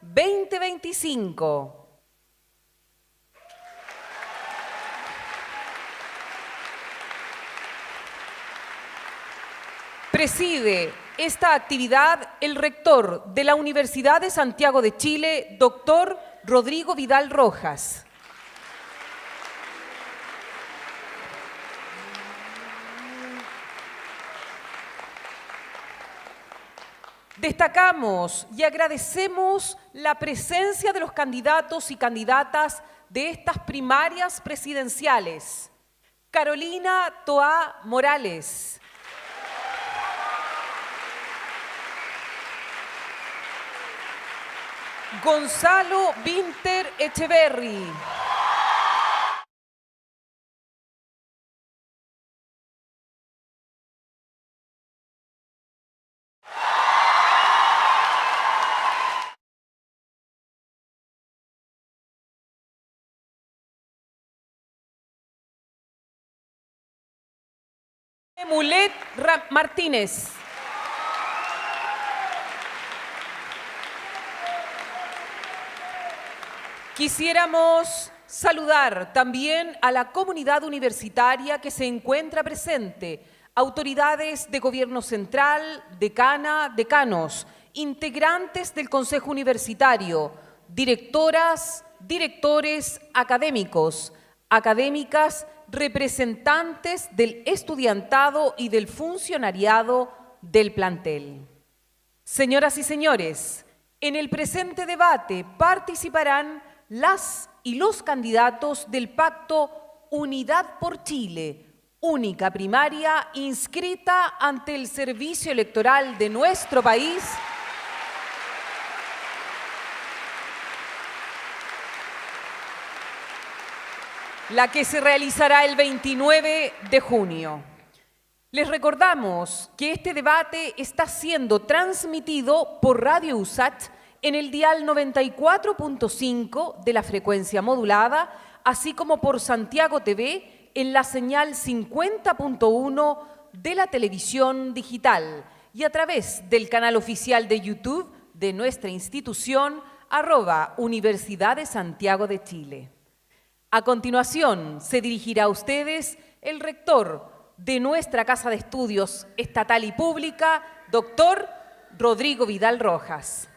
2025. Preside esta actividad el rector de la Universidad de Santiago de Chile, doctor Rodrigo Vidal Rojas. Destacamos y agradecemos la presencia de los candidatos y candidatas de estas primarias presidenciales. Carolina Toá Morales. Gonzalo Vinter Echeverry. Mulet Martínez. Quisiéramos saludar también a la comunidad universitaria que se encuentra presente, autoridades de gobierno central, decana, decanos, integrantes del Consejo Universitario, directoras, directores académicos, académicas, representantes del estudiantado y del funcionariado del plantel. Señoras y señores, en el presente debate participarán las y los candidatos del Pacto Unidad por Chile, única primaria inscrita ante el Servicio Electoral de nuestro país, la que se realizará el 29 de junio. Les recordamos que este debate está siendo transmitido por Radio USACH en el dial 94.5 de la frecuencia modulada, así como por Santiago TV en la señal 50.1 de la televisión digital y a través del canal oficial de YouTube de nuestra institución, @Universidad de Santiago de Chile. A continuación, se dirigirá a ustedes el rector de nuestra Casa de Estudios Estatal y Pública, doctor Rodrigo Vidal Rojas.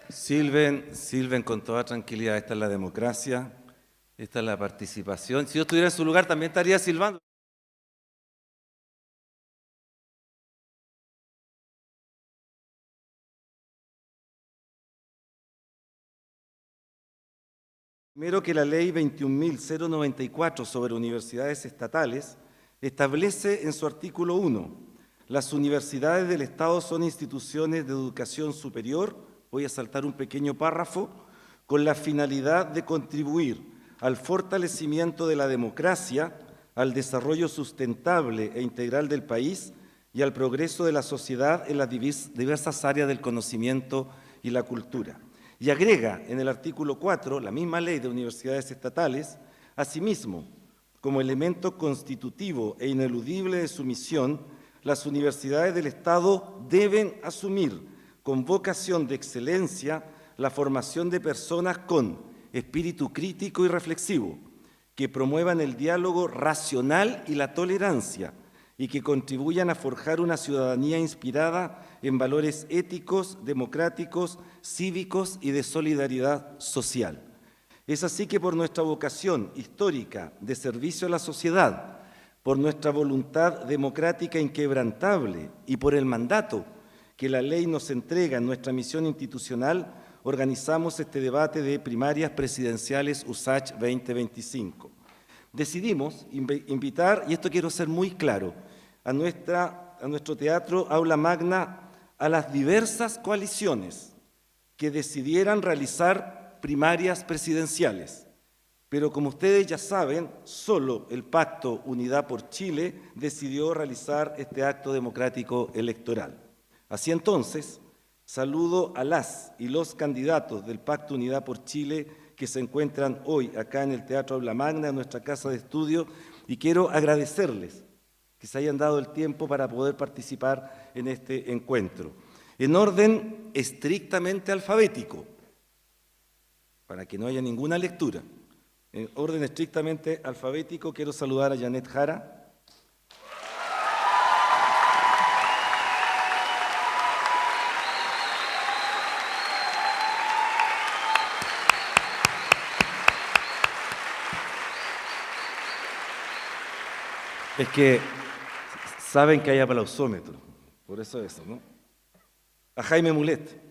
Silven con toda tranquilidad. Esta es la democracia, esta es la participación. Si yo estuviera en su lugar también estaría silbando. Primero que la ley 21.094 sobre universidades estatales establece en su artículo 1, las universidades del Estado son instituciones de educación superior, voy a saltar un pequeño párrafo, con la finalidad de contribuir al fortalecimiento de la democracia, al desarrollo sustentable e integral del país y al progreso de la sociedad en las diversas áreas del conocimiento y la cultura. Y agrega en el artículo 4, la misma ley de universidades estatales, asimismo, como elemento constitutivo e ineludible de su misión, las universidades del Estado deben asumir con vocación de excelencia la formación de personas con espíritu crítico y reflexivo, que promuevan el diálogo racional y la tolerancia, y que contribuyan a forjar una ciudadanía inspirada en valores éticos, democráticos, cívicos y de solidaridad social. Es así que por nuestra vocación histórica de servicio a la sociedad, por nuestra voluntad democrática inquebrantable y por el mandato que la ley nos entrega en nuestra misión institucional, organizamos este debate de primarias presidenciales USACH 2025. Decidimos invitar, y esto quiero ser muy claro, a nuestro teatro Aula Magna a las diversas coaliciones que decidieran realizar primarias presidenciales. Pero como ustedes ya saben, solo el Pacto Unidad por Chile decidió realizar este acto democrático electoral. Así entonces, saludo a las y los candidatos del Pacto Unidad por Chile que que se encuentran hoy acá en el Teatro Aula Magna, en nuestra casa de estudio, y quiero agradecerles que se hayan dado el tiempo para poder participar en este encuentro. En orden estrictamente alfabético, para que no haya ninguna lectura, en orden estrictamente alfabético, quiero saludar a Janet Jara, es que saben que hay aplausómetro, por eso ¿no? A Jaime Mulet.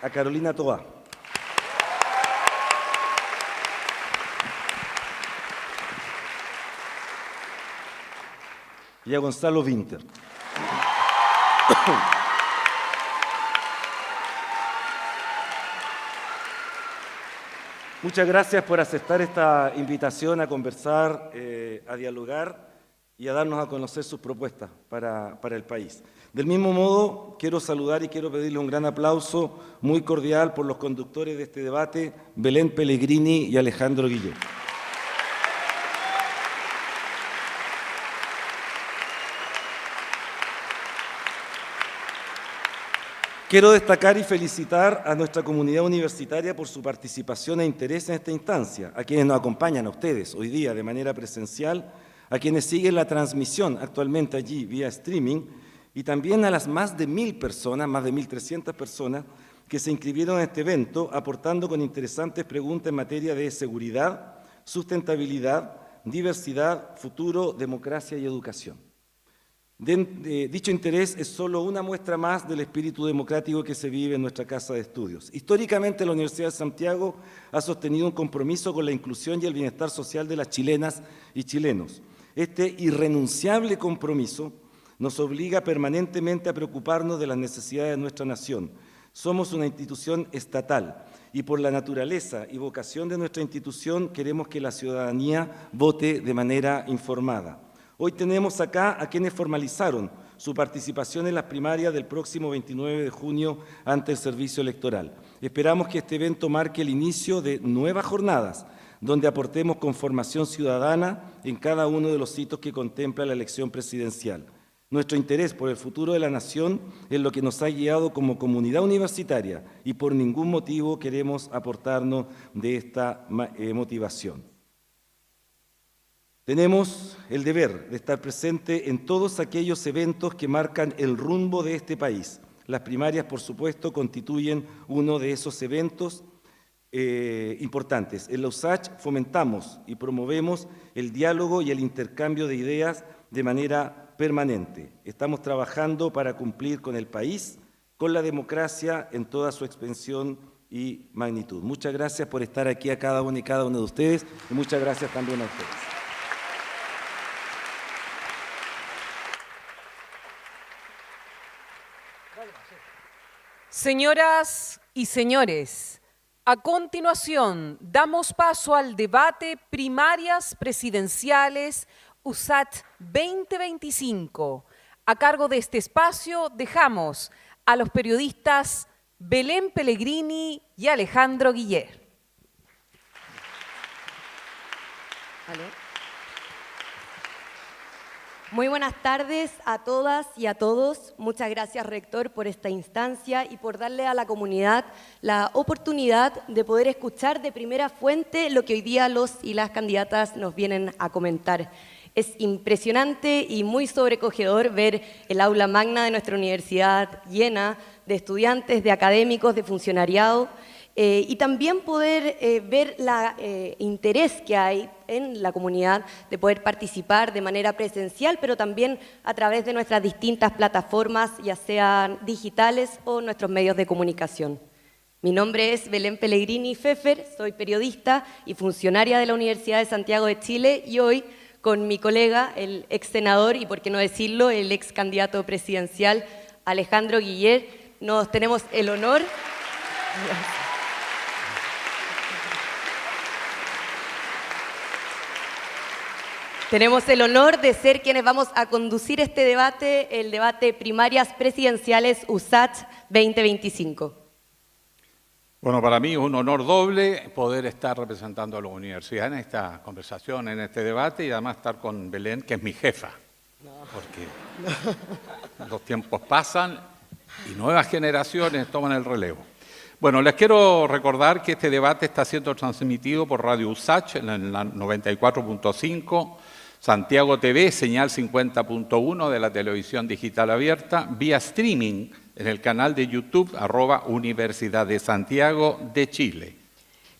A Carolina Toá. Y a Gonzalo Winter. Muchas gracias por aceptar esta invitación a conversar, a dialogar y a darnos a conocer sus propuestas para el país. Del mismo modo, quiero saludar y quiero pedirle un gran aplauso muy cordial por los conductores de este debate, Belén Pellegrini y Alejandro Guillén. Quiero destacar y felicitar a nuestra comunidad universitaria por su participación e interés en esta instancia, a quienes nos acompañan, a ustedes, hoy día de manera presencial, a quienes siguen la transmisión actualmente allí vía streaming, y también a las más de 1.000 personas, más de 1.300 personas, que se inscribieron en este evento, aportando con interesantes preguntas en materia de seguridad, sustentabilidad, diversidad, futuro, democracia y educación. Dicho interés es solo una muestra más del espíritu democrático que se vive en nuestra casa de estudios. Históricamente, la Universidad de Santiago ha sostenido un compromiso con la inclusión y el bienestar social de las chilenas y chilenos. Este irrenunciable compromiso nos obliga permanentemente a preocuparnos de las necesidades de nuestra nación. Somos una institución estatal y por la naturaleza y vocación de nuestra institución queremos que la ciudadanía vote de manera informada. Hoy tenemos acá a quienes formalizaron su participación en las primarias del próximo 29 de junio ante el servicio electoral. Esperamos que este evento marque el inicio de nuevas jornadas, donde aportemos con formación ciudadana en cada uno de los hitos que contempla la elección presidencial. Nuestro interés por el futuro de la nación es lo que nos ha guiado como comunidad universitaria y por ningún motivo queremos aportarnos de esta motivación. Tenemos el deber de estar presente en todos aquellos eventos que marcan el rumbo de este país. Las primarias, por supuesto, constituyen uno de esos eventos importantes. En la USACH fomentamos y promovemos el diálogo y el intercambio de ideas de manera permanente. Estamos trabajando para cumplir con el país, con la democracia en toda su extensión y magnitud. Muchas gracias por estar aquí a cada uno y cada uno de ustedes y muchas gracias también a ustedes. Señoras y señores, a continuación damos paso al debate Primarias Presidenciales USACH 2025. A cargo de este espacio dejamos a los periodistas Belén Pellegrini y Alejandro Guillén. Muy buenas tardes a todas y a todos. Muchas gracias, rector, por esta instancia y por darle a la comunidad la oportunidad de poder escuchar de primera fuente lo que hoy día los y las candidatas nos vienen a comentar. Es impresionante y muy sobrecogedor ver el aula magna de nuestra universidad llena de estudiantes, de académicos, de funcionariado, y también poder ver el interés que hay en la comunidad de poder participar de manera presencial, pero también a través de nuestras distintas plataformas, ya sean digitales o nuestros medios de comunicación. Mi nombre es Belén Pellegrini Pfeffer, soy periodista y funcionaria de la Universidad de Santiago de Chile y hoy con mi colega, el ex senador y por qué no decirlo, el ex candidato presidencial Alejandro Guillén, nos tenemos el honor Tenemos el honor de ser quienes vamos a conducir este debate, el debate Primarias Presidenciales USACH 2025. Bueno, para mí es un honor doble poder estar representando a la universidad en esta conversación, en este debate, y además estar con Belén, que es mi jefa, porque los tiempos pasan y nuevas generaciones toman el relevo. Bueno, les quiero recordar que este debate está siendo transmitido por Radio USACH en la 94.5, Santiago TV, señal 50.1 de la televisión digital abierta, vía streaming en el canal de YouTube @Universidad de Santiago de Chile.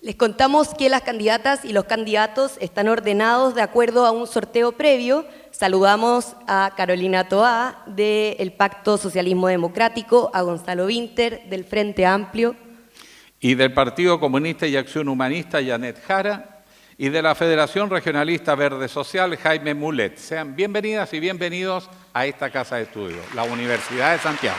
Les contamos que las candidatas y los candidatos están ordenados de acuerdo a un sorteo previo. Saludamos a Carolina Toá del Pacto Socialismo Democrático, a Gonzalo Vinter del Frente Amplio. Y del Partido Comunista y Acción Humanista, Janet Jara, y de la Federación Regionalista Verde Social, Jaime Mulet. Sean bienvenidas y bienvenidos a esta casa de estudio, la Universidad de Santiago.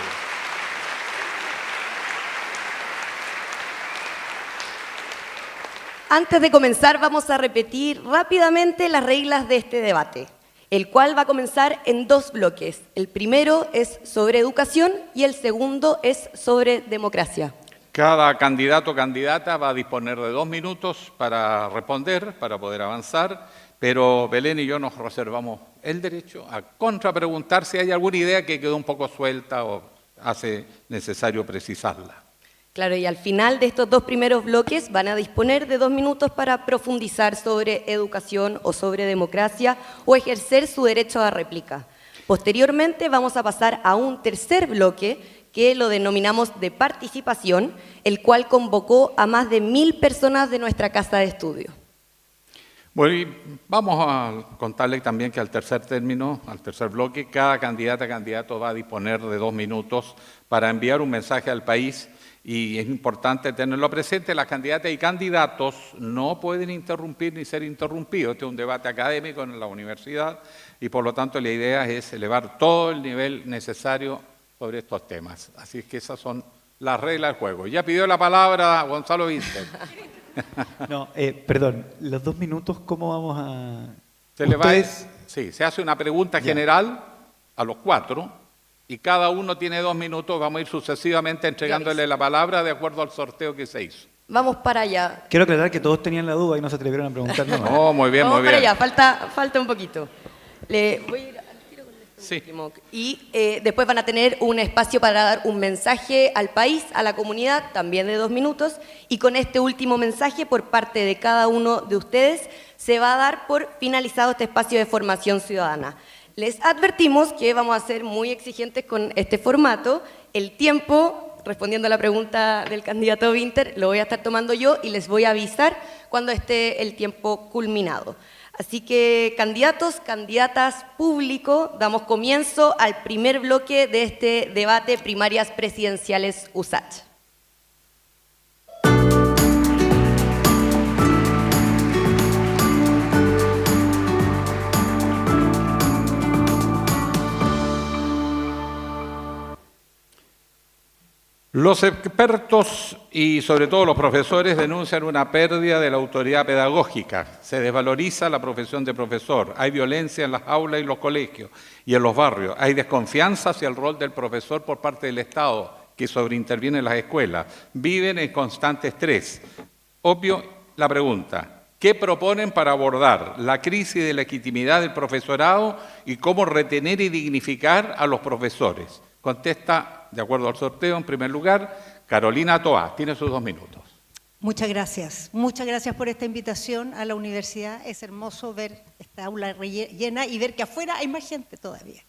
Antes de comenzar, vamos a repetir rápidamente las reglas de este debate, el cual va a comenzar en dos bloques. El primero es sobre educación y el segundo es sobre democracia. Cada candidato o candidata va a disponer de 2 minutos para responder, para poder avanzar, pero Belén y yo nos reservamos el derecho a contrapreguntar si hay alguna idea que quedó un poco suelta o hace necesario precisarla. Claro, y al final de estos dos primeros bloques van a disponer de 2 minutos para profundizar sobre educación o sobre democracia o ejercer su derecho a réplica. Posteriormente vamos a pasar a un tercer bloque que lo denominamos de participación, el cual convocó a más de 1000 personas de nuestra casa de estudio. Bueno, y vamos a contarle también que al tercer término, al tercer bloque, cada candidata o candidato va a disponer de 2 minutos para enviar un mensaje al país, y es importante tenerlo presente. Las candidatas y candidatos no pueden interrumpir ni ser interrumpidos. Este es un debate académico en la universidad y por lo tanto la idea es elevar todo el nivel necesario sobre estos temas. Así es que esas son las reglas del juego. Ya pidió la palabra Gonzalo Vinter. No, perdón, los 2 minutos, ¿cómo vamos a...? Se hace una pregunta general a los 4 y cada uno tiene 2 minutos. Vamos a ir sucesivamente entregándole la palabra de acuerdo al sorteo que se hizo. Vamos para allá. Quiero aclarar que todos tenían la duda y no se atrevieron a preguntar nada. No, muy bien, Vamos muy bien. para allá, falta un poquito. Le voy a ir al tiro con este último. Y después van a tener un espacio para dar un mensaje al país, a la comunidad, también de 2 minutos. Y con este último mensaje por parte de cada uno de ustedes se va a dar por finalizado este espacio de formación ciudadana. Les advertimos que vamos a ser muy exigentes con este formato. El tiempo, respondiendo a la pregunta del candidato Vinter, lo voy a estar tomando yo y les voy a avisar cuando esté el tiempo culminado. Así que, candidatos, candidatas, público, damos comienzo al primer bloque de este debate Primarias Presidenciales USACH. Los expertos y sobre todo los profesores denuncian una pérdida de la autoridad pedagógica. Se desvaloriza la profesión de profesor. Hay violencia en las aulas y los colegios y en los barrios. Hay desconfianza hacia el rol del profesor por parte del Estado, que sobreinterviene en las escuelas. Viven en constante estrés. Obvio la pregunta: ¿qué proponen para abordar la crisis de legitimidad del profesorado y cómo retener y dignificar a los profesores? Contesta, de acuerdo al sorteo, en primer lugar, Carolina Toá. Tiene sus 2 minutos. Muchas gracias por esta invitación a la universidad. Es hermoso ver esta aula llena y ver que afuera hay más gente todavía.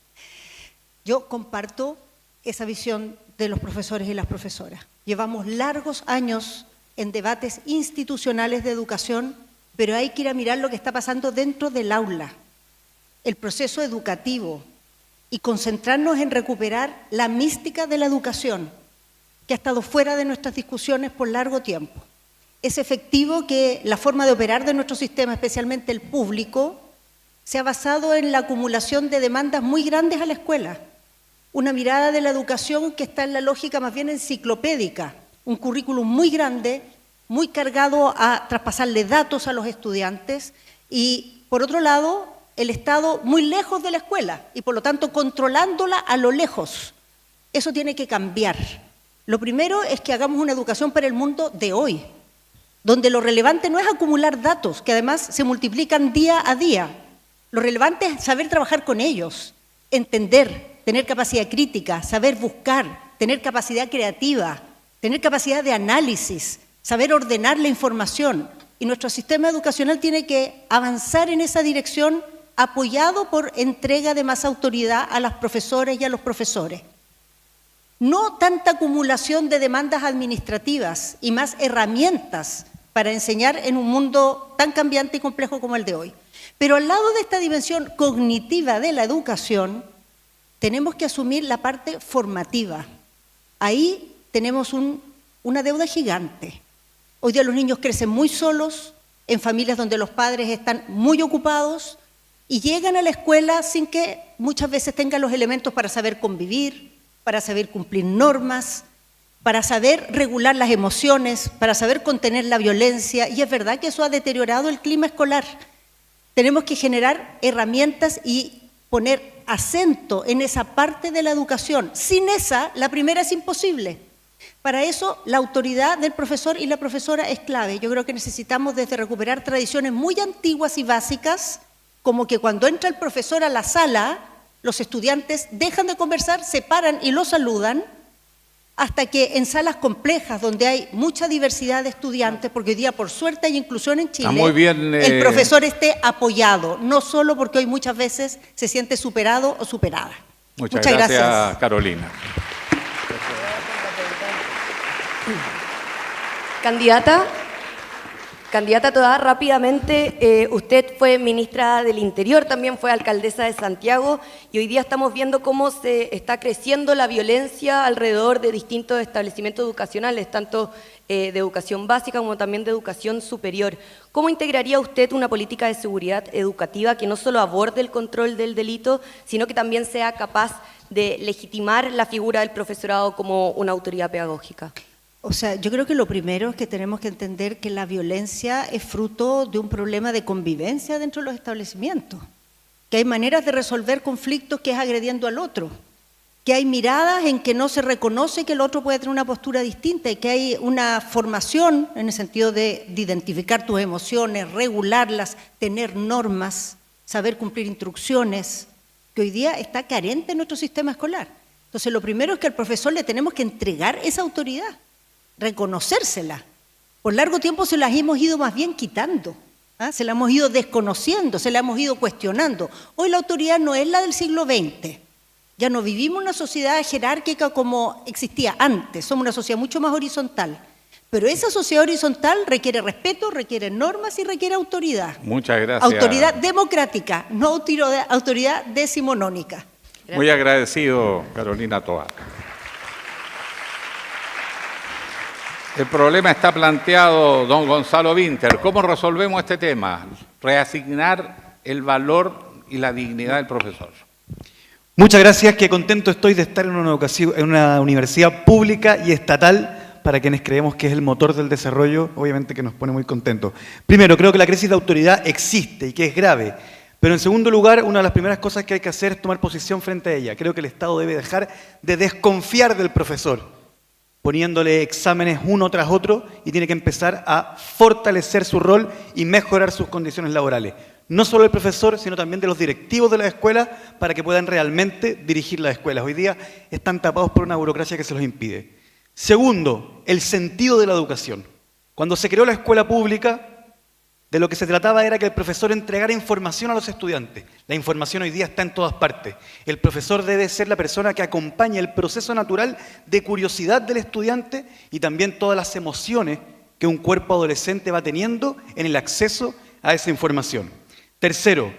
Yo comparto esa visión de los profesores y las profesoras. Llevamos largos años en debates institucionales de educación, pero hay que ir a mirar lo que está pasando dentro del aula, el proceso educativo, y concentrarnos en recuperar la mística de la educación, que ha estado fuera de nuestras discusiones por largo tiempo. Es efectivo que la forma de operar de nuestro sistema, especialmente el público, se ha basado en la acumulación de demandas muy grandes a la escuela. Una mirada de la educación que está en la lógica más bien enciclopédica, un currículum muy grande, muy cargado a traspasarle datos a los estudiantes y, por otro lado, el Estado muy lejos de la escuela y por lo tanto controlándola a lo lejos. Eso tiene que cambiar. Lo primero es que hagamos una educación para el mundo de hoy, donde lo relevante no es acumular datos, que además se multiplican día a día. Lo relevante es saber trabajar con ellos, entender, tener capacidad crítica, saber buscar, tener capacidad creativa, tener capacidad de análisis, saber ordenar la información. Y nuestro sistema educacional tiene que avanzar en esa dirección, apoyado por entrega de más autoridad a las profesoras y a los profesores. No tanta acumulación de demandas administrativas y más herramientas para enseñar en un mundo tan cambiante y complejo como el de hoy. Pero al lado de esta dimensión cognitiva de la educación, tenemos que asumir la parte formativa. Ahí tenemos una deuda gigante. Hoy día los niños crecen muy solos, en familias donde los padres están muy ocupados y llegan a la escuela sin que muchas veces tengan los elementos para saber convivir, para saber cumplir normas, para saber regular las emociones, para saber contener la violencia, y es verdad que eso ha deteriorado el clima escolar. Tenemos que generar herramientas y poner acento en esa parte de la educación. Sin esa, la primera es imposible. Para eso, la autoridad del profesor y la profesora es clave. Yo creo que necesitamos desde recuperar tradiciones muy antiguas y básicas, como que cuando entra el profesor a la sala, los estudiantes dejan de conversar, se paran y lo saludan, hasta que en salas complejas donde hay mucha diversidad de estudiantes, porque hoy día por suerte hay inclusión en Chile, muy bien, el profesor esté apoyado, no solo porque hoy muchas veces se siente superado o superada. Muchas gracias, Carolina. Candidata Toá, rápidamente, usted fue ministra del Interior, también fue alcaldesa de Santiago, y hoy día estamos viendo cómo se está creciendo la violencia alrededor de distintos establecimientos educacionales, tanto de educación básica como también de educación superior. ¿Cómo integraría usted una política de seguridad educativa que no solo aborde el control del delito, sino que también sea capaz de legitimar la figura del profesorado como una autoridad pedagógica? O sea, yo creo que lo primero es que tenemos que entender que la violencia es fruto de un problema de convivencia dentro de los establecimientos, que hay maneras de resolver conflictos que es agrediendo al otro, que hay miradas en que no se reconoce que el otro puede tener una postura distinta y que hay una formación en el sentido de identificar tus emociones, regularlas, tener normas, saber cumplir instrucciones, que hoy día está carente en nuestro sistema escolar. Entonces, lo primero es que al profesor le tenemos que entregar esa autoridad, reconocérsela. Por largo tiempo se las hemos ido más bien quitando, se la hemos ido desconociendo, se la hemos ido cuestionando. Hoy la autoridad no es la del siglo XX, ya no vivimos una sociedad jerárquica como existía antes, somos una sociedad mucho más horizontal, pero esa sociedad horizontal requiere respeto, requiere normas y requiere autoridad. Muchas gracias. Autoridad democrática, no autoridad decimonónica. Gracias. Muy agradecido, Carolina Toá. El problema está planteado, don Gonzalo Winter. ¿Cómo resolvemos este tema? Reasignar el valor y la dignidad del profesor. Muchas gracias, qué contento estoy de estar en una universidad pública y estatal para quienes creemos que es el motor del desarrollo, obviamente que nos pone muy contentos. Primero, creo que la crisis de autoridad existe y que es grave, pero en segundo lugar, una de las primeras cosas que hay que hacer es tomar posición frente a ella. Creo que el Estado debe dejar de desconfiar del profesor, poniéndole exámenes uno tras otro, y tiene que empezar a fortalecer su rol y mejorar sus condiciones laborales. No solo del profesor, sino también de los directivos de las escuelas, para que puedan realmente dirigir las escuelas. Hoy día están tapados por una burocracia que se los impide. Segundo, el sentido de la educación. Cuando se creó la escuela pública, de lo que se trataba era que el profesor entregara información a los estudiantes. La información hoy día está en todas partes. El profesor debe ser la persona que acompaña el proceso natural de curiosidad del estudiante y también todas las emociones que un cuerpo adolescente va teniendo en el acceso a esa información. Tercero,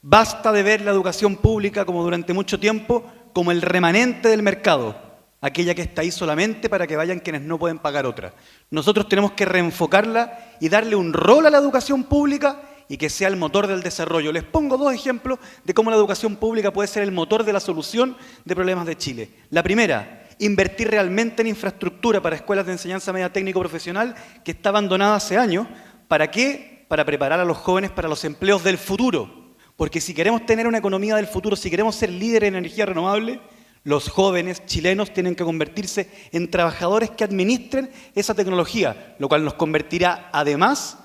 basta de ver la educación pública como durante mucho tiempo como el remanente del mercado, aquella que está ahí solamente para que vayan quienes no pueden pagar otra. Nosotros tenemos que reenfocarla y darle un rol a la educación pública y que sea el motor del desarrollo. Les pongo dos ejemplos de cómo la educación pública puede ser el motor de la solución de problemas de Chile. La primera, invertir realmente en infraestructura para escuelas de enseñanza media técnico-profesional que está abandonada hace años. ¿Para qué? Para preparar a los jóvenes para los empleos del futuro. Porque si queremos tener una economía del futuro, si queremos ser líderes en energía renovable, los jóvenes chilenos tienen que convertirse en trabajadores que administren esa tecnología, lo cual nos convertirá además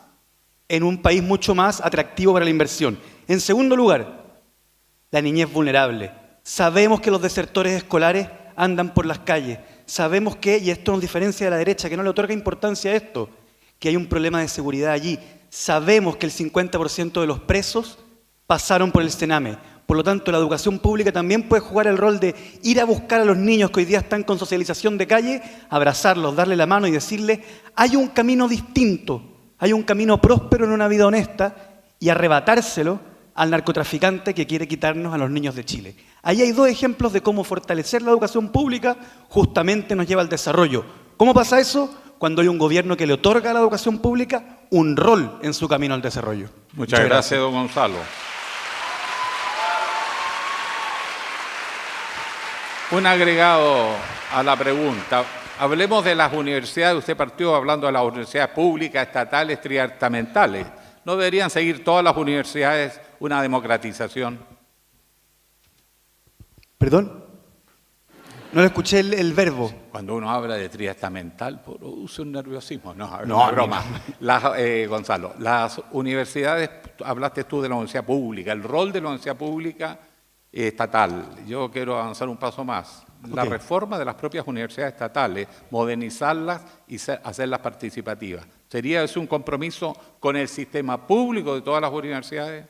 en un país mucho más atractivo para la inversión. En segundo lugar, la niñez vulnerable. Sabemos que los desertores escolares andan por las calles. Sabemos que, y esto nos diferencia de la derecha, que no le otorga importancia a esto, que hay un problema de seguridad allí. Sabemos que el 50% de los presos pasaron por el Sename. Por lo tanto, la educación pública también puede jugar el rol de ir a buscar a los niños que hoy día están con socialización de calle, abrazarlos, darle la mano y decirles, hay un camino distinto, hay un camino próspero en una vida honesta, y arrebatárselo al narcotraficante que quiere quitarnos a los niños de Chile. Ahí hay dos ejemplos de cómo fortalecer la educación pública justamente nos lleva al desarrollo. ¿Cómo pasa eso? Cuando hay un gobierno que le otorga a la educación pública un rol en su camino al desarrollo. Muchas gracias, don Gonzalo. Un agregado a la pregunta. Hablemos de las universidades. Usted partió hablando de las universidades públicas, estatales, triestamentales. ¿No deberían seguir todas las universidades una democratización? ¿Perdón? No le escuché el verbo. Cuando uno habla de triestamental, produce un nerviosismo. No, No, broma. Gonzalo, las universidades, hablaste tú de la universidad pública, el rol de la universidad pública estatal. Yo quiero avanzar un paso más. La reforma de las propias universidades estatales, modernizarlas y hacerlas participativas. ¿Sería eso un compromiso con el sistema público de todas las universidades?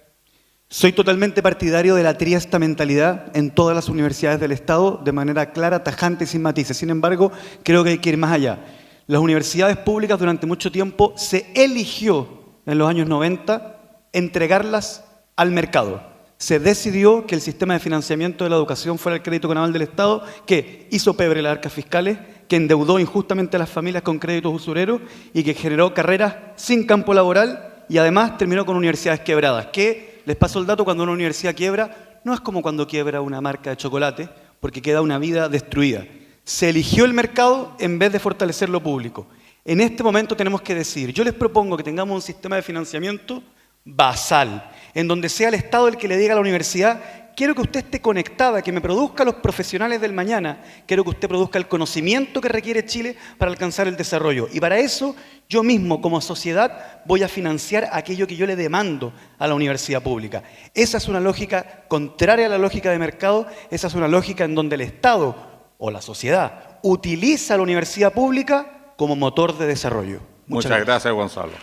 Soy totalmente partidario de la triestamentalidad en todas las universidades del Estado de manera clara, tajante y sin matices. Sin embargo, creo que hay que ir más allá. Las universidades públicas durante mucho tiempo se eligió en los años 90 entregarlas al mercado. Se decidió que el sistema de financiamiento de la educación fuera el crédito naval del Estado, que hizo pebre las arcas fiscales, que endeudó injustamente a las familias con créditos usureros y que generó carreras sin campo laboral y además terminó con universidades quebradas. Que, les paso el dato, cuando una universidad quiebra, no es como cuando quiebra una marca de chocolate, porque queda una vida destruida. Se eligió el mercado en vez de fortalecer lo público. En este momento tenemos que decidir. Yo les propongo que tengamos un sistema de financiamiento basal, en donde sea el Estado el que le diga a la universidad, quiero que usted esté conectada, que me produzca los profesionales del mañana, quiero que usted produzca el conocimiento que requiere Chile para alcanzar el desarrollo. Y para eso, yo mismo, como sociedad, voy a financiar aquello que yo le demando a la universidad pública. Esa es una lógica contraria a la lógica de mercado, esa es una lógica en donde el Estado o la sociedad utiliza a la universidad pública como motor de desarrollo. Muchas gracias, Gonzalo.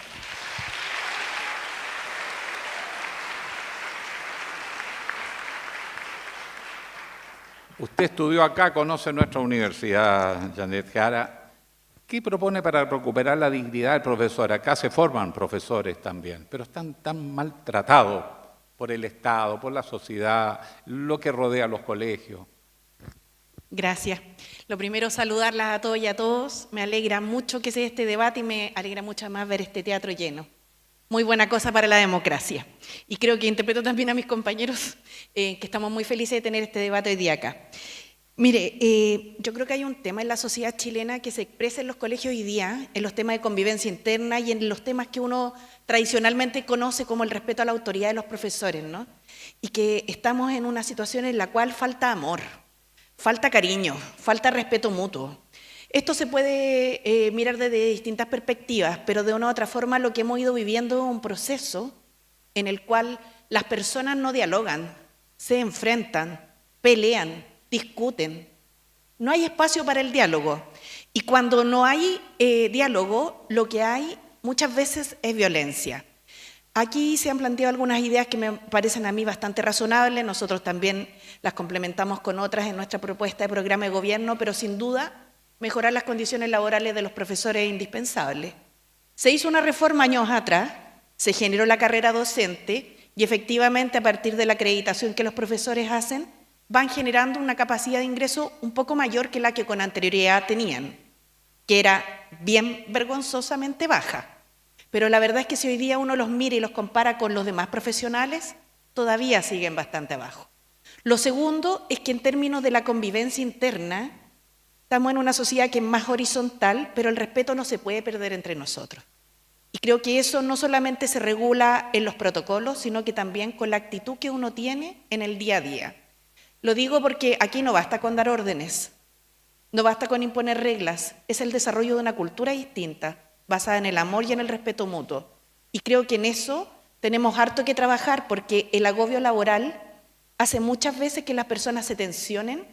Usted estudió acá, conoce nuestra universidad, Janet Jara. ¿Qué propone para recuperar la dignidad del profesor? Acá se forman profesores también, pero están tan maltratados por el Estado, por la sociedad, lo que rodea a los colegios. Gracias. Lo primero, saludarlas a todos y a todos. Me alegra mucho que sea este debate y me alegra mucho más ver este teatro lleno. Muy buena cosa para la democracia. Y creo que interpreto también a mis compañeros que estamos muy felices de tener este debate hoy día acá. Mire, yo creo que hay un tema en la sociedad chilena que se expresa en los colegios hoy día, en los temas de convivencia interna y en los temas que uno tradicionalmente conoce como el respeto a la autoridad de los profesores, ¿no? Y que estamos en una situación en la cual falta amor, falta cariño, falta respeto mutuo. Esto se puede mirar desde distintas perspectivas, pero de una u otra forma lo que hemos ido viviendo es un proceso en el cual las personas no dialogan, se enfrentan, pelean, discuten. No hay espacio para el diálogo. Y cuando no hay diálogo, lo que hay muchas veces es violencia. Aquí se han planteado algunas ideas que me parecen a mí bastante razonables. Nosotros también las complementamos con otras en nuestra propuesta de programa de gobierno, pero sin duda mejorar las condiciones laborales de los profesores es indispensable. Se hizo una reforma años atrás, se generó la carrera docente y efectivamente a partir de la acreditación que los profesores hacen, van generando una capacidad de ingreso un poco mayor que la que con anterioridad tenían, que era bien vergonzosamente baja. Pero la verdad es que si hoy día uno los mira y los compara con los demás profesionales, todavía siguen bastante abajo. Lo segundo es que en términos de la convivencia interna, estamos en una sociedad que es más horizontal, pero el respeto no se puede perder entre nosotros. Y creo que eso no solamente se regula en los protocolos, sino que también con la actitud que uno tiene en el día a día. Lo digo porque aquí no basta con dar órdenes, no basta con imponer reglas, es el desarrollo de una cultura distinta, basada en el amor y en el respeto mutuo. Y creo que en eso tenemos harto que trabajar, porque el agobio laboral hace muchas veces que las personas se tensionen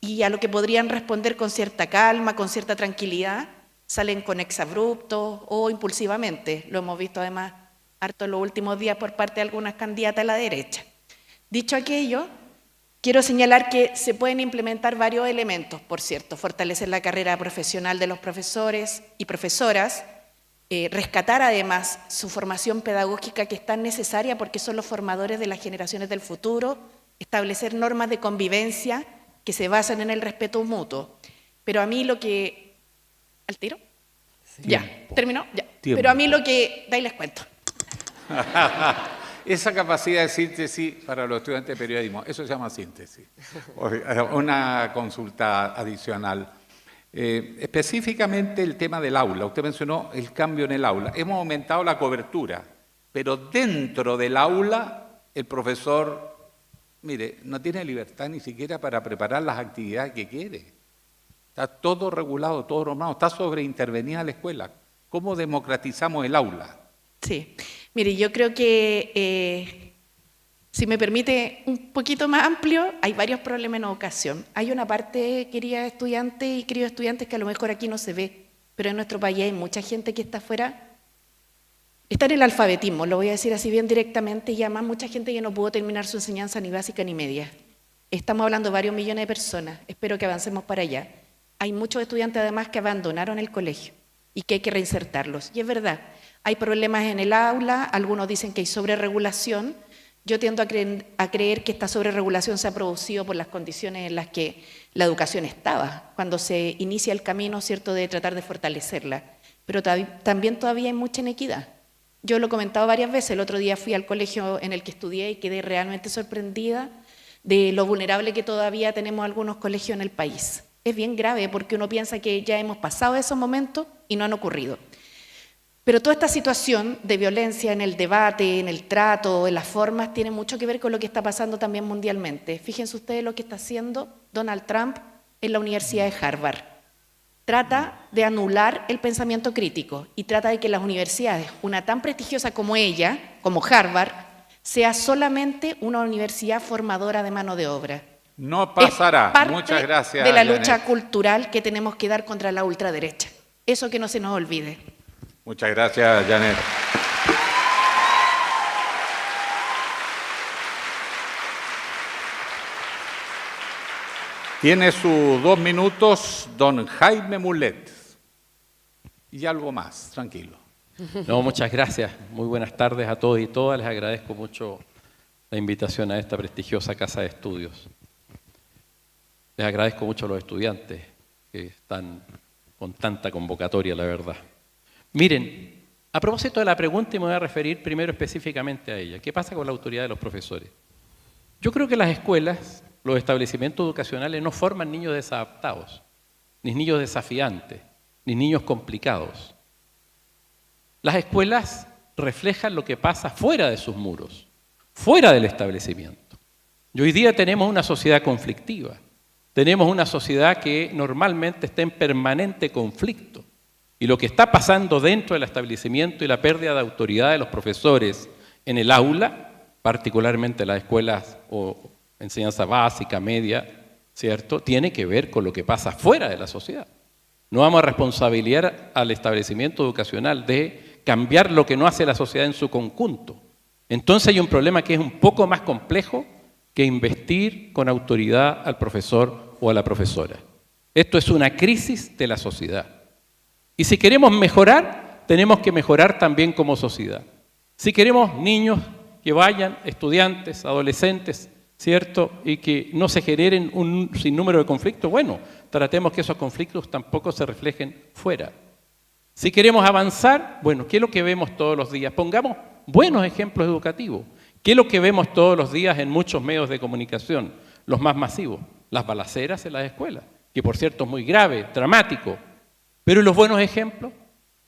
y a lo que podrían responder con cierta calma, con cierta tranquilidad, salen con exabruptos o impulsivamente. Lo hemos visto además harto en los últimos días por parte de algunas candidatas a la derecha. Dicho aquello, quiero señalar que se pueden implementar varios elementos, por cierto: fortalecer la carrera profesional de los profesores y profesoras, rescatar además su formación pedagógica, que es tan necesaria porque son los formadores de las generaciones del futuro, establecer normas de convivencia que se basan en el respeto mutuo. Pero a mí lo que... ¿Al tiro? Sí. Ya, ¿terminó? Ya. Tiempo. Pero a mí lo que... De ahí les cuento. Esa capacidad de síntesis para los estudiantes de periodismo, eso se llama síntesis. Una consulta adicional. Específicamente el tema del aula. Usted mencionó el cambio en el aula. Hemos aumentado la cobertura, pero dentro del aula el profesor, mire, no tiene libertad ni siquiera para preparar las actividades que quiere. Está todo regulado, todo normado, está sobreintervenida la escuela. ¿Cómo democratizamos el aula? Sí, mire, yo creo que, si me permite un poquito más amplio, hay varios problemas en educación. Hay una parte, queridas estudiantes y queridos estudiantes, que a lo mejor aquí no se ve, pero en nuestro país hay mucha gente que está afuera, está en el alfabetismo, lo voy a decir así bien directamente, y además mucha gente que no pudo terminar su enseñanza ni básica ni media. Estamos hablando de varios millones de personas, espero que avancemos para allá. Hay muchos estudiantes además que abandonaron el colegio y que hay que reinsertarlos. Y es verdad, hay problemas en el aula, algunos dicen que hay sobreregulación. Yo tiendo a creer que esta sobreregulación se ha producido por las condiciones en las que la educación estaba, cuando se inicia el camino, ¿cierto?, de tratar de fortalecerla. Pero también todavía hay mucha inequidad. Yo lo he comentado varias veces, el otro día fui al colegio en el que estudié y quedé realmente sorprendida de lo vulnerable que todavía tenemos algunos colegios en el país. Es bien grave porque uno piensa que ya hemos pasado esos momentos y no han ocurrido. Pero toda esta situación de violencia en el debate, en el trato, en las formas, tiene mucho que ver con lo que está pasando también mundialmente. Fíjense ustedes lo que está haciendo Donald Trump en la Universidad de Harvard. Trata de anular el pensamiento crítico y trata de que las universidades, una tan prestigiosa como ella, como Harvard, sea solamente una universidad formadora de mano de obra. No pasará. Es parte Muchas gracias, de la Janet. lucha cultural que tenemos que dar contra la ultraderecha. Eso que no se nos olvide. Muchas gracias, Janet. Tiene sus 2 minutos don Jaime Mulet. Y algo más, tranquilo. No, muchas gracias. Muy buenas tardes a todos y todas. Les agradezco mucho la invitación a esta prestigiosa casa de estudios. Les agradezco mucho a los estudiantes que están con tanta convocatoria, la verdad. Miren, a propósito de la pregunta, y me voy a referir primero específicamente a ella. ¿Qué pasa con la autoridad de los profesores? Yo creo que las escuelas, los establecimientos educacionales no forman niños desadaptados, ni niños desafiantes, ni niños complicados. Las escuelas reflejan lo que pasa fuera de sus muros, fuera del establecimiento. Y hoy día tenemos una sociedad conflictiva. Tenemos una sociedad que normalmente está en permanente conflicto. Y lo que está pasando dentro del establecimiento y la pérdida de autoridad de los profesores en el aula, particularmente en las escuelas o enseñanza básica, media, ¿cierto?, tiene que ver con lo que pasa fuera de la sociedad. No vamos a responsabilizar al establecimiento educacional de cambiar lo que no hace la sociedad en su conjunto. Entonces hay un problema que es un poco más complejo que investir con autoridad al profesor o a la profesora. Esto es una crisis de la sociedad. Y si queremos mejorar, tenemos que mejorar también como sociedad. Si queremos niños que vayan, estudiantes, adolescentes, ¿cierto?, y que no se generen un sinnúmero de conflictos, bueno, tratemos que esos conflictos tampoco se reflejen fuera. Si queremos avanzar, bueno, ¿qué es lo que vemos todos los días? Pongamos buenos ejemplos educativos. ¿Qué es lo que vemos todos los días en muchos medios de comunicación, los más masivos? Las balaceras en las escuelas, que por cierto es muy grave, dramático. Pero ¿y los buenos ejemplos?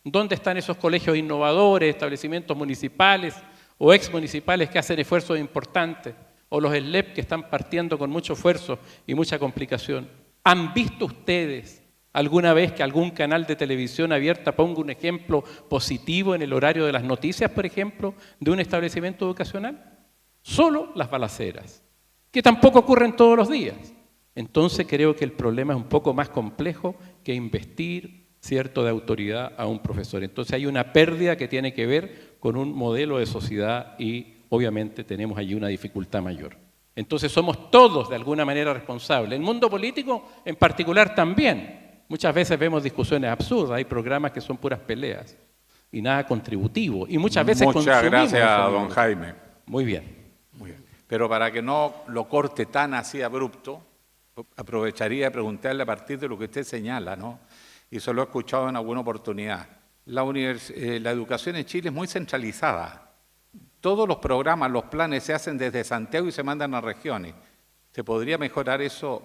¿Dónde están esos colegios innovadores, establecimientos municipales o exmunicipales que hacen esfuerzos importantes? O los SLEP que están partiendo con mucho esfuerzo y mucha complicación. ¿Han visto ustedes alguna vez que algún canal de televisión abierta ponga un ejemplo positivo en el horario de las noticias, por ejemplo, de un establecimiento educacional? Solo las balaceras, que tampoco ocurren todos los días. Entonces creo que el problema es un poco más complejo que investir cierto de autoridad a un profesor. Entonces hay una pérdida que tiene que ver con un modelo de sociedad y obviamente tenemos allí una dificultad mayor. Entonces somos todos de alguna manera responsables. El mundo político en particular también. Muchas veces vemos discusiones absurdas, hay programas que son puras peleas y nada contributivo. Y muchas veces Muchas gracias, don Jaime. Muy bien. Muy bien. Pero para que no lo corte tan así abrupto, aprovecharía de preguntarle a partir de lo que usted señala, ¿no? Y se lo he escuchado en alguna oportunidad. La educación en Chile es muy centralizada. Todos los programas, los planes se hacen desde Santiago y se mandan a regiones. ¿Se podría mejorar eso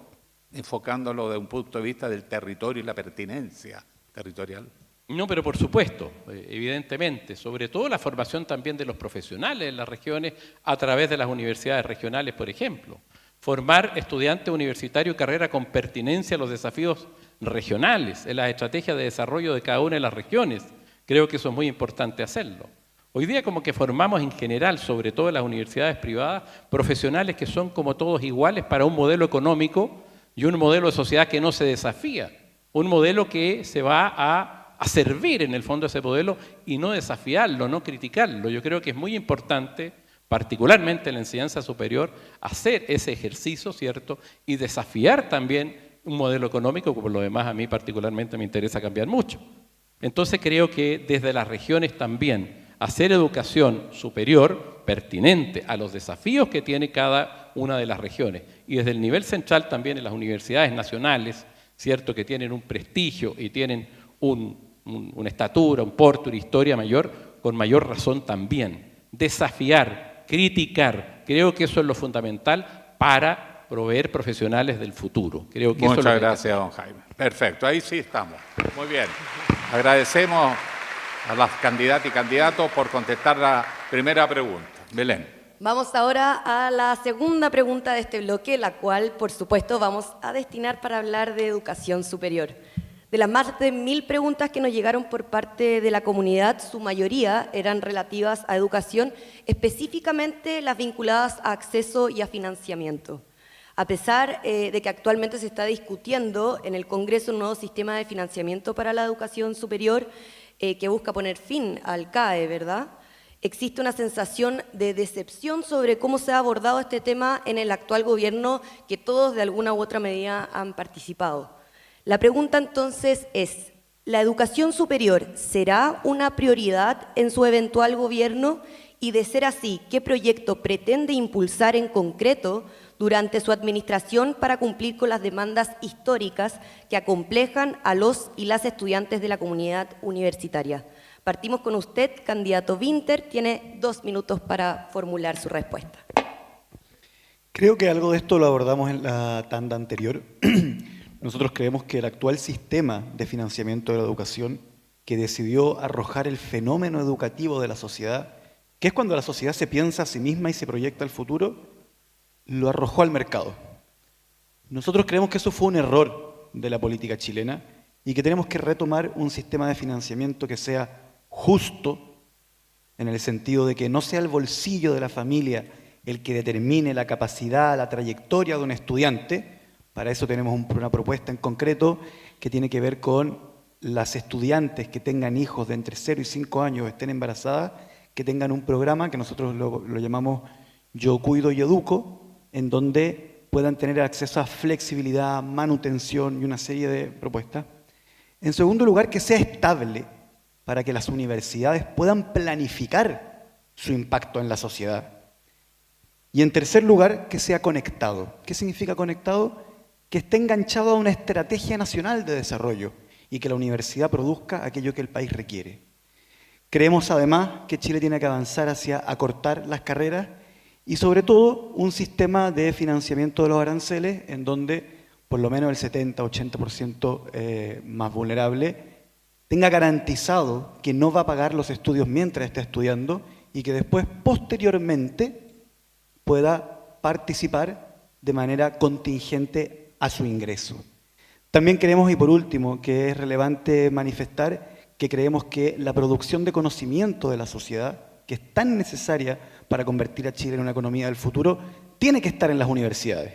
enfocándolo desde un punto de vista del territorio y la pertinencia territorial? No, pero por supuesto, evidentemente, sobre todo la formación también de los profesionales en las regiones a través de las universidades regionales, por ejemplo. Formar estudiantes universitarios y carrera con pertinencia a los desafíos regionales, en las estrategias de desarrollo de cada una de las regiones. Creo que eso es muy importante hacerlo. Hoy día como que formamos en general, sobre todo en las universidades privadas, profesionales que son como todos iguales para un modelo económico y un modelo de sociedad que no se desafía. Un modelo que se va a servir en el fondo ese modelo y no desafiarlo, no criticarlo. Yo creo que es muy importante, particularmente en la enseñanza superior, hacer ese ejercicio, ¿cierto? Y desafiar también un modelo económico, que por lo demás a mí particularmente me interesa cambiar mucho. Entonces creo que desde las regiones también hacer educación superior pertinente a los desafíos que tiene cada una de las regiones. Y desde el nivel central también en las universidades nacionales, ¿cierto? Que tienen un prestigio y tienen una estatura, un porte, una historia mayor, con mayor razón también. Desafiar, criticar, creo que eso es lo fundamental para proveer profesionales del futuro. Creo que Muchas gracias, don Jaime. Perfecto, ahí sí estamos. Muy bien. Agradecemos a las candidatas y candidatos por contestar la primera pregunta. Belén. Vamos ahora a la segunda pregunta de este bloque, la cual, por supuesto, vamos a destinar para hablar de educación superior. De las más de 1000 preguntas que nos llegaron por parte de la comunidad, su mayoría eran relativas a educación, específicamente las vinculadas a acceso y a financiamiento. A pesar de que actualmente se está discutiendo en el Congreso un nuevo sistema de financiamiento para la educación superior que busca poner fin al CAE, ¿verdad? Existe una sensación de decepción sobre cómo se ha abordado este tema en el actual gobierno, que todos de alguna u otra medida han participado. La pregunta entonces es, ¿la educación superior será una prioridad en su eventual gobierno? Y de ser así, ¿qué proyecto pretende impulsar en concreto durante su administración para cumplir con las demandas históricas que acomplejan a los y las estudiantes de la comunidad universitaria? Partimos con usted, candidato Winter, tiene 2 minutos para formular su respuesta. Creo que algo de esto lo abordamos en la tanda anterior. Nosotros creemos que el actual sistema de financiamiento de la educación, que decidió arrojar el fenómeno educativo de la sociedad, que es cuando la sociedad se piensa a sí misma y se proyecta al futuro, lo arrojó al mercado. Nosotros creemos que eso fue un error de la política chilena y que tenemos que retomar un sistema de financiamiento que sea justo, en el sentido de que no sea el bolsillo de la familia el que determine la capacidad, la trayectoria de un estudiante. Para eso tenemos una propuesta en concreto que tiene que ver con las estudiantes que tengan hijos de entre 0 y 5 años o estén embarazadas, que tengan un programa que nosotros lo llamamos Yo Cuido y Educo, en donde puedan tener acceso a flexibilidad, manutención y una serie de propuestas. En segundo lugar, que sea estable para que las universidades puedan planificar su impacto en la sociedad. Y en tercer lugar, que sea conectado. ¿Qué significa conectado? Que esté enganchado a una estrategia nacional de desarrollo y que la universidad produzca aquello que el país requiere. Creemos además que Chile tiene que avanzar hacia acortar las carreras y sobre todo un sistema de financiamiento de los aranceles en donde por lo menos el 70-80% más vulnerable tenga garantizado que no va a pagar los estudios mientras está estudiando y que después, posteriormente, pueda participar de manera contingente a su ingreso. También creemos, y por último, que es relevante manifestar que creemos que la producción de conocimiento de la sociedad, que es tan necesaria para convertir a Chile en una economía del futuro, tiene que estar en las universidades,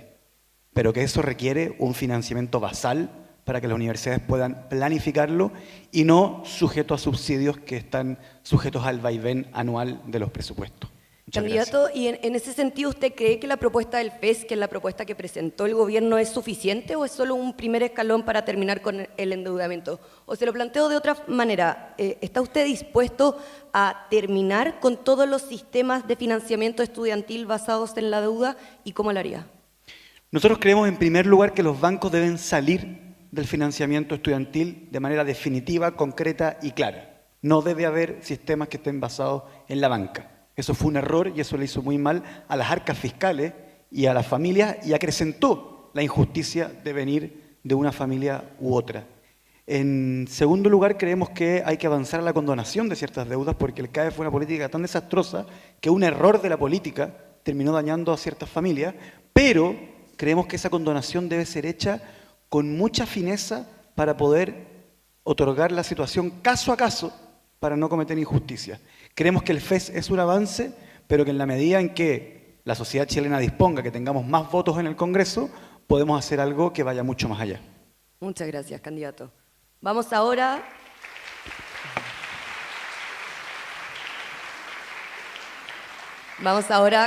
pero que eso requiere un financiamiento basal para que las universidades puedan planificarlo y no sujeto a subsidios que están sujetos al vaivén anual de los presupuestos. Muchas Candidato, gracias. ¿y en ese sentido usted cree que la propuesta del FES, que es la propuesta que presentó el gobierno, es suficiente o es solo un primer escalón para terminar con el endeudamiento? O se lo planteo de otra manera, ¿está usted dispuesto a terminar con todos los sistemas de financiamiento estudiantil basados en la deuda y cómo lo haría? Nosotros creemos en primer lugar que los bancos deben salir del financiamiento estudiantil de manera definitiva, concreta y clara. No debe haber sistemas que estén basados en la banca. Eso fue un error y eso le hizo muy mal a las arcas fiscales y a las familias y acrecentó la injusticia de venir de una familia u otra. En segundo lugar, creemos que hay que avanzar a la condonación de ciertas deudas porque el CAE fue una política tan desastrosa que un error de la política terminó dañando a ciertas familias, pero creemos que esa condonación debe ser hecha con mucha fineza para poder otorgar la situación caso a caso para no cometer injusticias. Creemos que el FES es un avance, pero que en la medida en que la sociedad chilena disponga, que tengamos más votos en el Congreso, podemos hacer algo que vaya mucho más allá. Muchas gracias, candidato. Vamos ahora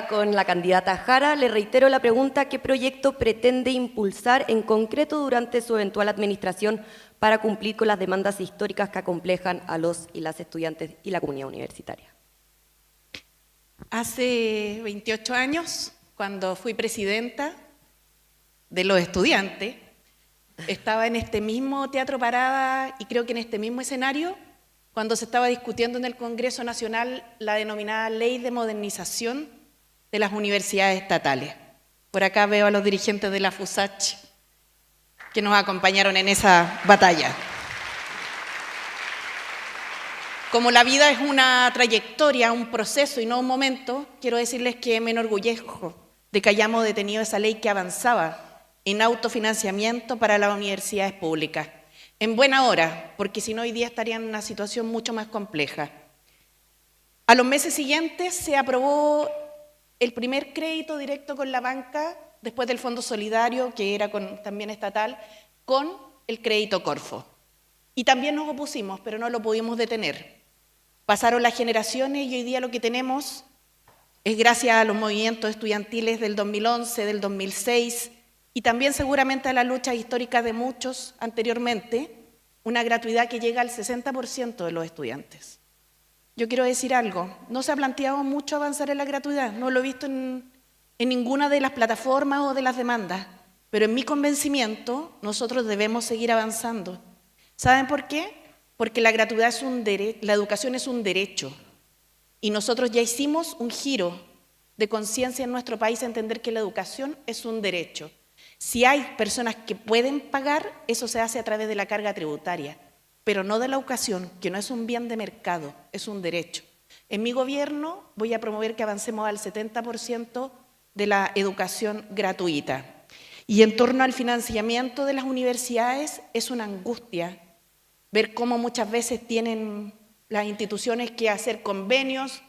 con la candidata Jara. Le reitero la pregunta: ¿qué proyecto pretende impulsar en concreto durante su eventual administración para cumplir con las demandas históricas que acomplejan a los y las estudiantes y la comunidad universitaria? Hace 28 años, cuando fui presidenta de los estudiantes, estaba en este mismo Teatro Parada y creo que en este mismo escenario, cuando se estaba discutiendo en el Congreso Nacional la denominada Ley de Modernización de las Universidades Estatales. Por acá veo a los dirigentes de la FUSACH que nos acompañaron en esa batalla. Como la vida es una trayectoria, un proceso y no un momento, quiero decirles que me enorgullezco de que hayamos detenido esa ley que avanzaba en autofinanciamiento para las universidades públicas. En buena hora, porque si no hoy día estarían en una situación mucho más compleja. A los meses siguientes se aprobó el primer crédito directo con la banca, después del Fondo Solidario, que era también estatal, con el crédito Corfo. Y también nos opusimos, pero no lo pudimos detener. Pasaron las generaciones y hoy día lo que tenemos es, gracias a los movimientos estudiantiles del 2011, del 2006, y también seguramente a la lucha histórica de muchos anteriormente, una gratuidad que llega al 60% de los estudiantes. Yo quiero decir algo, no se ha planteado mucho avanzar en la gratuidad, no lo he visto en ninguna de las plataformas o de las demandas, pero en mi convencimiento nosotros debemos seguir avanzando. ¿Saben por qué? Porque la gratuidad es un derecho, la educación es un derecho, y nosotros ya hicimos un giro de conciencia en nuestro país a entender que la educación es un derecho. Si hay personas que pueden pagar, eso se hace a través de la carga tributaria, pero no de la educación, que no es un bien de mercado, es un derecho. En mi gobierno voy a promover que avancemos al 70% de la educación gratuita. Y en torno al financiamiento de las universidades es una angustia ver cómo muchas veces tienen las instituciones que hacer convenios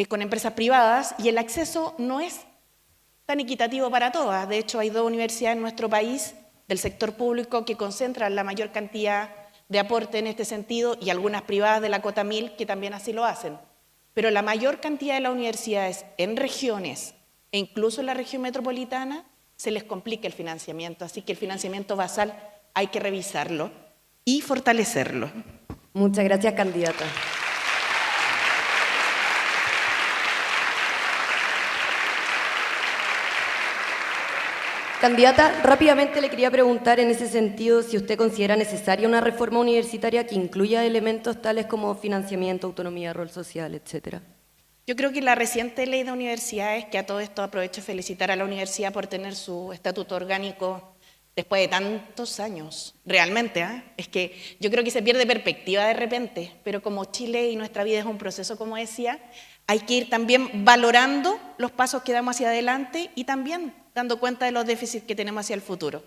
con empresas privadas y el acceso no es tan equitativo para todas. De hecho, hay 2 universidades en nuestro país del sector público que concentran la mayor cantidad de aporte en este sentido y algunas privadas de la cota 1000 que también así lo hacen. Pero la mayor cantidad de las universidades en regiones e incluso en la región metropolitana se les complica el financiamiento. Así que el financiamiento basal hay que revisarlo y fortalecerlo. Muchas gracias, candidata. Candidata, rápidamente le quería preguntar en ese sentido si usted considera necesaria una reforma universitaria que incluya elementos tales como financiamiento, autonomía, rol social, etcétera. Yo creo que la reciente ley de universidades, que a todo esto aprovecho felicitar a la universidad por tener su estatuto orgánico después de tantos años, realmente, es que yo creo que se pierde perspectiva de repente, pero como Chile y nuestra vida es un proceso, como decía, hay que ir también valorando los pasos que damos hacia adelante y también dando cuenta de los déficits que tenemos hacia el futuro.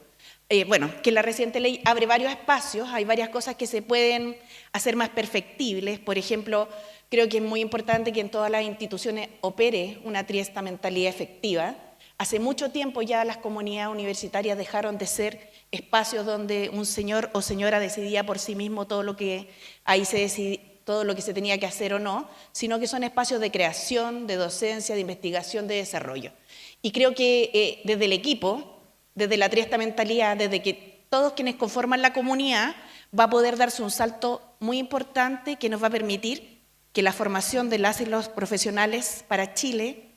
Bueno, que la reciente ley abre varios espacios, hay varias cosas que se pueden hacer más perfectibles. Por ejemplo, creo que es muy importante que en todas las instituciones opere una triestamentalidad efectiva. Hace mucho tiempo ya las comunidades universitarias dejaron de ser espacios donde un señor o señora decidía por sí mismo todo lo que ahí se decidía, todo lo que se tenía que hacer o no, sino que son espacios de creación, de docencia, de investigación, de desarrollo. Y creo que desde el equipo, desde la triestamentalidad, desde que todos quienes conforman la comunidad, va a poder darse un salto muy importante que nos va a permitir que la formación de las y los profesionales para Chile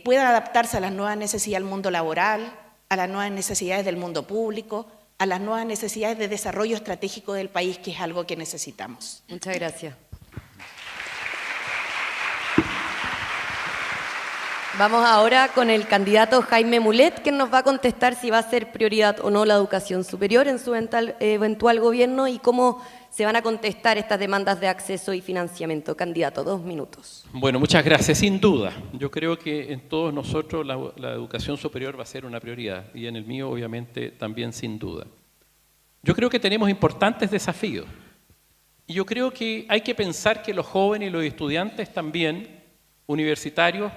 pueda adaptarse a las nuevas necesidades del mundo laboral, a las nuevas necesidades del mundo público, a las nuevas necesidades de desarrollo estratégico del país, que es algo que necesitamos. Muchas gracias. Vamos ahora con el candidato Jaime Mulet, que nos va a contestar si va a ser prioridad o no la educación superior en su eventual gobierno y cómo se van a contestar estas demandas de acceso y financiamiento. Candidato, 2 minutos. Bueno, muchas gracias. Sin duda, yo creo que en todos nosotros la educación superior va a ser una prioridad y en el mío obviamente también sin duda. Yo creo que tenemos importantes desafíos y yo creo que hay que pensar que los jóvenes y los estudiantes también universitarios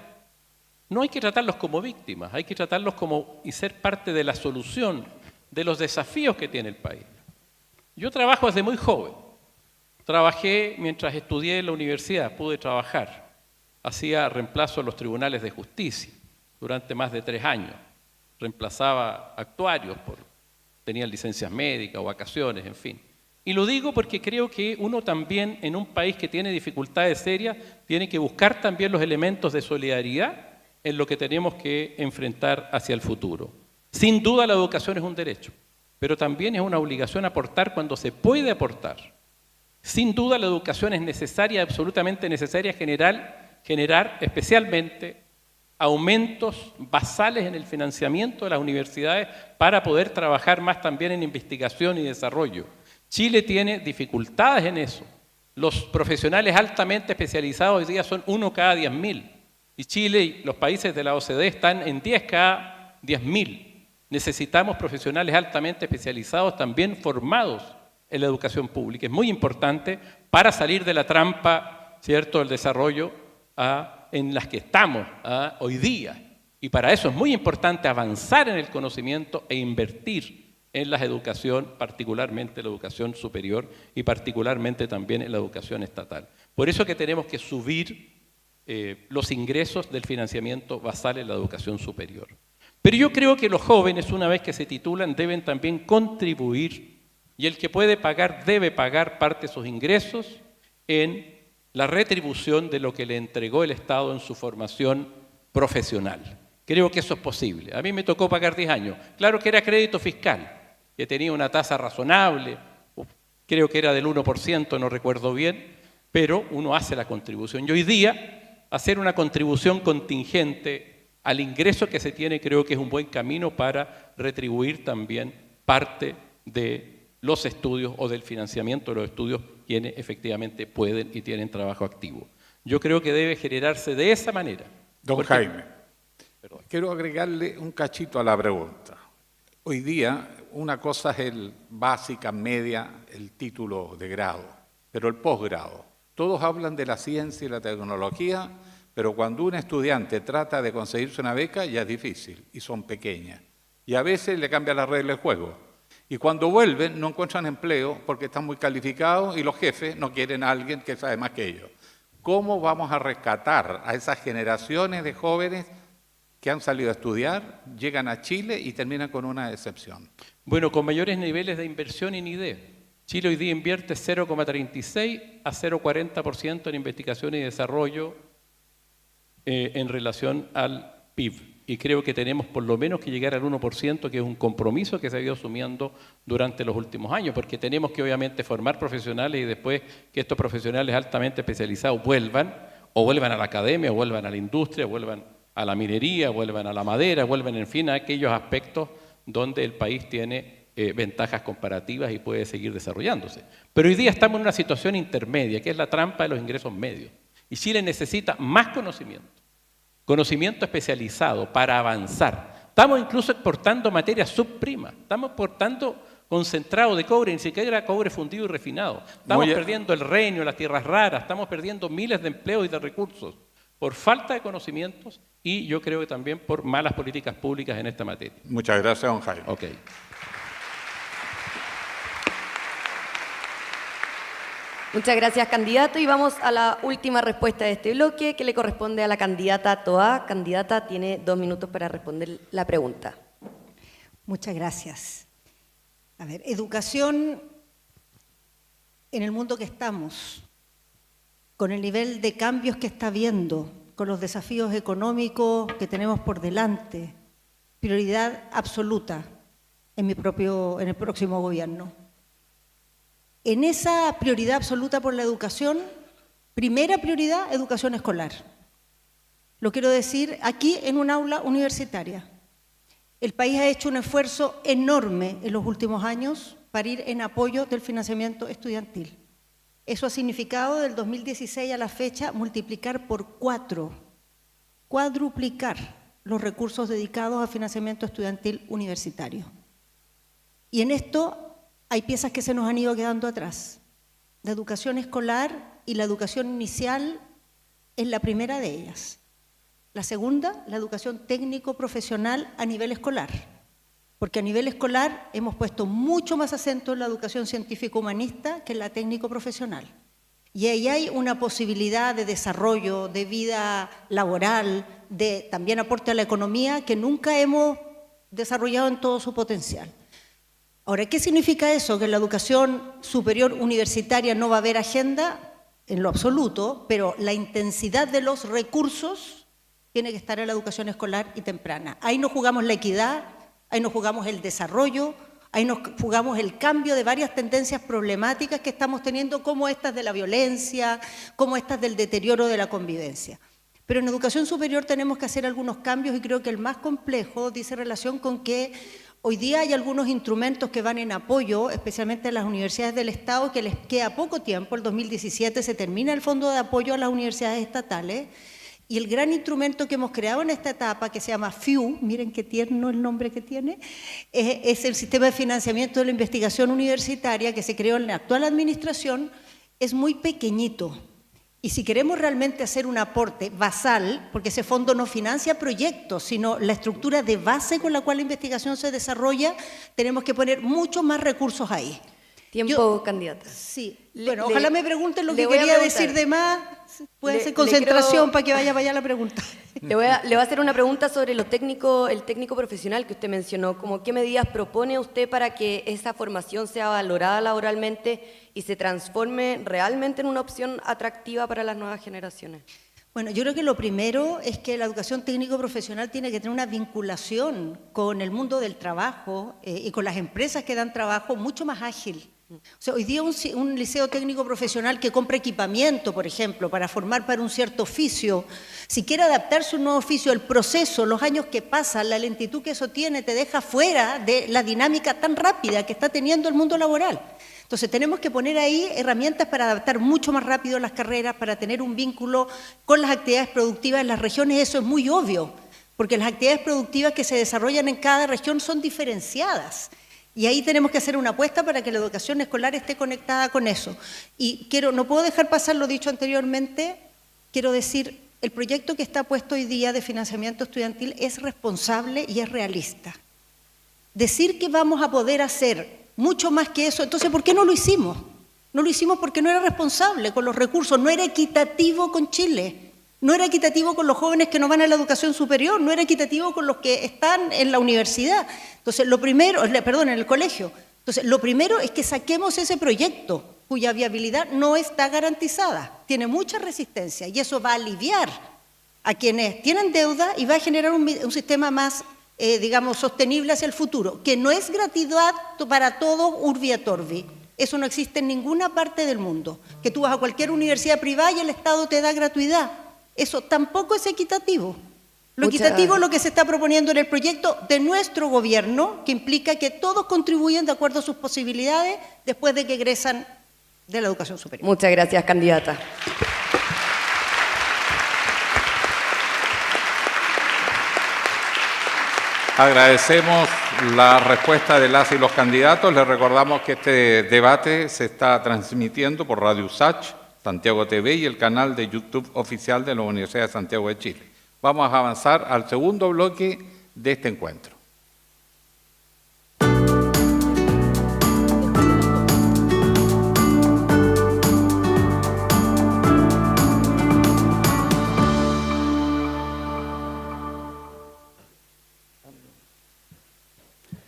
no hay que tratarlos como víctimas, hay que tratarlos como y ser parte de la solución de los desafíos que tiene el país. Yo trabajo desde muy joven. Trabajé mientras estudié en la universidad, pude trabajar. Hacía reemplazo en los tribunales de justicia durante más de 3 años. Reemplazaba actuarios, tenían licencias médicas o vacaciones, en fin. Y lo digo porque creo que uno también en un país que tiene dificultades serias tiene que buscar también los elementos de solidaridad en lo que tenemos que enfrentar hacia el futuro. Sin duda la educación es un derecho, pero también es una obligación aportar cuando se puede aportar. Sin duda la educación es necesaria, absolutamente necesaria, generar especialmente aumentos basales en el financiamiento de las universidades para poder trabajar más también en investigación y desarrollo. Chile tiene dificultades en eso. Los profesionales altamente especializados hoy día son 1 cada 10.000. Y Chile y los países de la OCDE están en 10 cada 10.000. Necesitamos profesionales altamente especializados también formados en la educación pública. Es muy importante para salir de la trampa, ¿cierto?, del desarrollo en las que estamos hoy día. Y para eso es muy importante avanzar en el conocimiento e invertir en la educación, particularmente la educación superior y particularmente también en la educación estatal. Por eso que tenemos que subir los ingresos del financiamiento basal en la educación superior. Pero yo creo que los jóvenes, una vez que se titulan, deben también contribuir y el que puede pagar, debe pagar parte de sus ingresos en la retribución de lo que le entregó el Estado en su formación profesional. Creo que eso es posible. A mí me tocó pagar 10 años. Claro que era crédito fiscal, que tenía una tasa razonable, creo que era del 1%, no recuerdo bien, pero uno hace la contribución. Y hoy día, hacer una contribución contingente al ingreso que se tiene creo que es un buen camino para retribuir también parte de los estudios o del financiamiento de los estudios quienes efectivamente pueden y tienen trabajo activo. Yo creo que debe generarse de esa manera. Don Jaime, quiero agregarle un cachito a la pregunta. Hoy día una cosa es el básica, media, el título de grado, pero el posgrado. Todos hablan de la ciencia y la tecnología, pero cuando un estudiante trata de conseguirse una beca ya es difícil y son pequeñas. Y a veces le cambian las reglas del juego. Y cuando vuelven no encuentran empleo porque están muy calificados y los jefes no quieren a alguien que sabe más que ellos. ¿Cómo vamos a rescatar a esas generaciones de jóvenes que han salido a estudiar, llegan a Chile y terminan con una excepción? Bueno, con mayores niveles de inversión en ID. Chile hoy día invierte 0,36 a 0,40% en investigación y desarrollo en relación al PIB. Y creo que tenemos por lo menos que llegar al 1%, que es un compromiso que se ha ido asumiendo durante los últimos años, porque tenemos que obviamente formar profesionales y después que estos profesionales altamente especializados vuelvan a la academia, o vuelvan a la industria, vuelvan a la minería, vuelvan a la madera, vuelvan en fin a aquellos aspectos donde el país tiene ventajas comparativas y puede seguir desarrollándose. Pero hoy día estamos en una situación intermedia, que es la trampa de los ingresos medios. Y Chile necesita más conocimiento especializado para avanzar. Estamos incluso exportando materia subprima, estamos exportando concentrado de cobre, ni siquiera cobre fundido y refinado. Estamos perdiendo el renio, las tierras raras, estamos perdiendo miles de empleos y de recursos por falta de conocimientos y yo creo que también por malas políticas públicas en esta materia. Muchas gracias, don Jaime. Ok. Muchas gracias, candidato. Y vamos a la última respuesta de este bloque, que le corresponde a la candidata Toá. Candidata, tiene 2 minutos para responder la pregunta. Muchas gracias. A ver, educación en el mundo que estamos, con el nivel de cambios que está habiendo, con los desafíos económicos que tenemos por delante, prioridad absoluta en el próximo gobierno. En esa prioridad absoluta por la educación, primera prioridad, educación escolar. Lo quiero decir aquí en un aula universitaria. El país ha hecho un esfuerzo enorme en los últimos años para ir en apoyo del financiamiento estudiantil. Eso ha significado del 2016 a la fecha multiplicar por 4, cuadruplicar los recursos dedicados a financiamiento estudiantil universitario. Y en esto hay piezas que se nos han ido quedando atrás. La educación escolar y la educación inicial es la primera de ellas. La segunda, la educación técnico-profesional a nivel escolar, porque a nivel escolar hemos puesto mucho más acento en la educación científico-humanista que en la técnico-profesional. Y ahí hay una posibilidad de desarrollo, de vida laboral, de también aporte a la economía que nunca hemos desarrollado en todo su potencial. Ahora, ¿qué significa eso? ¿Que en la educación superior universitaria no va a haber agenda? En lo absoluto, pero la intensidad de los recursos tiene que estar en la educación escolar y temprana. Ahí nos jugamos la equidad, ahí nos jugamos el desarrollo, ahí nos jugamos el cambio de varias tendencias problemáticas que estamos teniendo, como estas de la violencia, como estas del deterioro de la convivencia. Pero en educación superior tenemos que hacer algunos cambios y creo que el más complejo dice relación con que hoy día hay algunos instrumentos que van en apoyo, especialmente a las universidades del Estado, que les queda poco tiempo. El 2017 se termina el fondo de apoyo a las universidades estatales. Y el gran instrumento que hemos creado en esta etapa, que se llama FIU, miren qué tierno el nombre que tiene, es el Sistema de Financiamiento de la Investigación Universitaria que se creó en la actual administración, es muy pequeñito. Y si queremos realmente hacer un aporte basal, porque ese fondo no financia proyectos, sino la estructura de base con la cual la investigación se desarrolla, tenemos que poner muchos más recursos ahí. Tiempo, candidata. Sí, bueno, ojalá me pregunten lo que quería decir de más. Puede hacer concentración para que vaya la pregunta. Le voy a hacer una pregunta sobre el técnico profesional que usted mencionó. Como, ¿qué medidas propone usted para que esa formación sea valorada laboralmente y se transforme realmente en una opción atractiva para las nuevas generaciones? Bueno, yo creo que lo primero es que la educación técnico-profesional tiene que tener una vinculación con el mundo del trabajo y con las empresas que dan trabajo mucho más ágil. O sea, hoy día un liceo técnico profesional que compra equipamiento, por ejemplo, para formar para un cierto oficio, si quiere adaptarse a un nuevo oficio, el proceso, los años que pasan, la lentitud que eso tiene, te deja fuera de la dinámica tan rápida que está teniendo el mundo laboral. Entonces tenemos que poner ahí herramientas para adaptar mucho más rápido las carreras, para tener un vínculo con las actividades productivas en las regiones. Eso es muy obvio, porque las actividades productivas que se desarrollan en cada región son diferenciadas. Y ahí tenemos que hacer una apuesta para que la educación escolar esté conectada con eso. Y no puedo dejar pasar lo dicho anteriormente, quiero decir, el proyecto que está puesto hoy día de financiamiento estudiantil es responsable y es realista. Decir que vamos a poder hacer mucho más que eso, entonces, ¿por qué no lo hicimos? No lo hicimos porque no era responsable con los recursos, no era equitativo con Chile. No era equitativo con los jóvenes que no van a la educación superior, no era equitativo con los que están en la universidad. Entonces, en el colegio. Entonces, lo primero es que saquemos ese proyecto cuya viabilidad no está garantizada, tiene mucha resistencia y eso va a aliviar a quienes tienen deuda y va a generar un sistema más, sostenible hacia el futuro, que no es gratuidad para todos urbi et orbi. Eso no existe en ninguna parte del mundo, que tú vas a cualquier universidad privada y el Estado te da gratuidad. Eso tampoco es equitativo. Lo equitativo es lo que se está proponiendo en el proyecto de nuestro gobierno, que implica que todos contribuyen de acuerdo a sus posibilidades después de que egresan de la educación superior. Muchas gracias, candidata. Agradecemos la respuesta de las y los candidatos. Les recordamos que este debate se está transmitiendo por Radio USACH, Santiago TV y el canal de YouTube oficial de la Universidad de Santiago de Chile. Vamos a avanzar al segundo bloque de este encuentro.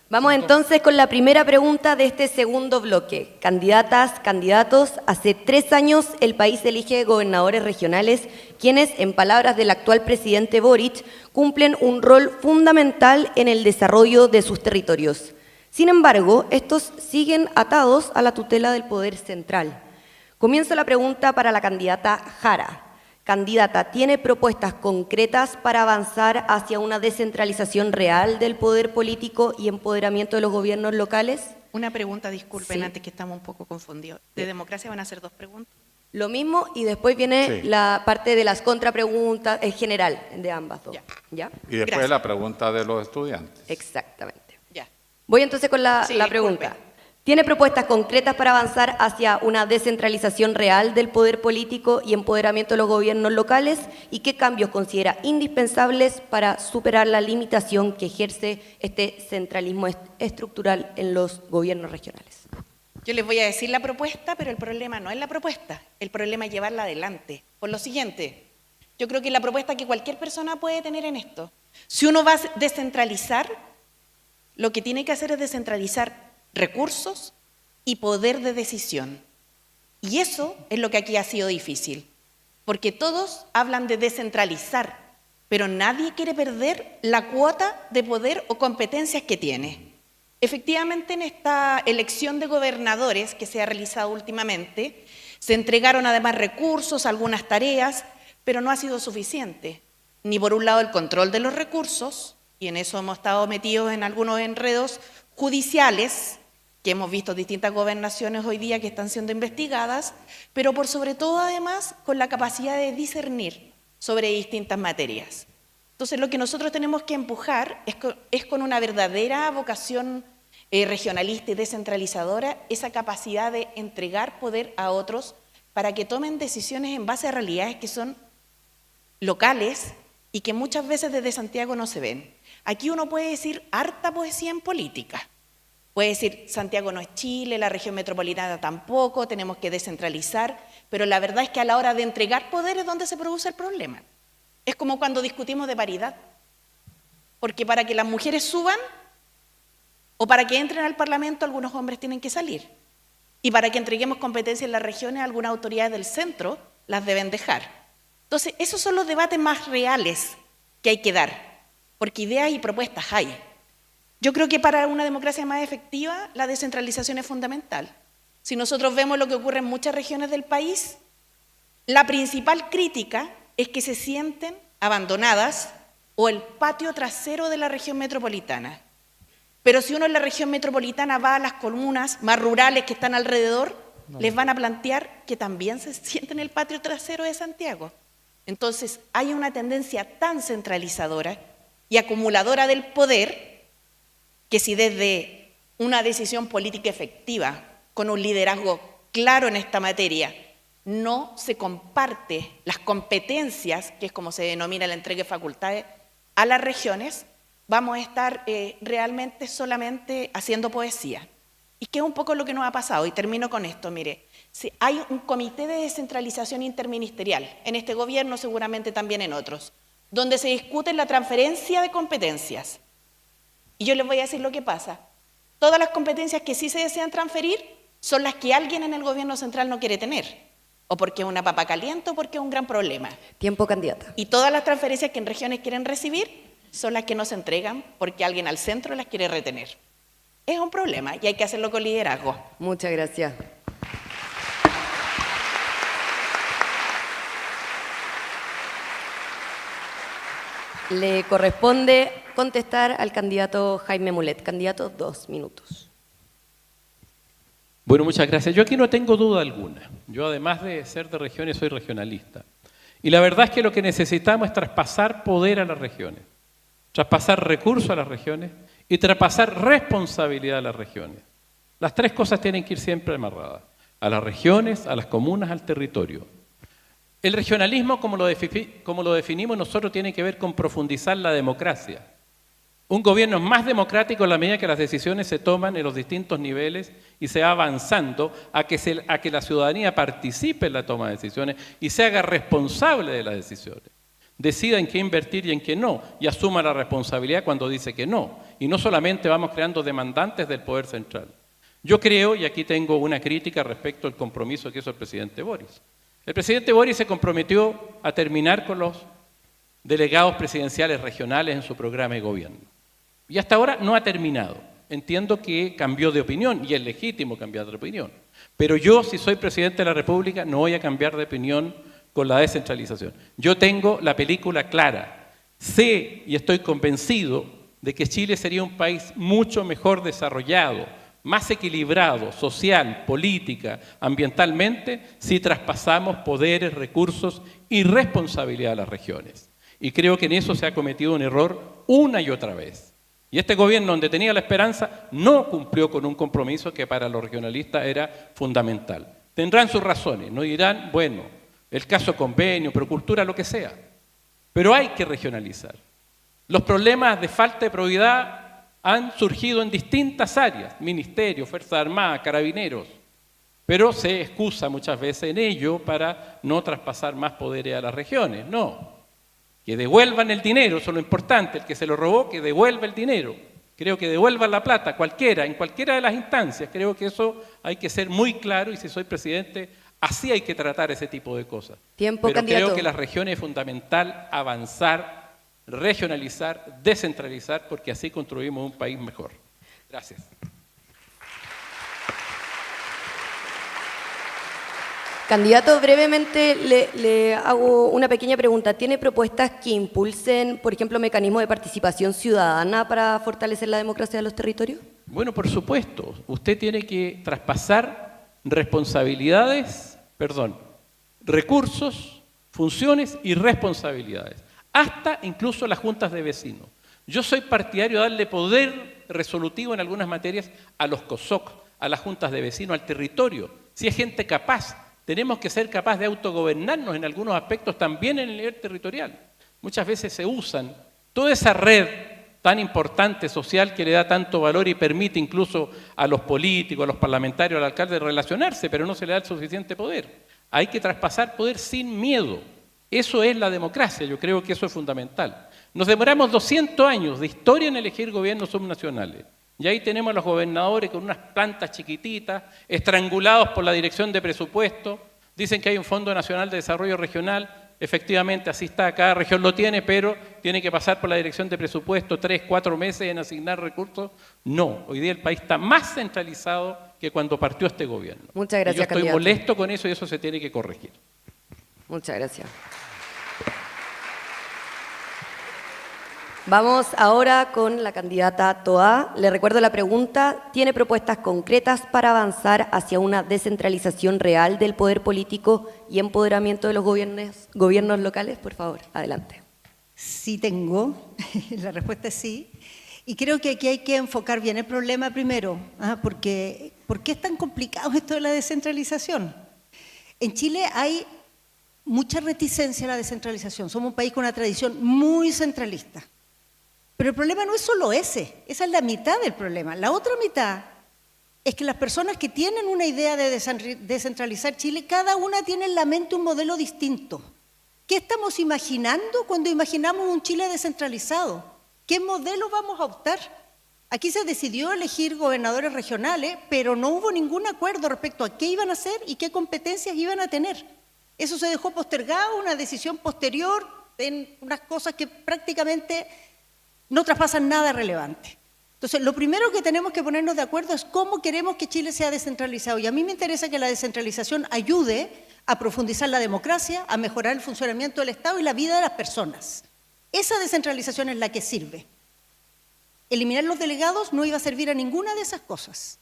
Vamos entonces con la primera pregunta de este segundo bloque. Candidatas, candidatos, hace 3 años el país elige gobernadores regionales, quienes, en palabras del actual presidente Boric, cumplen un rol fundamental en el desarrollo de sus territorios. Sin embargo, estos siguen atados a la tutela del poder central. Comienzo la pregunta para la candidata Jara. Candidata, ¿tiene propuestas concretas para avanzar hacia una descentralización real del poder político y empoderamiento de los gobiernos locales? Una pregunta, disculpen, Sí. antes que estamos un poco confundidos. ¿De democracia van a hacer 2 preguntas? Lo mismo y después viene Sí. la parte de las contrapreguntas en general de ambas dos. Ya. ¿Ya? Y después Gracias. la pregunta de los estudiantes. Exactamente. Ya. Voy entonces con la Sí, pregunta. disculpe. ¿Tiene propuestas concretas para avanzar hacia una descentralización real del poder político y empoderamiento de los gobiernos locales? ¿Y qué cambios considera indispensables para superar la limitación que ejerce este centralismo estructural en los gobiernos regionales? Yo les voy a decir la propuesta, pero el problema no es la propuesta, el problema es llevarla adelante. Por lo siguiente, yo creo que la propuesta que cualquier persona puede tener en esto, si uno va a descentralizar, lo que tiene que hacer es descentralizar recursos y poder de decisión. Y eso es lo que aquí ha sido difícil, porque todos hablan de descentralizar, pero nadie quiere perder la cuota de poder o competencias que tiene. Efectivamente, en esta elección de gobernadores que se ha realizado últimamente, se entregaron además recursos, algunas tareas, pero no ha sido suficiente. Ni por un lado el control de los recursos, y en eso hemos estado metidos en algunos enredos judiciales, que hemos visto distintas gobernaciones hoy día que están siendo investigadas, pero por sobre todo además con la capacidad de discernir sobre distintas materias. Entonces lo que nosotros tenemos que empujar es con una verdadera vocación regionalista y descentralizadora, esa capacidad de entregar poder a otros para que tomen decisiones en base a realidades que son locales y que muchas veces desde Santiago no se ven. Aquí uno puede decir harta poesía en política. Puede decir, Santiago no es Chile, la región metropolitana tampoco, tenemos que descentralizar, pero la verdad es que a la hora de entregar poder es donde se produce el problema. Es como cuando discutimos de paridad, porque para que las mujeres suban o para que entren al Parlamento algunos hombres tienen que salir, y para que entreguemos competencias en las regiones algunas autoridades del centro las deben dejar. Entonces, esos son los debates más reales que hay que dar, porque ideas y propuestas hay. Yo creo que para una democracia más efectiva, la descentralización es fundamental. Si nosotros vemos lo que ocurre en muchas regiones del país, la principal crítica es que se sienten abandonadas o el patio trasero de la región metropolitana. Pero si uno en la región metropolitana va a las comunas más rurales que están alrededor, les van a plantear que también se sienten el patio trasero de Santiago. Entonces, hay una tendencia tan centralizadora y acumuladora del poder que si desde una decisión política efectiva, con un liderazgo claro en esta materia, no se comparte las competencias, que es como se denomina la entrega de facultades, a las regiones, vamos a estar realmente solamente haciendo poesía. Y que es un poco lo que nos ha pasado, y termino con esto, mire, si hay un comité de descentralización interministerial, en este gobierno seguramente también en otros, donde se discute la transferencia de competencias. Y yo les voy a decir lo que pasa. Todas las competencias que sí se desean transferir son las que alguien en el gobierno central no quiere tener. O porque es una papa caliente o porque es un gran problema. Tiempo, candidata. Y todas las transferencias que en regiones quieren recibir son las que no se entregan porque alguien al centro las quiere retener. Es un problema y hay que hacerlo con liderazgo. Muchas gracias. Le corresponde contestar al candidato Jaime Mulet. Candidato, 2 minutos. Bueno, muchas gracias. Yo aquí no tengo duda alguna. Yo, además de ser de regiones, soy regionalista. Y la verdad es que lo que necesitamos es traspasar poder a las regiones, traspasar recursos a las regiones y traspasar responsabilidad a las regiones. Las tres cosas tienen que ir siempre amarradas: a las regiones, a las comunas, al territorio. El regionalismo, como lo definimos nosotros, tiene que ver con profundizar la democracia. Un gobierno es más democrático en la medida que las decisiones se toman en los distintos niveles y se va avanzando a que la ciudadanía participe en la toma de decisiones y se haga responsable de las decisiones. Decida en qué invertir y en qué no, y asuma la responsabilidad cuando dice que no. Y no solamente vamos creando demandantes del poder central. Yo creo, y aquí tengo una crítica respecto al compromiso que hizo el presidente Boris. El presidente Boris se comprometió a terminar con los delegados presidenciales regionales en su programa de gobierno. Y hasta ahora no ha terminado. Entiendo que cambió de opinión, y es legítimo cambiar de opinión. Pero yo, si soy presidente de la República, no voy a cambiar de opinión con la descentralización. Yo tengo la película clara. Sé y estoy convencido de que Chile sería un país mucho mejor desarrollado, más equilibrado, social, política, ambientalmente, si traspasamos poderes, recursos y responsabilidad a las regiones. Y creo que en eso se ha cometido un error una y otra vez. Y este gobierno, donde tenía la esperanza, no cumplió con un compromiso que para los regionalistas era fundamental. Tendrán sus razones, no dirán, bueno, el caso convenio, procultura, lo que sea. Pero hay que regionalizar. Los problemas de falta de probidad han surgido en distintas áreas, Ministerio, Fuerzas Armadas, Carabineros, pero se excusa muchas veces en ello para no traspasar más poderes a las regiones. No, que devuelvan el dinero, eso es lo importante, el que se lo robó, que devuelva el dinero. Creo que devuelvan la plata, cualquiera, en cualquiera de las instancias. Creo que eso hay que ser muy claro, y si soy presidente, así hay que tratar ese tipo de cosas. Tiempo, pero candidato. Creo que las regiones es fundamental avanzar, regionalizar, descentralizar, porque así construimos un país mejor. Gracias. Candidato, brevemente le hago una pequeña pregunta. ¿Tiene propuestas que impulsen, por ejemplo, mecanismos de participación ciudadana para fortalecer la democracia de los territorios? Bueno, por supuesto. Usted tiene que traspasar recursos, funciones y responsabilidades. Hasta incluso las juntas de vecinos. Yo soy partidario de darle poder resolutivo en algunas materias a los COSOC, a las juntas de vecinos, al territorio. Si es gente capaz, tenemos que ser capaces de autogobernarnos en algunos aspectos también en el nivel territorial. Muchas veces se usan toda esa red tan importante social que le da tanto valor y permite incluso a los políticos, a los parlamentarios, al alcalde relacionarse, pero no se le da el suficiente poder. Hay que traspasar poder sin miedo. Eso es la democracia, yo creo que eso es fundamental. Nos demoramos 200 años de historia en elegir gobiernos subnacionales. Y ahí tenemos a los gobernadores con unas plantas chiquititas, estrangulados por la dirección de presupuesto. Dicen que hay un Fondo Nacional de Desarrollo Regional. Efectivamente, así está, cada región lo tiene, pero tiene que pasar por la dirección de presupuesto 3, 4 meses en asignar recursos. No, hoy día el país está más centralizado que cuando partió este gobierno. Muchas gracias, y yo estoy candidato. molesto con eso y eso se tiene que corregir. Muchas gracias. Vamos ahora con la candidata Toá. Le recuerdo la pregunta. ¿Tiene propuestas concretas para avanzar hacia una descentralización real del poder político y empoderamiento de los gobiernos locales? Por favor, adelante. Sí tengo, la respuesta es sí. Y creo que aquí hay que enfocar bien el problema primero, porque ¿por qué es tan complicado esto de la descentralización? En Chile hay mucha reticencia a la descentralización. Somos un país con una tradición muy centralista. Pero el problema no es solo ese, esa es la mitad del problema. La otra mitad es que las personas que tienen una idea de descentralizar Chile, cada una tiene en la mente un modelo distinto. ¿Qué estamos imaginando cuando imaginamos un Chile descentralizado? ¿Qué modelo vamos a optar? Aquí se decidió elegir gobernadores regionales, pero no hubo ningún acuerdo respecto a qué iban a hacer y qué competencias iban a tener. Eso se dejó postergado, una decisión posterior en unas cosas que prácticamente no traspasan nada relevante. Entonces, lo primero que tenemos que ponernos de acuerdo es cómo queremos que Chile sea descentralizado. Y a mí me interesa que la descentralización ayude a profundizar la democracia, a mejorar el funcionamiento del Estado y la vida de las personas. Esa descentralización es la que sirve. Eliminar los delegados no iba a servir a ninguna de esas cosas.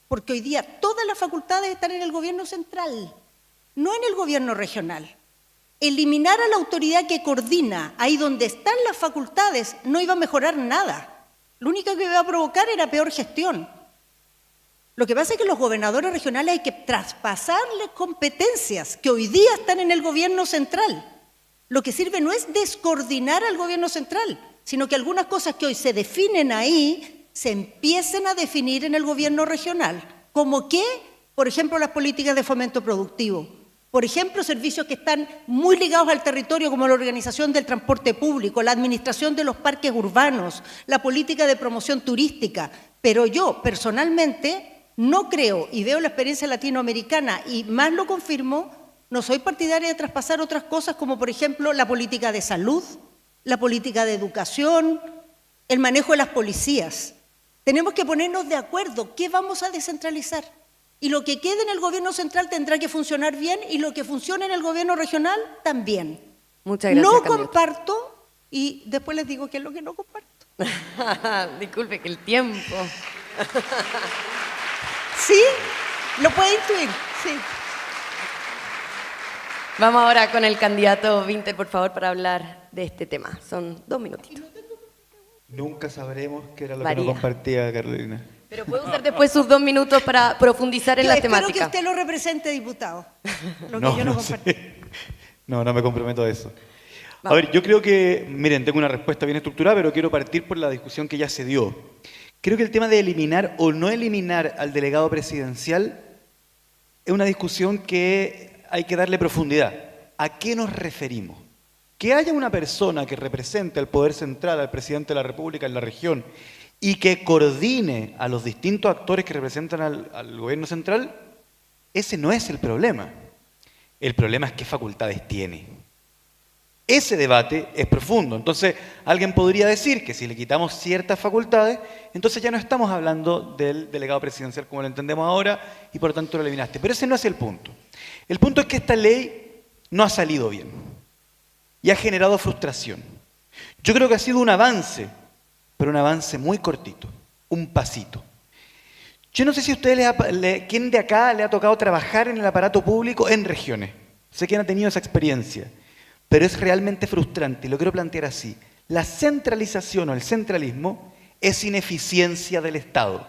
Porque hoy día todas las facultades están en el gobierno central, no en el gobierno regional. Eliminar a la autoridad que coordina ahí donde están las facultades no iba a mejorar nada. Lo único que iba a provocar era peor gestión. Lo que pasa es que los gobernadores regionales hay que traspasarles competencias que hoy día están en el gobierno central. Lo que sirve no es descoordinar al gobierno central, sino que algunas cosas que hoy se definen ahí se empiecen a definir en el gobierno regional. ¿Como qué? Por ejemplo, las políticas de fomento productivo. Por ejemplo, servicios que están muy ligados al territorio, como la organización del transporte público, la administración de los parques urbanos, la política de promoción turística. Pero yo, personalmente, no creo, y veo la experiencia latinoamericana, y más lo confirmo, no soy partidaria de traspasar otras cosas, como por ejemplo la política de salud, la política de educación, el manejo de las policías. Tenemos que ponernos de acuerdo qué vamos a descentralizar. Y lo que quede en el gobierno central tendrá que funcionar bien y lo que funcione en el gobierno regional también. Muchas gracias, no candidato. comparto y después les digo qué es lo que no comparto. Disculpe, que el tiempo. ¿Sí? ¿Lo puede intuir? Sí. Vamos ahora con el candidato Vinter, por favor, para hablar de este tema. Son 2 minutitos. Nunca sabremos qué era lo que Varía. no compartía Carolina. Pero puede usar después sus 2 minutos para profundizar en Yo la espero que temática. usted lo represente, diputado. Lo que yo no compartí. sé. No me comprometo a eso. A Vamos. ver, yo creo que, miren, tengo una respuesta bien estructurada, pero quiero partir por la discusión que ya se dio. Creo que el tema de eliminar o no eliminar al delegado presidencial es una discusión que hay que darle profundidad. ¿A qué nos referimos? Que haya una persona que represente al poder central, al presidente de la República en la región, y que coordine a los distintos actores que representan al gobierno central, ese no es el problema. El problema es qué facultades tiene. Ese debate es profundo. Entonces, alguien podría decir que si le quitamos ciertas facultades, entonces ya no estamos hablando del delegado presidencial como lo entendemos ahora y por lo tanto lo eliminaste. Pero ese no es el punto. El punto es que esta ley no ha salido bien y ha generado frustración. Yo creo que ha sido un avance, pero un avance muy cortito, un pasito. Yo no sé si a ustedes, ¿quién de acá le ha tocado trabajar en el aparato público en regiones? Sé quién ha tenido esa experiencia. Pero es realmente frustrante, y lo quiero plantear así. La centralización o el centralismo es ineficiencia del Estado.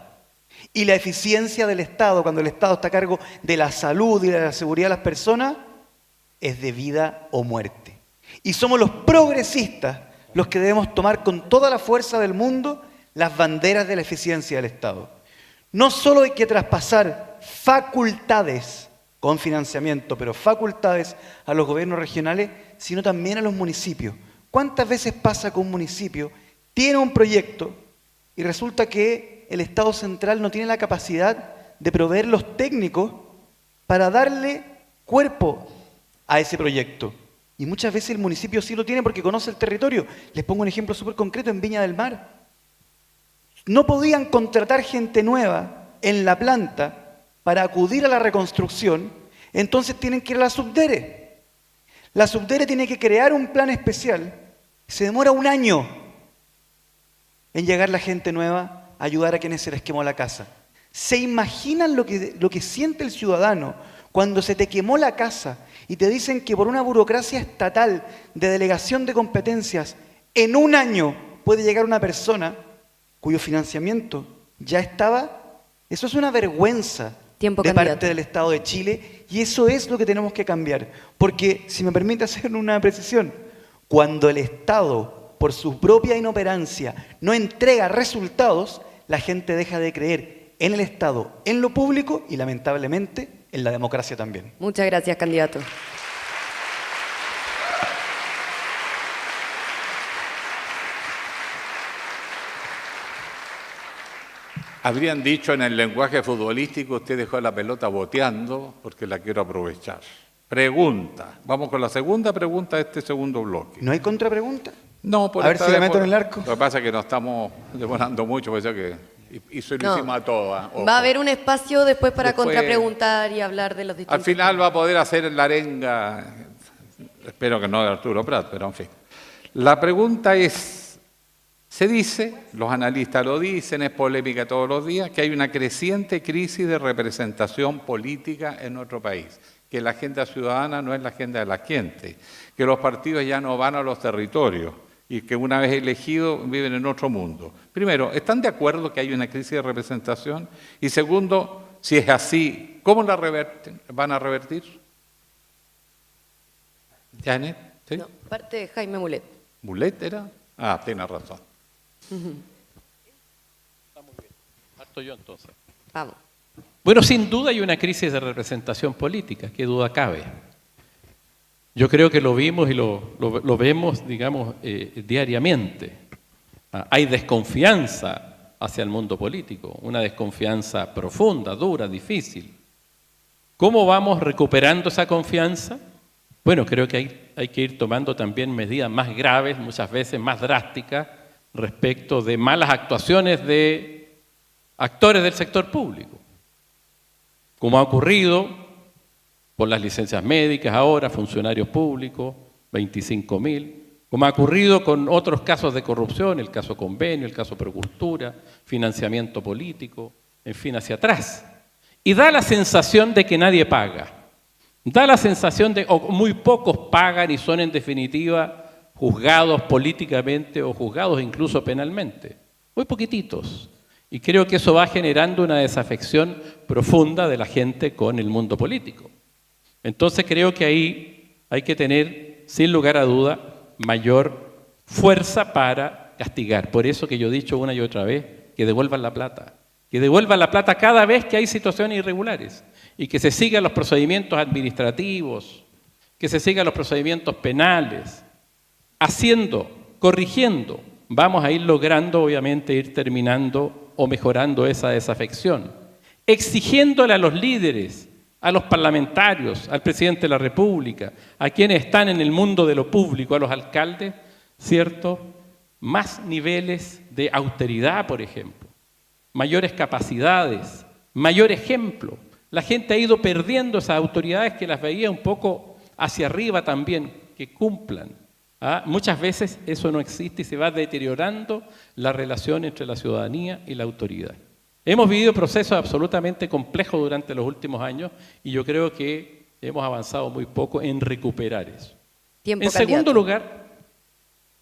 Y la eficiencia del Estado, cuando el Estado está a cargo de la salud y de la seguridad de las personas, es de vida o muerte. Y somos los progresistas los que debemos tomar con toda la fuerza del mundo las banderas de la eficiencia del Estado. No solo hay que traspasar facultades con financiamiento, pero facultades a los gobiernos regionales, sino también a los municipios. ¿Cuántas veces pasa que un municipio tiene un proyecto y resulta que el Estado central no tiene la capacidad de proveer los técnicos para darle cuerpo a ese proyecto? Y muchas veces el municipio sí lo tiene porque conoce el territorio. Les pongo un ejemplo súper concreto en Viña del Mar. No podían contratar gente nueva en la planta para acudir a la reconstrucción, entonces tienen que ir a la Subdere. La Subdere tiene que crear un plan especial, se demora 1 año en llegar la gente nueva a ayudar a quienes se les quemó la casa. ¿Se imaginan lo que siente el ciudadano cuando se te quemó la casa y te dicen que por una burocracia estatal de delegación de competencias, en 1 año puede llegar una persona cuyo financiamiento ya estaba? Eso es una vergüenza Tiempo, de candidato. parte del Estado de Chile, y eso es lo que tenemos que cambiar. Porque, si me permite hacer una precisión, cuando el Estado, por su propia inoperancia, no entrega resultados, la gente deja de creer en el Estado, en lo público y, lamentablemente, en la democracia también. Muchas gracias, candidato. Habrían dicho en el lenguaje futbolístico, usted dejó la pelota boteando porque la quiero aprovechar. Pregunta. Vamos con la segunda pregunta de este segundo bloque. ¿No hay contrapregunta? No, por A ver esta si la vez meto en el arco. Lo que pasa es que nos estamos demorando mucho, pues ya que y eso lo No. hicimos a todas. Va a haber un espacio después para Después- contrapreguntar y hablar de los distintos Al final temas. va a poder hacer la arenga, espero que no de Arturo Prat, pero en fin. La pregunta es, se dice, los analistas lo dicen, es polémica todos los días, que hay una creciente crisis de representación política en nuestro país, que la agenda ciudadana no es la agenda de la gente, que los partidos ya no van a los territorios y que una vez elegidos viven en otro mundo. Primero, ¿están de acuerdo que hay una crisis de representación? Y segundo, si es así, ¿cómo la van a revertir? ¿Janet? ¿Sí? No, parte de Jaime Mulet. ¿Mulet era? Ah, tiene razón. Está muy bien. Parto yo entonces. Vamos. Bueno, sin duda hay una crisis de representación política, qué duda cabe. Yo creo que lo vimos y lo vemos, digamos, diariamente. Hay desconfianza hacia el mundo político, una desconfianza profunda, dura, difícil. ¿Cómo vamos recuperando esa confianza? Bueno, creo que hay que ir tomando también medidas más graves, muchas veces más drásticas, respecto de malas actuaciones de actores del sector público. Como ha ocurrido por las licencias médicas ahora, funcionarios públicos, 25.000, como ha ocurrido con otros casos de corrupción, el caso Convenio, el caso Procultura, financiamiento político, en fin, hacia atrás. Y da la sensación de que nadie paga. Da la sensación de que muy pocos pagan y son en definitiva juzgados políticamente o juzgados incluso penalmente. Muy poquititos. Y creo que eso va generando una desafección profunda de la gente con el mundo político. Entonces creo que ahí hay que tener, sin lugar a duda, mayor fuerza para castigar. Por eso que yo he dicho una y otra vez, que devuelvan la plata. Que devuelvan la plata cada vez que hay situaciones irregulares. Y que se sigan los procedimientos administrativos, que se sigan los procedimientos penales. Haciendo, corrigiendo, vamos a ir logrando, obviamente, ir terminando o mejorando esa desafección. Exigiéndole a los líderes, a los parlamentarios, al presidente de la República, a quienes están en el mundo de lo público, a los alcaldes, ¿cierto? Más niveles de austeridad, por ejemplo, mayores capacidades, mayor ejemplo. La gente ha ido perdiendo esas autoridades que las veía un poco hacia arriba también, que cumplan. Muchas veces eso no existe y se va deteriorando la relación entre la ciudadanía y la autoridad. Hemos vivido procesos absolutamente complejos durante los últimos años y yo creo que hemos avanzado muy poco en recuperar eso. En segundo lugar,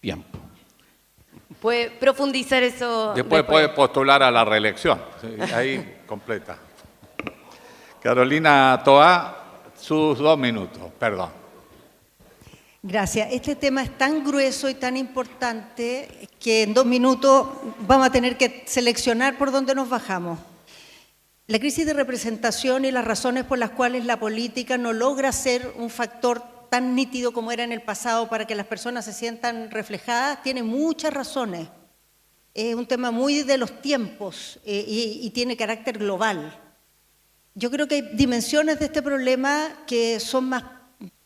tiempo. ¿Puede profundizar eso? Después puede postular a la reelección. Sí, ahí completa. Carolina Toá, sus 2 minutos, perdón. Gracias. Este tema es tan grueso y tan importante que en 2 minutos vamos a tener que seleccionar por dónde nos bajamos. La crisis de representación y las razones por las cuales la política no logra ser un factor tan nítido como era en el pasado para que las personas se sientan reflejadas, tiene muchas razones. Es un tema muy de los tiempos y tiene carácter global. Yo creo que hay dimensiones de este problema que son más,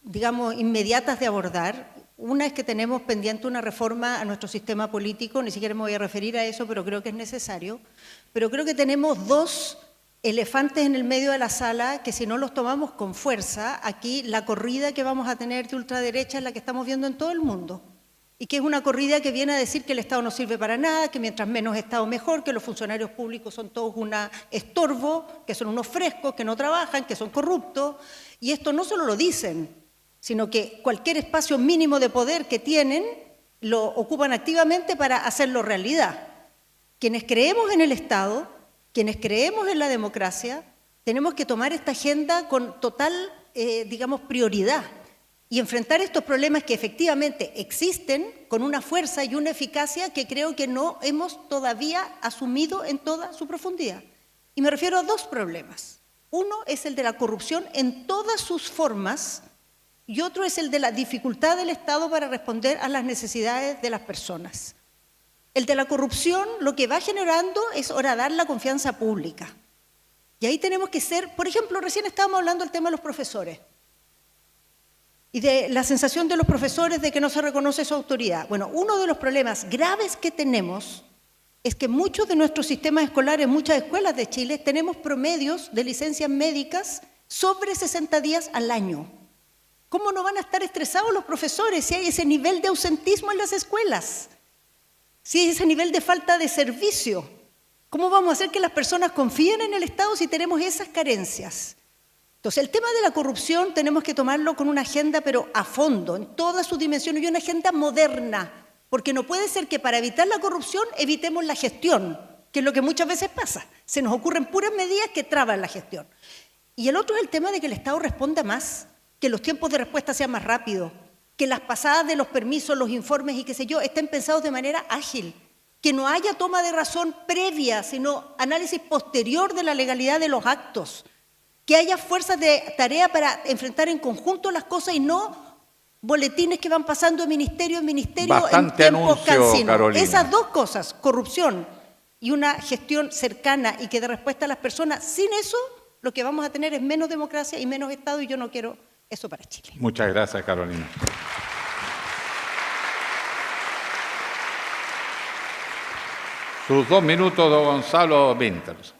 digamos, inmediatas de abordar. Una es que tenemos pendiente una reforma a nuestro sistema político, ni siquiera me voy a referir a eso, pero creo que es necesario. Pero creo que tenemos 2 elefantes en el medio de la sala que si no los tomamos con fuerza, aquí la corrida que vamos a tener de ultraderecha es la que estamos viendo en todo el mundo. Y que es una corrida que viene a decir que el Estado no sirve para nada, que mientras menos Estado mejor, que los funcionarios públicos son todos un estorbo, que son unos frescos, que no trabajan, que son corruptos. Y esto no solo lo dicen, sino que cualquier espacio mínimo de poder que tienen lo ocupan activamente para hacerlo realidad. Quienes creemos en el Estado, quienes creemos en la democracia, tenemos que tomar esta agenda con total, digamos, prioridad y enfrentar estos problemas que efectivamente existen con una fuerza y una eficacia que creo que no hemos todavía asumido en toda su profundidad. Y me refiero a 2 problemas. Uno es el de la corrupción en todas sus formas y otro es el de la dificultad del Estado para responder a las necesidades de las personas. El de la corrupción lo que va generando es horadar la confianza pública. Y ahí tenemos que ser, por ejemplo, recién estábamos hablando del tema de los profesores y de la sensación de los profesores de que no se reconoce su autoridad. Bueno, uno de los problemas graves que tenemos es que muchos de nuestros sistemas escolares, muchas escuelas de Chile, tenemos promedios de licencias médicas sobre 60 días al año. ¿Cómo no van a estar estresados los profesores si hay ese nivel de ausentismo en las escuelas? Si hay ese nivel de falta de servicio. ¿Cómo vamos a hacer que las personas confíen en el Estado si tenemos esas carencias? Entonces, el tema de la corrupción tenemos que tomarlo con una agenda, pero a fondo, en todas sus dimensiones, y una agenda moderna, porque no puede ser que para evitar la corrupción evitemos la gestión, que es lo que muchas veces pasa. Se nos ocurren puras medidas que traban la gestión. Y el otro es el tema de que el Estado responda más, que los tiempos de respuesta sean más rápidos, que las pasadas de los permisos, los informes y qué sé yo, estén pensados de manera ágil, que no haya toma de razón previa, sino análisis posterior de la legalidad de los actos, que haya fuerzas de tarea para enfrentar en conjunto las cosas y no boletines que van pasando de ministerio en ministerio Bastante en tiempos anuncio, cansinos. Carolina. Esas dos cosas, corrupción y una gestión cercana y que dé respuesta a las personas, sin eso lo que vamos a tener es menos democracia y menos Estado, y yo no quiero eso para Chile. Muchas gracias, Carolina. Sus 2 minutos, don Gonzalo Winters.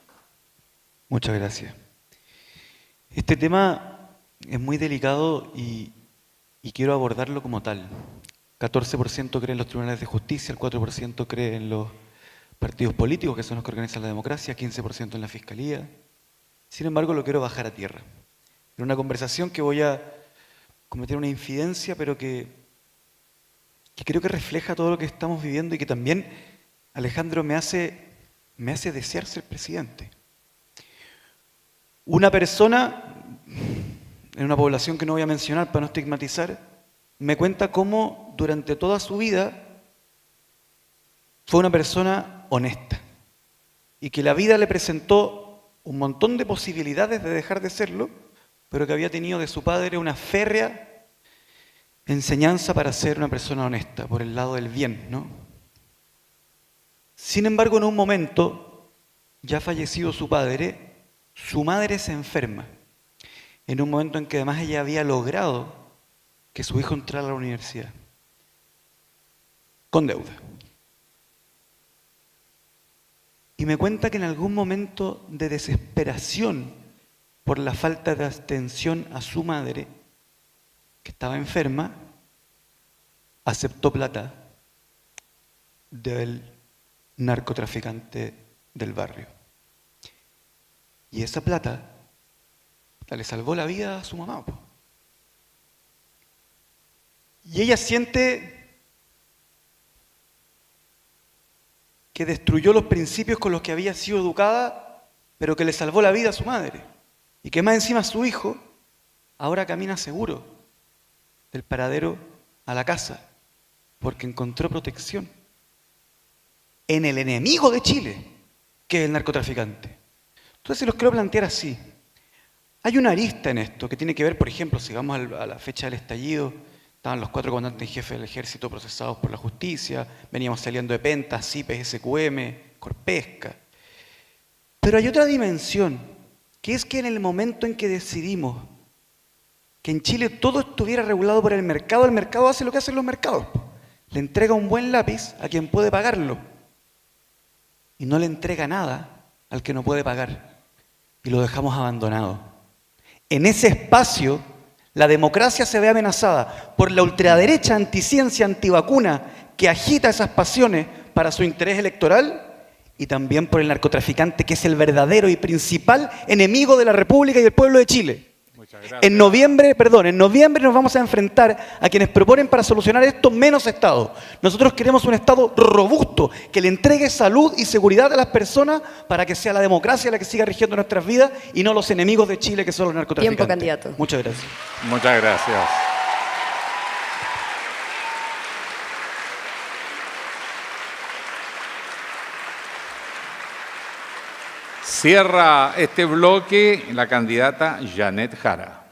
Muchas gracias. Este tema es muy delicado y quiero abordarlo como tal. 14% cree en los tribunales de justicia, el 4% cree en los partidos políticos, que son los que organizan la democracia, 15% en la fiscalía. Sin embargo, lo quiero bajar a tierra. En una conversación que voy a cometer una infidencia, pero que creo que refleja todo lo que estamos viviendo y que también, Alejandro, me hace desear ser presidente. Una persona, en una población que no voy a mencionar para no estigmatizar, me cuenta cómo durante toda su vida fue una persona honesta y que la vida le presentó un montón de posibilidades de dejar de serlo, pero que había tenido de su padre una férrea enseñanza para ser una persona honesta, por el lado del bien, ¿no? Sin embargo, en un momento, ya fallecido su padre, su madre se enferma, en un momento en que además ella había logrado que su hijo entrara a la universidad, con deuda. Y me cuenta que en algún momento de desesperación por la falta de atención a su madre, que estaba enferma, aceptó plata del narcotraficante del barrio. Y esa plata le salvó la vida a su mamá. Y ella siente que destruyó los principios con los que había sido educada, pero que le salvó la vida a su madre. Y que más encima su hijo ahora camina seguro del paradero a la casa, porque encontró protección en el enemigo de Chile, que es el narcotraficante. Entonces los quiero plantear así. Hay una arista en esto que tiene que ver, por ejemplo, si vamos a la fecha del estallido, estaban los 4 comandantes en jefe del ejército procesados por la justicia, veníamos saliendo de Pentas, CIPES, SQM, Corpesca. Pero hay otra dimensión, que es que en el momento en que decidimos que en Chile todo estuviera regulado por el mercado hace lo que hacen los mercados. Le entrega un buen lápiz a quien puede pagarlo y no le entrega nada al que no puede pagar. Y lo dejamos abandonado. En ese espacio, la democracia se ve amenazada por la ultraderecha anticiencia, antivacuna, que agita esas pasiones para su interés electoral, y también por el narcotraficante, que es el verdadero y principal enemigo de la República y del pueblo de Chile. En noviembre nos vamos a enfrentar a quienes proponen para solucionar esto menos Estado. Nosotros queremos un Estado robusto, que le entregue salud y seguridad a las personas para que sea la democracia la que siga rigiendo nuestras vidas y no los enemigos de Chile, que son los narcotraficantes. Tiempo, candidato. Muchas gracias. Muchas gracias. Cierra este bloque la candidata Janet Jara.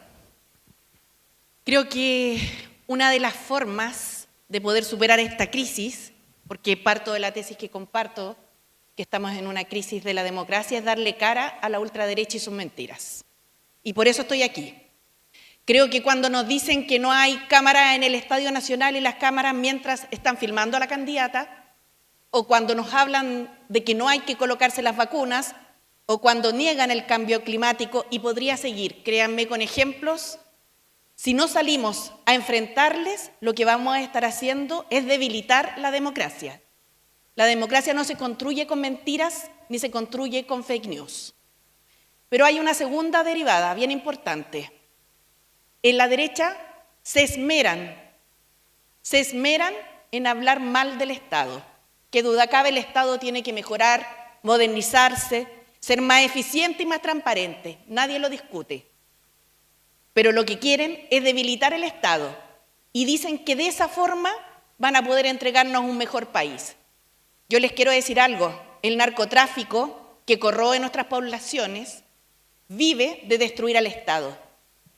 Creo que una de las formas de poder superar esta crisis, porque parto de la tesis que comparto, que estamos en una crisis de la democracia, es darle cara a la ultraderecha y sus mentiras. Y por eso estoy aquí. Creo que cuando nos dicen que no hay cámara en el Estadio Nacional y las cámaras mientras están filmando a la candidata, o cuando nos hablan de que no hay que colocarse las vacunas, o cuando niegan el cambio climático, y podría seguir, créanme, con ejemplos, Si no salimos a enfrentarles, lo que vamos a estar haciendo es debilitar la democracia. La democracia no se construye con mentiras ni se construye con fake news. Pero hay una segunda derivada bien importante. En la derecha se esmeran en hablar mal del Estado. Qué duda cabe, el Estado tiene que mejorar, modernizarse, ser más eficiente y más transparente. Nadie lo discute. Pero lo que quieren es debilitar el Estado y dicen que de esa forma van a poder entregarnos un mejor país. Yo les quiero decir algo, el narcotráfico que corroe nuestras poblaciones vive de destruir al Estado.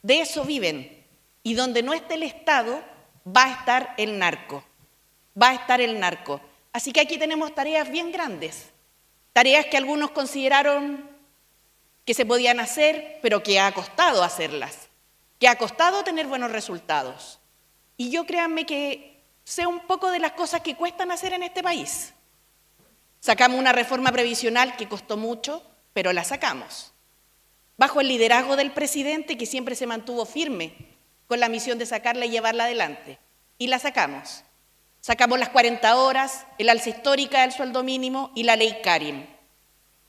De eso viven. Y donde no esté el Estado, va a estar el narco. Va a estar el narco. Así que aquí tenemos tareas bien grandes. Tareas que algunos consideraron que se podían hacer, pero que ha costado hacerlas. Que ha costado tener buenos resultados. Y yo créanme que sé un poco de las cosas que cuestan hacer en este país. Sacamos una reforma previsional que costó mucho, pero la sacamos. Bajo el liderazgo del presidente, que siempre se mantuvo firme con la misión de sacarla y llevarla adelante. Y la sacamos. Sacamos las 40 horas, el alza histórica del sueldo mínimo y la ley Karim.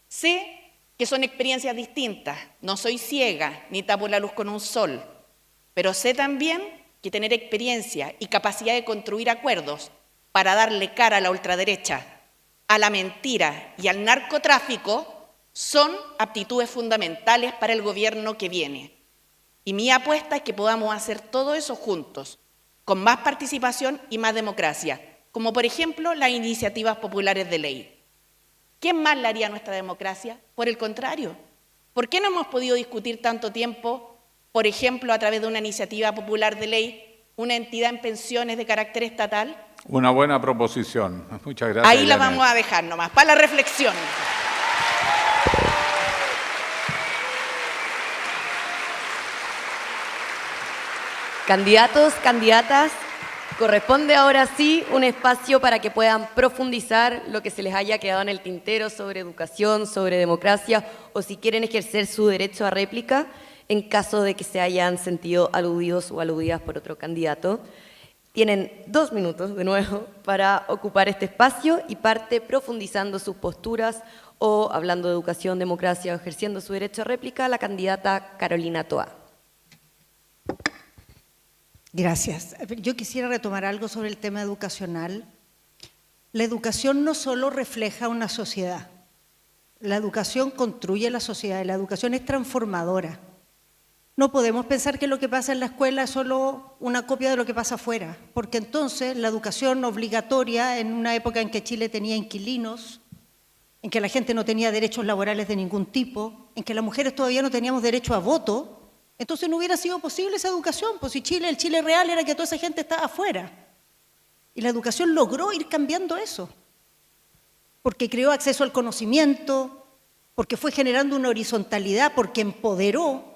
Sé que son experiencias distintas. No soy ciega ni tapo la luz con un sol. Pero sé también que tener experiencia y capacidad de construir acuerdos para darle cara a la ultraderecha, a la mentira y al narcotráfico son aptitudes fundamentales para el gobierno que viene. Y mi apuesta es que podamos hacer todo eso juntos, con más participación y más democracia, como por ejemplo las iniciativas populares de ley. ¿Quién más le haría a nuestra democracia? Por el contrario, ¿por qué no hemos podido discutir tanto tiempo, por ejemplo, a través de una iniciativa popular de ley, una entidad en pensiones de carácter estatal? Una buena proposición. Muchas gracias. Ahí la Janet. vamos a dejar nomás, para la reflexión. Candidatos, candidatas, corresponde ahora sí un espacio para que puedan profundizar lo que se les haya quedado en el tintero sobre educación, sobre democracia, o si quieren ejercer su derecho a réplica en caso de que se hayan sentido aludidos o aludidas por otro candidato. Tienen 2 minutos de nuevo para ocupar este espacio y parte profundizando sus posturas o hablando de educación, democracia o ejerciendo su derecho a réplica la candidata Carolina Toa. Gracias. Yo quisiera retomar algo sobre el tema educacional. La educación no solo refleja una sociedad, la educación construye la sociedad y la educación es transformadora. No podemos pensar que lo que pasa en la escuela es solo una copia de lo que pasa afuera, porque entonces la educación obligatoria, en una época en que Chile tenía inquilinos, en que la gente no tenía derechos laborales de ningún tipo, en que las mujeres todavía no teníamos derecho a voto, entonces no hubiera sido posible esa educación, pues si el Chile real era que toda esa gente estaba afuera. Y la educación logró ir cambiando eso, porque creó acceso al conocimiento, porque fue generando una horizontalidad, porque empoderó.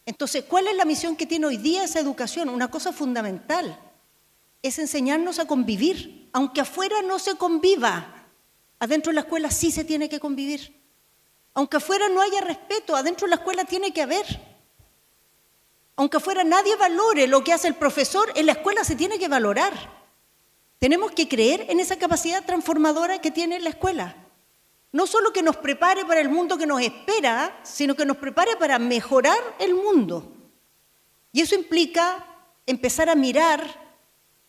Entonces, ¿cuál es la misión que tiene hoy día esa educación? Una cosa fundamental, es enseñarnos a convivir, aunque afuera no se conviva, adentro de la escuela sí se tiene que convivir. Aunque afuera no haya respeto, adentro de la escuela tiene que haber. Aunque afuera nadie valore lo que hace el profesor, en la escuela se tiene que valorar. Tenemos que creer en esa capacidad transformadora que tiene la escuela. No solo que nos prepare para el mundo que nos espera, sino que nos prepare para mejorar el mundo. Y eso implica empezar a mirar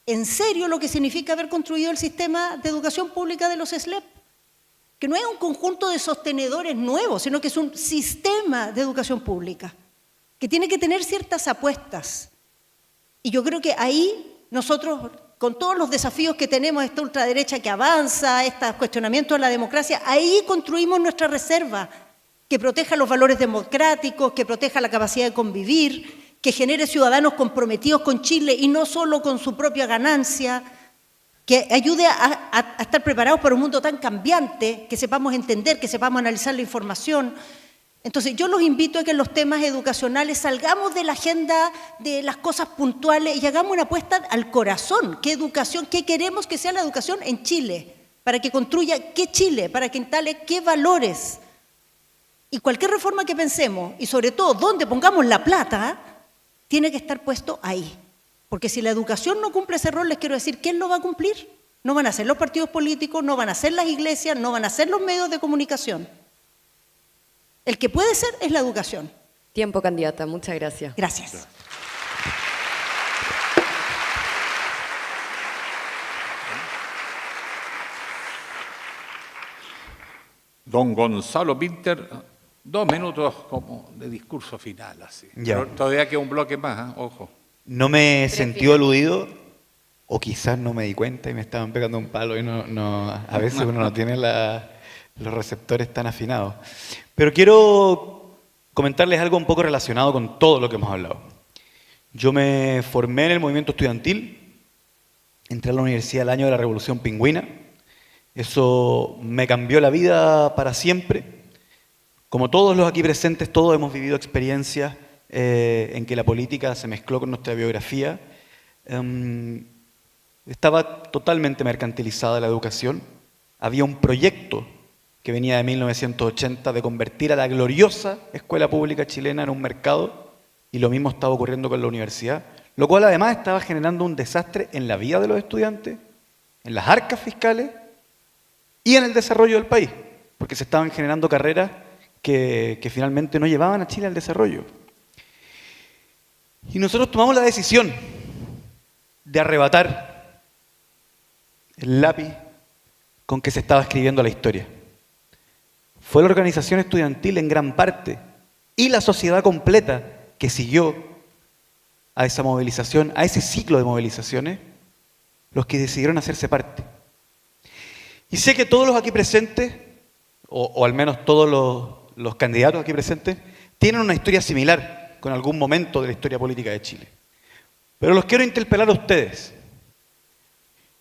en serio lo que significa haber construido el sistema de educación pública de los SLEP, que no es un conjunto de sostenedores nuevos, sino que es un sistema de educación pública, que tiene que tener ciertas apuestas. Y yo creo que ahí nosotros, con todos los desafíos que tenemos, esta ultraderecha que avanza, estos cuestionamientos a la democracia, ahí construimos nuestra reserva, que proteja los valores democráticos, que proteja la capacidad de convivir, que genere ciudadanos comprometidos con Chile y no solo con su propia ganancia, que ayude a estar preparados para un mundo tan cambiante, que sepamos entender, que sepamos analizar la información. Entonces yo los invito a que en los temas educacionales salgamos de la agenda de las cosas puntuales y hagamos una apuesta al corazón. ¿Qué educación, qué queremos que sea la educación en Chile? Para que construya qué Chile, para que instale qué valores. Y cualquier reforma que pensemos, y sobre todo dónde pongamos la plata, tiene que estar puesto ahí. Porque si la educación no cumple ese rol, les quiero decir, ¿quién lo va a cumplir? No van a ser los partidos políticos, no van a ser las iglesias, no van a ser los medios de comunicación. El que puede ser es la educación. Tiempo, candidata. Muchas gracias. Gracias. Don Gonzalo Pinter, 2 minutos como de discurso final, así. Ya. Pero todavía queda un bloque más, ¿eh? Ojo. No me sentí aludido, o quizás no me di cuenta y me estaban pegando un palo y a veces uno no tiene los receptores tan afinados. Pero quiero comentarles algo un poco relacionado con todo lo que hemos hablado. Yo me formé en el movimiento estudiantil, entré a la universidad el año de la Revolución Pingüina. Eso me cambió la vida para siempre. Como todos los aquí presentes, todos hemos vivido experiencias en que la política se mezcló con nuestra biografía. Estaba totalmente mercantilizada la educación. Había un proyecto que venía de 1980 de convertir a la gloriosa escuela pública chilena en un mercado, y lo mismo estaba ocurriendo con la universidad, lo cual además estaba generando un desastre en la vida de los estudiantes, en las arcas fiscales y en el desarrollo del país, porque se estaban generando carreras que finalmente no llevaban a Chile al desarrollo. Y nosotros tomamos la decisión de arrebatar el lápiz con que se estaba escribiendo la historia. Fue la organización estudiantil en gran parte y la sociedad completa que siguió a esa movilización, a ese ciclo de movilizaciones, los que decidieron hacerse parte. Y sé que todos los aquí presentes, o al menos todos los candidatos aquí presentes, tienen una historia similar con algún momento de la historia política de Chile. Pero los quiero interpelar a ustedes.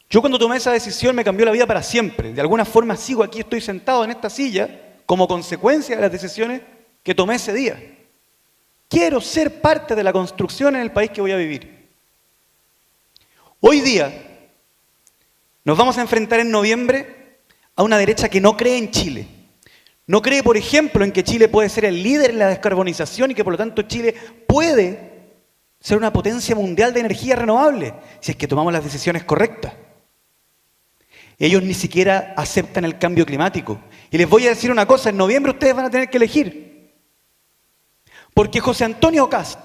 Yo cuando tomé esa decisión me cambió la vida para siempre. De alguna forma sigo aquí, estoy sentado en esta silla como consecuencia de las decisiones que tomé ese día. Quiero ser parte de la construcción en el país que voy a vivir. Hoy día nos vamos a enfrentar en noviembre a una derecha que no cree en Chile. No cree, por ejemplo, en que Chile puede ser el líder en la descarbonización y que por lo tanto Chile puede ser una potencia mundial de energía renovable si es que tomamos las decisiones correctas. Ellos ni siquiera aceptan el cambio climático. Y les voy a decir una cosa, en noviembre ustedes van a tener que elegir. Porque José Antonio Kast,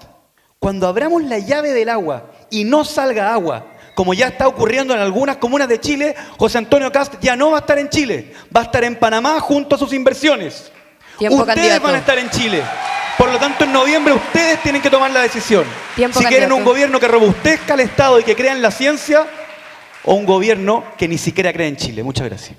cuando abramos la llave del agua y no salga agua, como ya está ocurriendo en algunas comunas de Chile, José Antonio Kast ya no va a estar en Chile, va a estar en Panamá junto a sus inversiones. Tiempo, ustedes candidato. van a estar en Chile. Por lo tanto, en noviembre ustedes tienen que tomar la decisión. Tiempo, si quieren candidato. un gobierno que robustezca al Estado y que crea en la ciencia, o un gobierno que ni siquiera cree en Chile. Muchas gracias.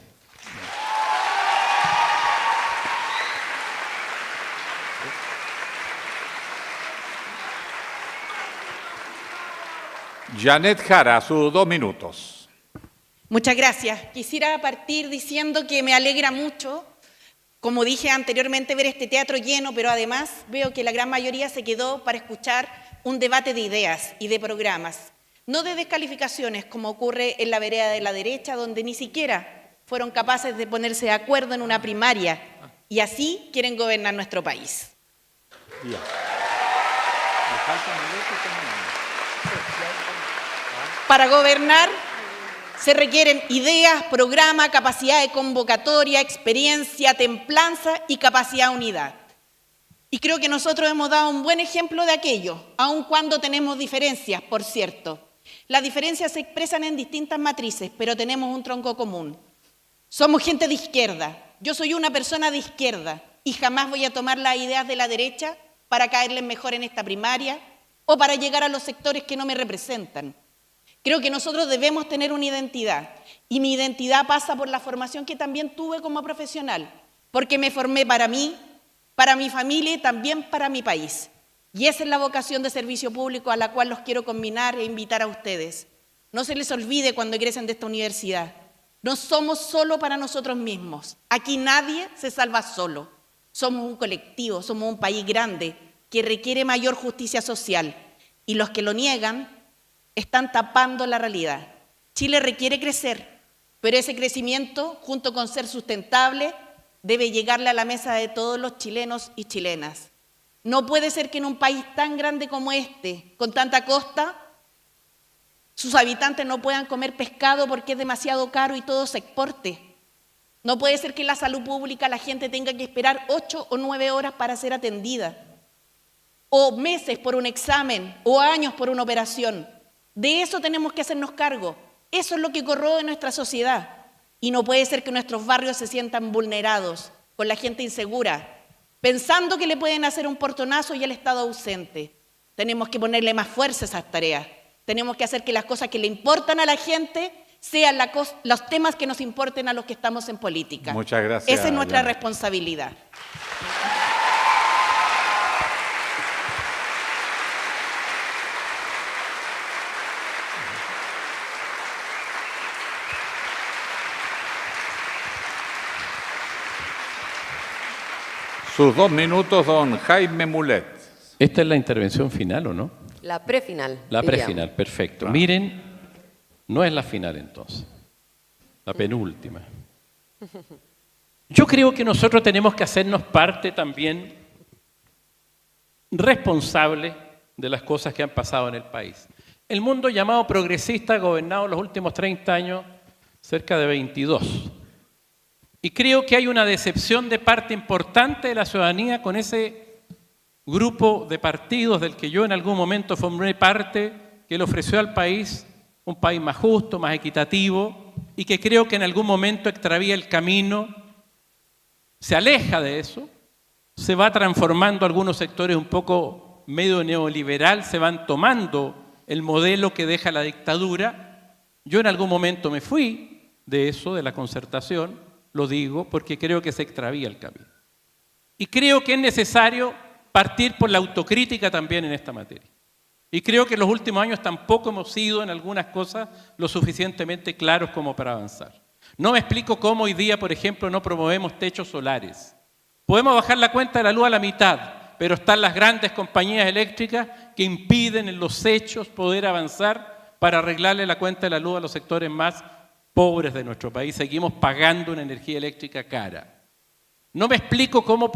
Janet Jara, sus 2 minutos. Muchas gracias. Quisiera partir diciendo que me alegra mucho, como dije anteriormente, ver este teatro lleno, pero además veo que la gran mayoría se quedó para escuchar un debate de ideas y de programas, no de descalificaciones, como ocurre en la vereda de la derecha, donde ni siquiera fueron capaces de ponerse de acuerdo en una primaria, y así quieren gobernar nuestro país. Para gobernar se requieren ideas, programa, capacidad de convocatoria, experiencia, templanza y capacidad de unidad. Y creo que nosotros hemos dado un buen ejemplo de aquello, aun cuando tenemos diferencias, por cierto. Las diferencias se expresan en distintas matrices, pero tenemos un tronco común. Somos gente de izquierda. Yo soy una persona de izquierda y jamás voy a tomar las ideas de la derecha para caerles mejor en esta primaria o para llegar a los sectores que no me representan. Creo que nosotros debemos tener una identidad, y mi identidad pasa por la formación que también tuve como profesional, porque me formé para mí, para mi familia y también para mi país. Y esa es la vocación de servicio público a la cual los quiero combinar e invitar a ustedes. No se les olvide cuando egresen de esta universidad. No somos solo para nosotros mismos. Aquí nadie se salva solo. Somos un colectivo, somos un país grande que requiere mayor justicia social. Y los que lo niegan están tapando la realidad. Chile requiere crecer, pero ese crecimiento, junto con ser sustentable, debe llegarle a la mesa de todos los chilenos y chilenas. No puede ser que en un país tan grande como este, con tanta costa, sus habitantes no puedan comer pescado porque es demasiado caro y todo se exporte. No puede ser que en la salud pública la gente tenga que esperar 8 o 9 horas para ser atendida, o meses por un examen, o años por una operación. De eso tenemos que hacernos cargo. Eso es lo que corroe nuestra sociedad. Y no puede ser que nuestros barrios se sientan vulnerados, con la gente insegura, pensando que le pueden hacer un portonazo y el Estado ausente. Tenemos que ponerle más fuerza a esas tareas. Tenemos que hacer que las cosas que le importan a la gente sean los temas que nos importen a los que estamos en política. Muchas gracias. Esa es nuestra Yana. responsabilidad. Sus 2 minutos, don Jaime Mulet. ¿Esta es la intervención final o no? La prefinal. La diríamos. prefinal, perfecto. Claro. Miren, no es la final entonces, la penúltima. Yo creo que nosotros tenemos que hacernos parte también responsable de las cosas que han pasado en el país. El mundo llamado progresista ha gobernado los últimos 30 años cerca de 22. Y creo que hay una decepción de parte importante de la ciudadanía con ese grupo de partidos del que yo en algún momento formé parte, que le ofreció al país un país más justo, más equitativo, y que creo que en algún momento extravía el camino, se aleja de eso, se va transformando algunos sectores un poco medio neoliberal, se van tomando el modelo que deja la dictadura. Yo en algún momento me fui de eso, de la concertación, lo digo porque creo que se extravía el camino. Y creo que es necesario partir por la autocrítica también en esta materia. Y creo que en los últimos años tampoco hemos sido en algunas cosas lo suficientemente claros como para avanzar. No me explico cómo hoy día, por ejemplo, no promovemos techos solares. Podemos bajar la cuenta de la luz a la mitad, pero están las grandes compañías eléctricas que impiden en los hechos poder avanzar para arreglarle la cuenta de la luz a los sectores más pobres de nuestro país. Seguimos pagando una energía eléctrica cara. No me explico cómo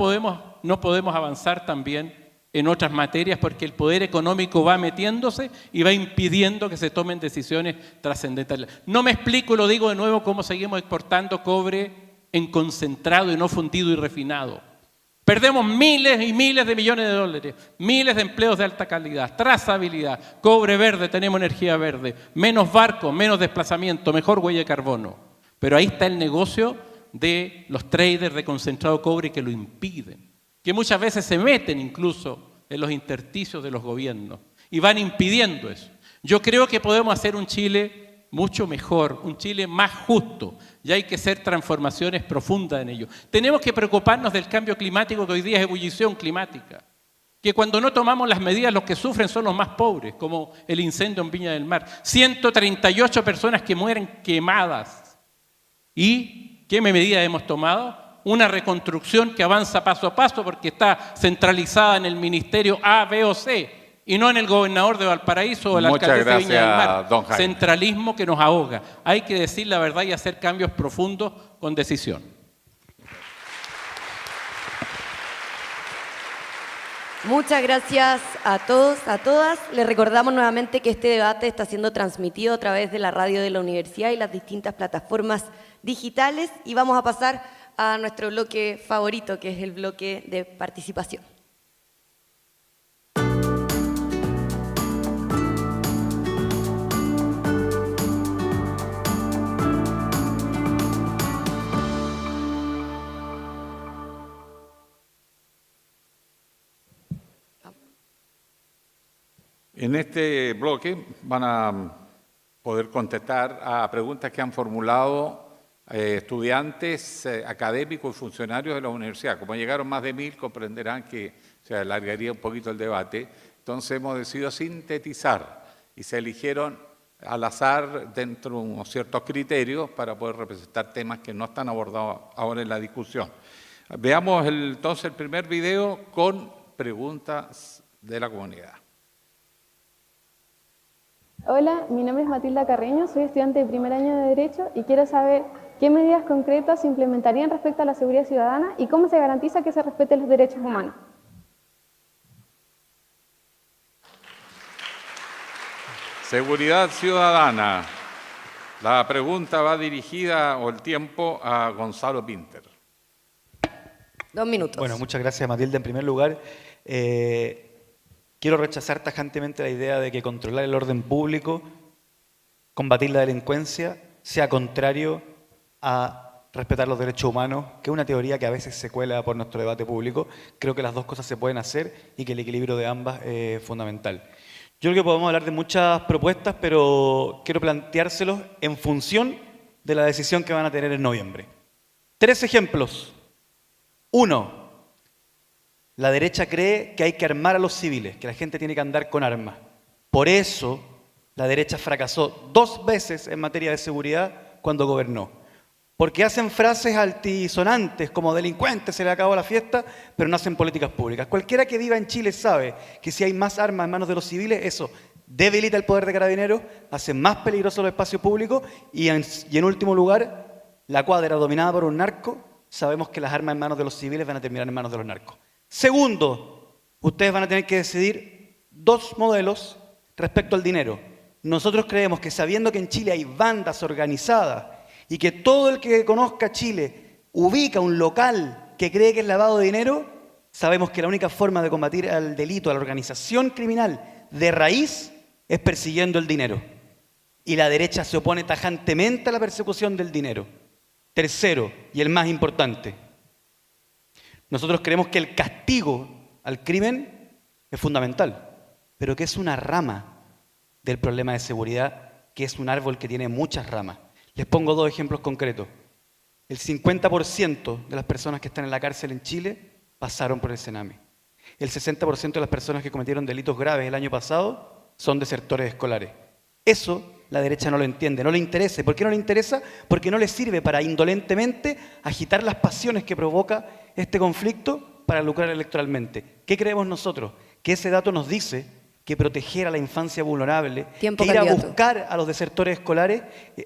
no podemos avanzar también en otras materias porque el poder económico va metiéndose y va impidiendo que se tomen decisiones trascendentales. No me explico, lo digo de nuevo, cómo seguimos exportando cobre en concentrado y no fundido y refinado. Perdemos miles y miles de millones de dólares, miles de empleos de alta calidad, trazabilidad, cobre verde, tenemos energía verde, menos barcos, menos desplazamiento, mejor huella de carbono. Pero ahí está el negocio de los traders de concentrado cobre que lo impiden, que muchas veces se meten incluso en los intersticios de los gobiernos y van impidiendo eso. Yo creo que podemos hacer un Chile mucho mejor, un Chile más justo, y hay que hacer transformaciones profundas en ello. Tenemos que preocuparnos del cambio climático, que hoy día es ebullición climática, que cuando no tomamos las medidas los que sufren son los más pobres, como el incendio en Viña del Mar. 138 personas que mueren quemadas. ¿Y qué medidas hemos tomado? Una reconstrucción que avanza paso a paso porque está centralizada en el ministerio A, B o C y no en el gobernador de Valparaíso o el alcalde de Viña del Mar. Don Jaime. Centralismo que nos ahoga. Hay que decir la verdad y hacer cambios profundos con decisión. Muchas gracias a todos, a todas. Les recordamos nuevamente que este debate está siendo transmitido a través de la radio de la universidad y las distintas plataformas digitales. Y vamos a pasar a nuestro bloque favorito, que es el bloque de participación. En este bloque van a poder contestar a preguntas que han formulado estudiantes, académicos y funcionarios de la universidad. Como llegaron más de 1000, comprenderán que se alargaría un poquito el debate. Entonces hemos decidido sintetizar y se eligieron al azar dentro de unos ciertos criterios para poder representar temas que no están abordados ahora en la discusión. Veamos entonces el primer video con preguntas de la comunidad. Hola, mi nombre es Matilda Carreño, soy estudiante de primer año de Derecho y quiero saber qué medidas concretas se implementarían respecto a la seguridad ciudadana y cómo se garantiza que se respeten los derechos humanos. Seguridad ciudadana. La pregunta va dirigida, o el tiempo, a Gonzalo Pinter. 2 minutos. Bueno, muchas gracias, Matilde. En primer lugar, quiero rechazar tajantemente la idea de que controlar el orden público, combatir la delincuencia, sea contrario a respetar los derechos humanos, que es una teoría que a veces se cuela por nuestro debate público. Creo que las dos cosas se pueden hacer y que el equilibrio de ambas es fundamental. Yo creo que podemos hablar de muchas propuestas, pero quiero planteárselos en función de la decisión que van a tener en noviembre. 3 ejemplos. 1. La derecha cree que hay que armar a los civiles, que la gente tiene que andar con armas. Por eso la derecha fracasó 2 veces en materia de seguridad cuando gobernó. Porque hacen frases altisonantes como delincuentes, se le acabó la fiesta, pero no hacen políticas públicas. Cualquiera que viva en Chile sabe que si hay más armas en manos de los civiles, eso debilita el poder de Carabineros, hace más peligrosos los espacios públicos y en último lugar, la cuadra dominada por un narco, sabemos que las armas en manos de los civiles van a terminar en manos de los narcos. Segundo, ustedes van a tener que decidir 2 modelos respecto al dinero. Nosotros creemos que sabiendo que en Chile hay bandas organizadas y que todo el que conozca Chile ubica un local que cree que es lavado de dinero, sabemos que la única forma de combatir al delito, a la organización criminal de raíz, es persiguiendo el dinero. Y la derecha se opone tajantemente a la persecución del dinero. Tercero, y el más importante, nosotros creemos que el castigo al crimen es fundamental, pero que es una rama del problema de seguridad, que es un árbol que tiene muchas ramas. Les pongo 2 ejemplos concretos. El 50% de las personas que están en la cárcel en Chile pasaron por el Sename. El 60% de las personas que cometieron delitos graves el año pasado son desertores escolares. Eso la derecha no lo entiende, no le interesa. ¿Por qué no le interesa? Porque no le sirve para indolentemente agitar las pasiones que provoca este conflicto para lucrar electoralmente. ¿Qué creemos nosotros? Que ese dato nos dice que proteger a la infancia vulnerable, que ir a buscar a los desertores escolares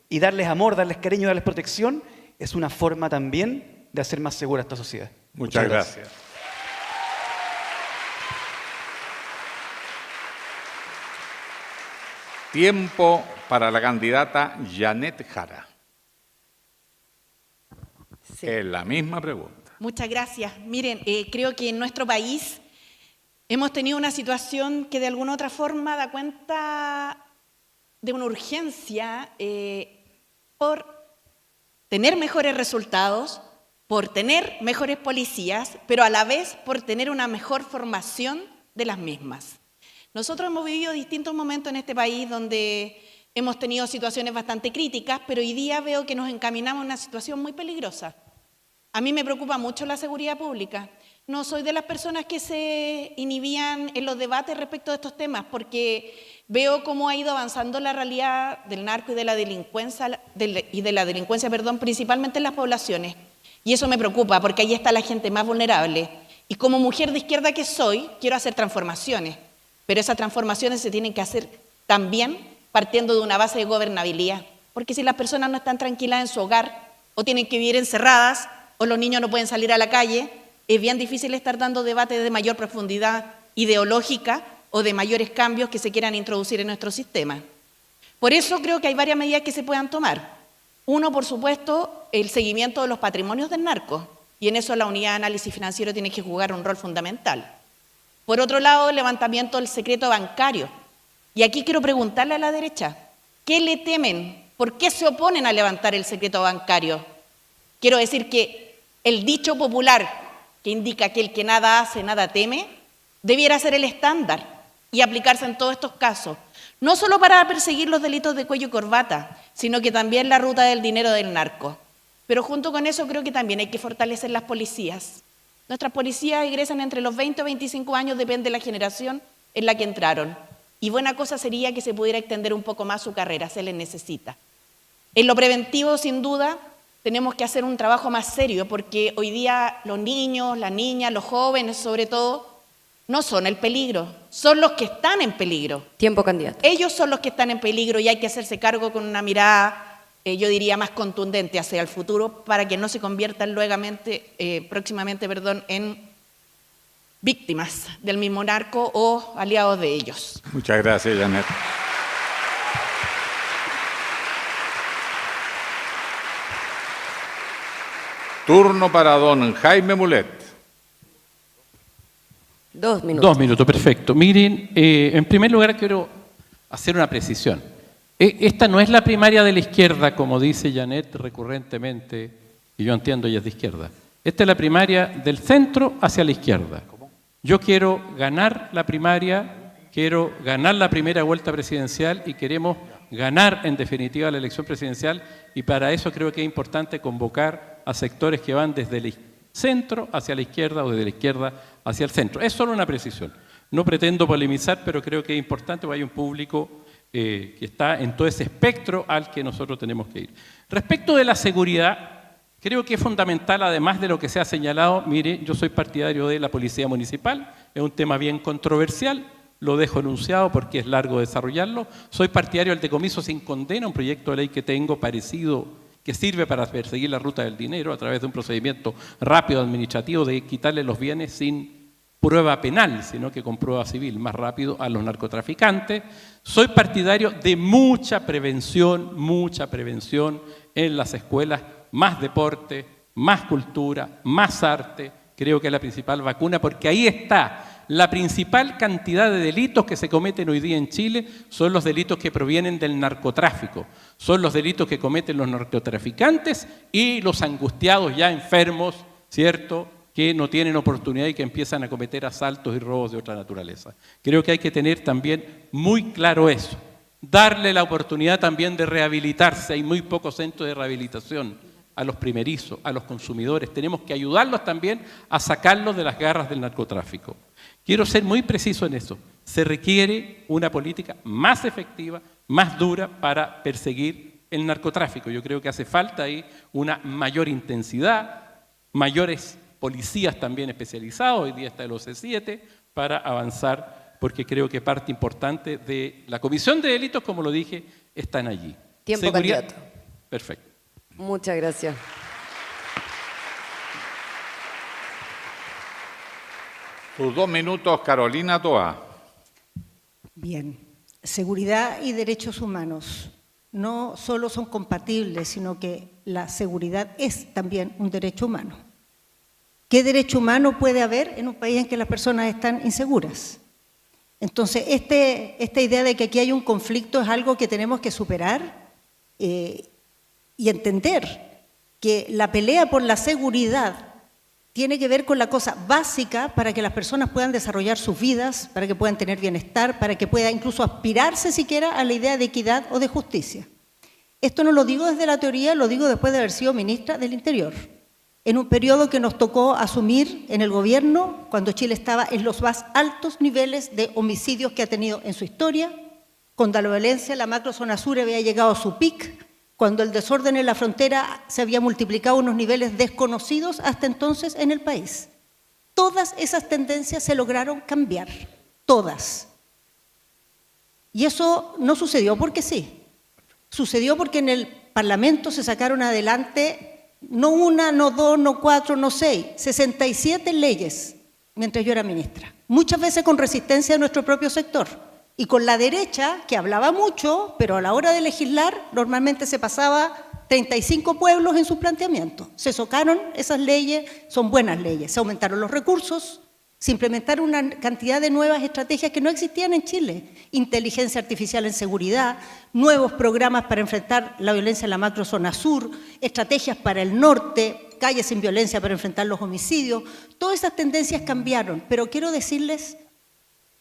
y darles amor, darles cariño, darles protección, es una forma también de hacer más segura esta sociedad. Muchas gracias. Tiempo para la candidata Janet Jara. Sí. Es la misma pregunta. Muchas gracias. Miren, creo que en nuestro país hemos tenido una situación que de alguna u otra forma da cuenta de una urgencia por tener mejores resultados, por tener mejores policías, pero a la vez por tener una mejor formación de las mismas. Nosotros hemos vivido distintos momentos en este país donde hemos tenido situaciones bastante críticas, pero hoy día veo que nos encaminamos a una situación muy peligrosa. A mí me preocupa mucho la seguridad pública. No soy de las personas que se inhibían en los debates respecto de estos temas, porque veo cómo ha ido avanzando la realidad del narco y de la delincuencia, principalmente en las poblaciones. Y eso me preocupa, porque ahí está la gente más vulnerable. Y como mujer de izquierda que soy, quiero hacer transformaciones. Pero esas transformaciones se tienen que hacer también partiendo de una base de gobernabilidad. Porque si las personas no están tranquilas en su hogar, o tienen que vivir encerradas, o los niños no pueden salir a la calle, es bien difícil estar dando debates de mayor profundidad ideológica o de mayores cambios que se quieran introducir en nuestro sistema. Por eso creo que hay varias medidas que se puedan tomar. Uno, por supuesto, el seguimiento de los patrimonios del narco, y en eso la unidad de análisis financiero tiene que jugar un rol fundamental. Por otro lado, el levantamiento del secreto bancario. Y aquí quiero preguntarle a la derecha, ¿qué le temen? ¿Por qué se oponen a levantar el secreto bancario? Quiero decir que el dicho popular que indica que el que nada hace, nada teme, debiera ser el estándar y aplicarse en todos estos casos. No solo para perseguir los delitos de cuello y corbata, sino que también la ruta del dinero del narco. Pero junto con eso creo que también hay que fortalecer las policías. Nuestras policías egresan entre los 20 o 25 años, depende de la generación en la que entraron. Y buena cosa sería que se pudiera extender un poco más su carrera, se les necesita. En lo preventivo, sin duda, tenemos que hacer un trabajo más serio, porque hoy día los niños, las niñas, los jóvenes sobre todo, no son el peligro, son los que están en peligro. Tiempo, candidato. Ellos son los que están en peligro y hay que hacerse cargo con una mirada, yo diría, más contundente hacia el futuro para que no se conviertan próximamente en víctimas del mismo narco o aliados de ellos. Muchas gracias, Janet. Turno para don Jaime Mulet. 2 minutos. 2 minutos, perfecto. Miren, en primer lugar quiero hacer una precisión. Esta no es la primaria de la izquierda, como dice Janet recurrentemente, y yo entiendo, ella es de izquierda. Esta es la primaria del centro hacia la izquierda. Yo quiero ganar la primaria, quiero ganar la primera vuelta presidencial y queremos ganar en definitiva la elección presidencial, y para eso creo que es importante convocar a sectores que van desde el centro hacia la izquierda o desde la izquierda hacia el centro. Es solo una precisión. No pretendo polemizar, pero creo que es importante porque hay un público que está en todo ese espectro al que nosotros tenemos que ir. Respecto de la seguridad, creo que es fundamental, además de lo que se ha señalado, mire, yo soy partidario de la policía municipal, es un tema bien controversial, lo dejo enunciado porque es largo desarrollarlo. Soy partidario del decomiso sin condena, un proyecto de ley que tengo parecido, que sirve para perseguir la ruta del dinero a través de un procedimiento rápido administrativo de quitarle los bienes sin prueba penal, sino que con prueba civil, más rápido a los narcotraficantes. Soy partidario de mucha prevención en las escuelas, más deporte, más cultura, más arte. Creo que es la principal vacuna, porque ahí está la principal cantidad de delitos que se cometen hoy día en Chile. Son los delitos que provienen del narcotráfico, son los delitos que cometen los narcotraficantes y los angustiados ya enfermos, ¿cierto?, que no tienen oportunidad y que empiezan a cometer asaltos y robos de otra naturaleza. Creo que hay que tener también muy claro eso, darle la oportunidad también de rehabilitarse. Hay muy pocos centros de rehabilitación a los primerizos, a los consumidores. Tenemos que ayudarlos también a sacarlos de las garras del narcotráfico. Quiero ser muy preciso en eso. Se requiere una política más efectiva, más dura para perseguir el narcotráfico. Yo creo que hace falta ahí una mayor intensidad, mayores policías también especializados, hoy día está el OC7, para avanzar, porque creo que parte importante de la comisión de delitos, como lo dije, están allí. Tiempo, candidato. Perfecto. Muchas gracias. Sus 2 minutos, Carolina Toa. Bien, seguridad y derechos humanos no solo son compatibles, sino que la seguridad es también un derecho humano. ¿Qué derecho humano puede haber en un país en que las personas están inseguras? Entonces, esta idea de que aquí hay un conflicto es algo que tenemos que superar y entender que la pelea por la seguridad tiene que ver con la cosa básica para que las personas puedan desarrollar sus vidas, para que puedan tener bienestar, para que pueda incluso aspirarse siquiera a la idea de equidad o de justicia. Esto no lo digo desde la teoría, lo digo después de haber sido ministra del Interior, en un periodo que nos tocó asumir en el gobierno cuando Chile estaba en los más altos niveles de homicidios que ha tenido en su historia, cuando la violencia en la macrozona sur había llegado a su pic, cuando el desorden en la frontera se había multiplicado a unos niveles desconocidos hasta entonces en el país. Todas esas tendencias se lograron cambiar, todas. Y eso no sucedió porque sí, sucedió porque en el Parlamento se sacaron adelante no una, no dos, no cuatro, no 6, 67 leyes mientras yo era ministra. Muchas veces con resistencia de nuestro propio sector y con la derecha, que hablaba mucho, pero a la hora de legislar normalmente se pasaba 35 pueblos en sus planteamientos. Se socaron esas leyes, son buenas leyes, se aumentaron los recursos, se implementaron una cantidad de nuevas estrategias que no existían en Chile. Inteligencia artificial en seguridad, nuevos programas para enfrentar la violencia en la macrozona sur, estrategias para el norte, calles sin violencia para enfrentar los homicidios. Todas esas tendencias cambiaron, pero quiero decirles,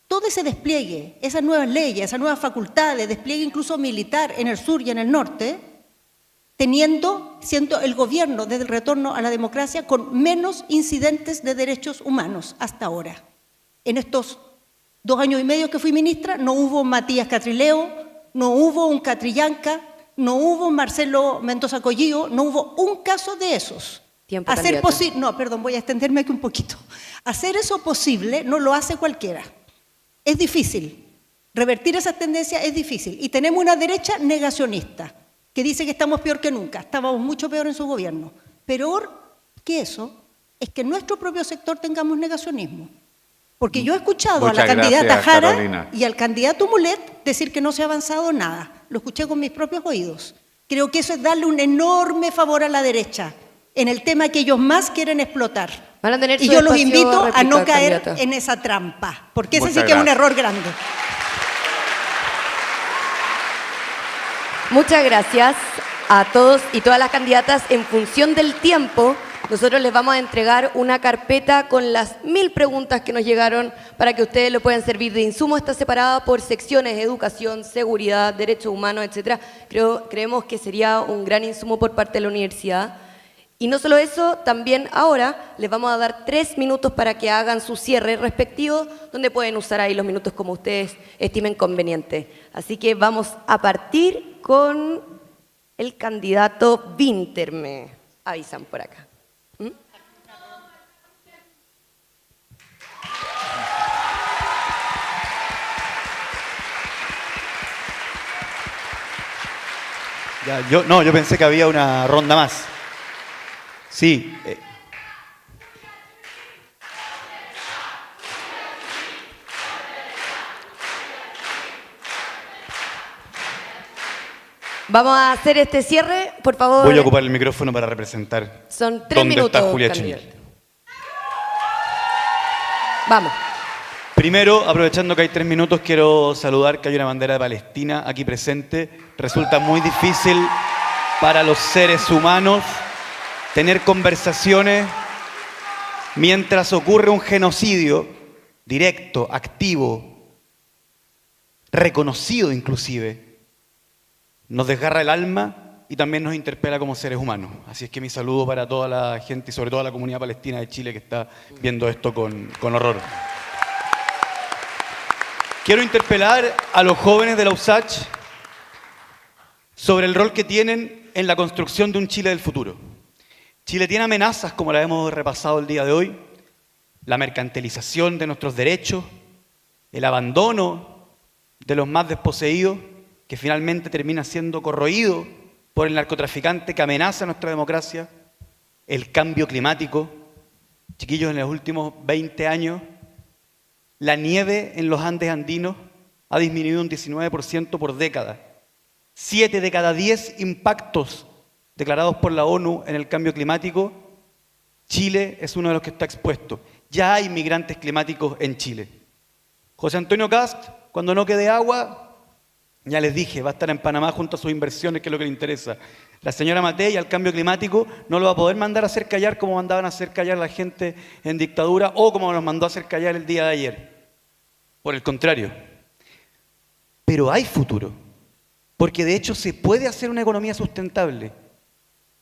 todo ese despliegue, esas nuevas leyes, esas nuevas facultades, despliegue incluso militar en el sur y en el norte, siendo el gobierno desde el retorno a la democracia con menos incidentes de derechos humanos hasta ahora. En estos 2 años y medio que fui ministra, no hubo Matías Catrileo, no hubo un Catrillanca, no hubo Marcelo Mendoza Collío, no hubo un caso de esos. Tiempo, hacer posible, no, perdón, voy a extenderme aquí un poquito. Hacer eso posible no lo hace cualquiera. Es difícil. Revertir esas tendencias es difícil. Y tenemos una derecha negacionista que dice que estamos peor que nunca. Estábamos mucho peor en su gobierno. Peor que eso es que en nuestro propio sector tengamos negacionismo. Porque yo he escuchado a la candidata Jara, Carolina, y al candidato Mulet decir que no se ha avanzado nada. Lo escuché con mis propios oídos. Creo que eso es darle un enorme favor a la derecha. en el tema que ellos más quieren explotar. Van a tener Y su yo los espacio invito de a no réplica, caer candidata. en esa trampa, porque ese Muchas sí que es un gracias. error grande. Muchas gracias a todos y todas las candidatas. En función del tiempo, nosotros les vamos a entregar una carpeta con las 1000 preguntas que nos llegaron para que ustedes lo puedan servir de insumo. Está separada por secciones: educación, seguridad, derechos humanos, etc. Creemos que sería un gran insumo por parte de la universidad. Y no solo eso, también ahora les vamos a dar 3 minutos para que hagan su cierre respectivo, donde pueden usar ahí los minutos como ustedes estimen conveniente. Así que vamos a partir con el candidato Winter, me avisan por acá. ¿Mm? Ya, yo pensé que había una ronda más. Sí. Vamos a hacer este cierre, por favor. Voy a ocupar el micrófono para representar Son 3 dónde minutos. está Julia candidato. Chenil. Vamos. Primero, aprovechando que hay 3 minutos, quiero saludar que hay una bandera de Palestina aquí presente. Resulta muy difícil para los seres humanos tener conversaciones mientras ocurre un genocidio directo, activo, reconocido inclusive. Nos desgarra el alma y también nos interpela como seres humanos. Así es que mi saludo para toda la gente y sobre todo a la comunidad palestina de Chile que está viendo esto con horror. Quiero interpelar a los jóvenes de la USACH sobre el rol que tienen en la construcción de un Chile del futuro. Chile tiene amenazas, como la hemos repasado el día de hoy: la mercantilización de nuestros derechos, el abandono de los más desposeídos, que finalmente termina siendo corroído por el narcotraficante que amenaza nuestra democracia, el cambio climático. Chiquillos, en los últimos 20 años, la nieve en los Andes andinos ha disminuido un 19% por década. 7 de cada 10 impactos declarados por la ONU en el cambio climático, Chile es uno de los que está expuesto. Ya hay migrantes climáticos en Chile. José Antonio Kast, cuando no quede agua, ya les dije, va a estar en Panamá junto a sus inversiones, que es lo que le interesa. La señora Matei al cambio climático no lo va a poder mandar a hacer callar como mandaban a hacer callar a la gente en dictadura o como nos mandó a hacer callar el día de ayer. Por el contrario. Pero hay futuro, porque de hecho se puede hacer una economía sustentable.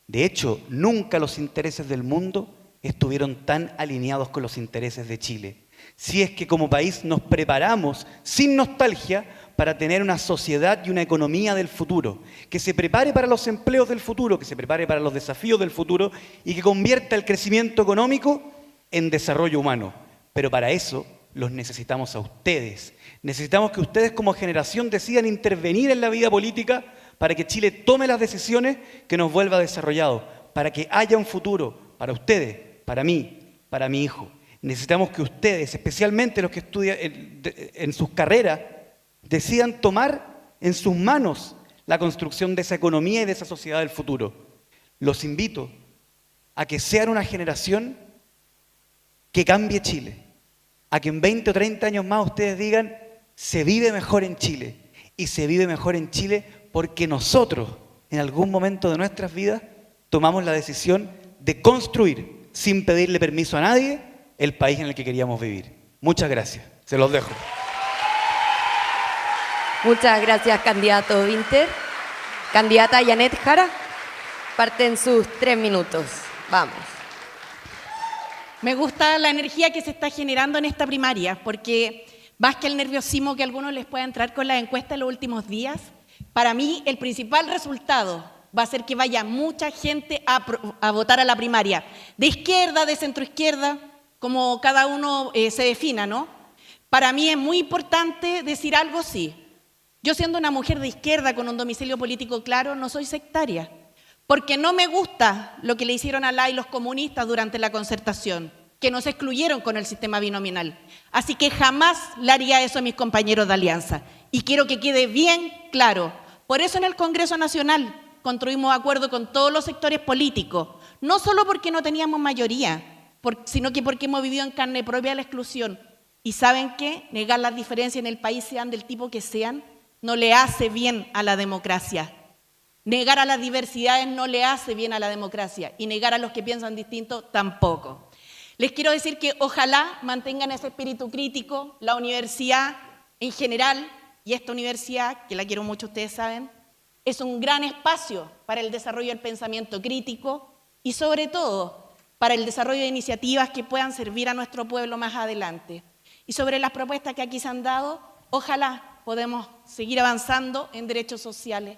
De hecho, nunca los intereses del mundo estuvieron tan alineados con los intereses de Chile. Si es que como país nos preparamos sin nostalgia para tener una sociedad y una economía del futuro, que se prepare para los empleos del futuro, que se prepare para los desafíos del futuro y que convierta el crecimiento económico en desarrollo humano. Pero para eso los necesitamos a ustedes. Necesitamos que ustedes como generación decidan intervenir en la vida política para que Chile tome las decisiones que nos vuelva desarrollado, para que haya un futuro para ustedes, para mí, para mi hijo. Necesitamos que ustedes, especialmente los que estudian en sus carreras, decidan tomar en sus manos la construcción de esa economía y de esa sociedad del futuro. Los invito a que sean una generación que cambie Chile, a que en 20 o 30 años más ustedes digan: se vive mejor en Chile, y se vive mejor en Chile porque nosotros, en algún momento de nuestras vidas, tomamos la decisión de construir, sin pedirle permiso a nadie, el país en el que queríamos vivir. Muchas gracias. Se los dejo. Muchas gracias, candidato Winter. Candidata Janet Jara, parten sus 3 minutos. Vamos. Me gusta la energía que se está generando en esta primaria, porque más que el nerviosismo que a algunos les pueda entrar con la encuesta en los últimos días, para mí el principal resultado va a ser que vaya mucha gente a votar a la primaria, de izquierda, de centroizquierda, como cada uno se defina, ¿no? Para mí es muy importante decir algo, sí. Yo, siendo una mujer de izquierda con un domicilio político claro, no soy sectaria, porque no me gusta lo que le hicieron a la y los comunistas durante la concertación, que nos excluyeron con el sistema binominal. Así que jamás le haría eso a mis compañeros de alianza. Y quiero que quede bien claro. Por eso en el Congreso Nacional construimos acuerdo con todos los sectores políticos. no solo porque no teníamos mayoría, sino que porque hemos vivido en carne propia la exclusión. Y ¿saben qué? Negar las diferencias en el país, sean del tipo que sean, no le hace bien a la democracia. Negar a las diversidades no le hace bien a la democracia y negar a los que piensan distinto tampoco. Les quiero decir que ojalá mantengan ese espíritu crítico, la universidad en general, y esta universidad, que la quiero mucho, ustedes saben, es un gran espacio para el desarrollo del pensamiento crítico y sobre todo para el desarrollo de iniciativas que puedan servir a nuestro pueblo más adelante. Y sobre las propuestas que aquí se han dado, ojalá podemos seguir avanzando en derechos sociales.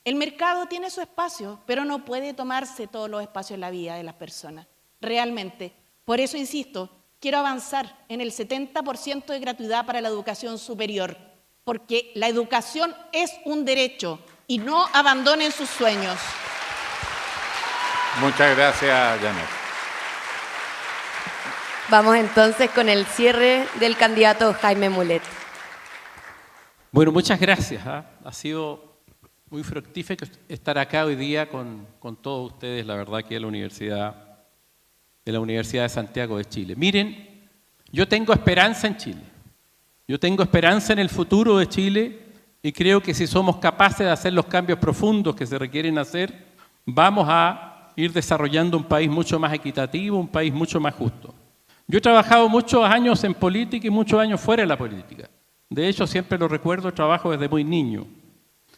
El mercado tiene su espacio, pero no puede tomarse todos los espacios en la vida de las personas, realmente. Por eso insisto, quiero avanzar en el 70% de gratuidad para la educación superior, porque la educación es un derecho y no abandonen sus sueños. Muchas gracias, Janet. Vamos entonces con el cierre del candidato Jaime Mulet. Bueno, muchas gracias. Ha sido muy fructífero estar acá hoy día con todos ustedes, la verdad que es la Universidad de Santiago de Chile. Miren, yo tengo esperanza en Chile. Yo tengo esperanza en el futuro de Chile y creo que si somos capaces de hacer los cambios profundos que se requieren hacer, vamos a ir desarrollando un país mucho más equitativo, un país mucho más justo. Yo he trabajado muchos años en política y muchos años fuera de la política. De hecho, siempre lo recuerdo, trabajo desde muy niño.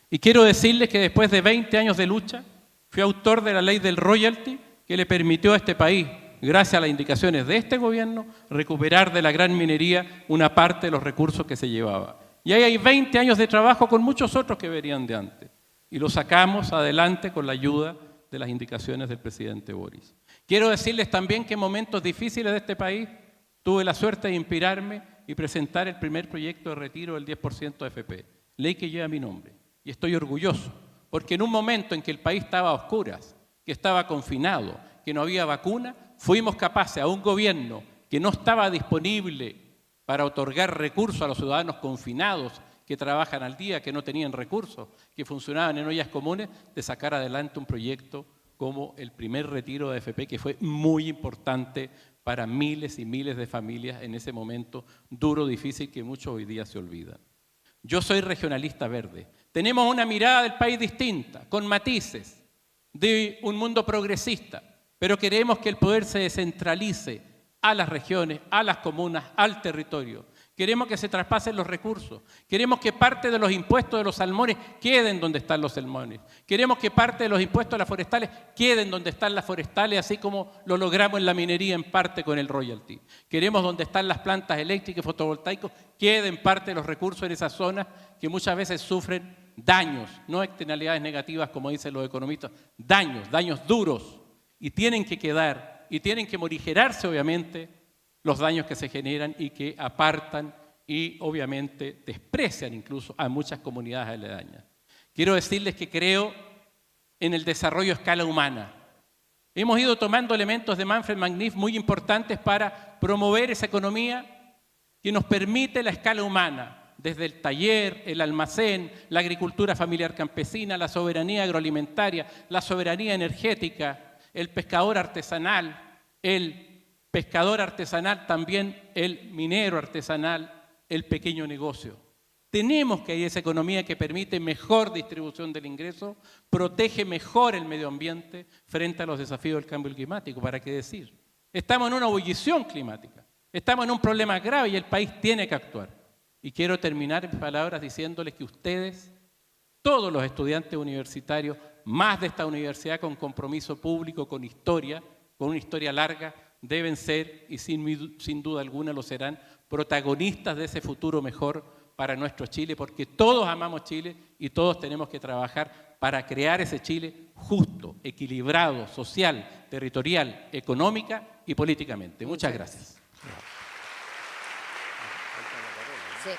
Y quiero decirles que después de 20 años de lucha, fui autor de la ley del royalty que le permitió a este país, gracias a las indicaciones de este gobierno, recuperar de la gran minería una parte de los recursos que se llevaba. Y ahí hay 20 años de trabajo con muchos otros que venían de antes. Y lo sacamos adelante con la ayuda de las indicaciones del presidente Boris. Quiero decirles también que en momentos difíciles de este país tuve la suerte de inspirarme y presentar el primer proyecto de retiro del 10% de AFP, ley que lleva mi nombre. Y estoy orgulloso, porque en un momento en que el país estaba a oscuras, que estaba confinado, que no había vacuna, fuimos capaces a un gobierno que no estaba disponible para otorgar recursos a los ciudadanos confinados que trabajan al día, que no tenían recursos, que funcionaban en ollas comunes, de sacar adelante un proyecto como el primer retiro de AFP, que fue muy importante para miles y miles de familias en ese momento duro, difícil, que muchos hoy día se olvidan. Yo soy regionalista verde. Tenemos una mirada del país distinta, con matices, de un mundo progresista, pero queremos que el poder se descentralice a las regiones, a las comunas, al territorio. Queremos que se traspasen los recursos. Queremos que parte de los impuestos de los salmones queden donde están los salmones. Queremos que parte de los impuestos de las forestales queden donde están las forestales, así como lo logramos en la minería en parte con el royalty. Queremos donde están las plantas eléctricas y fotovoltaicos, queden parte de los recursos en esas zonas que muchas veces sufren daños, no externalidades negativas como dicen los economistas, daños duros. Y tienen que quedar, y tienen que morigerarse obviamente los daños que se generan y que apartan y obviamente desprecian incluso a muchas comunidades aledañas. Quiero decirles que creo en el desarrollo a escala humana. Hemos ido tomando elementos de Manfred Magnif muy importantes para promover esa economía que nos permite la escala humana, desde el taller, el almacén, la agricultura familiar campesina, la soberanía agroalimentaria, la soberanía energética, el pescador artesanal, también el minero artesanal, el pequeño negocio. Tenemos que ir a esa economía que permite mejor distribución del ingreso, protege mejor el medio ambiente frente a los desafíos del cambio climático. ¿Para qué decir? Estamos en una ebullición climática, estamos en un problema grave y el país tiene que actuar. Y quiero terminar mis palabras diciéndoles que ustedes, todos los estudiantes universitarios, más de esta universidad con compromiso público, con una historia larga, deben ser, y sin duda alguna lo serán, protagonistas de ese futuro mejor para nuestro Chile, porque todos amamos Chile y todos tenemos que trabajar para crear ese Chile justo, equilibrado, social, territorial, económica y políticamente. Muchas gracias. Sí.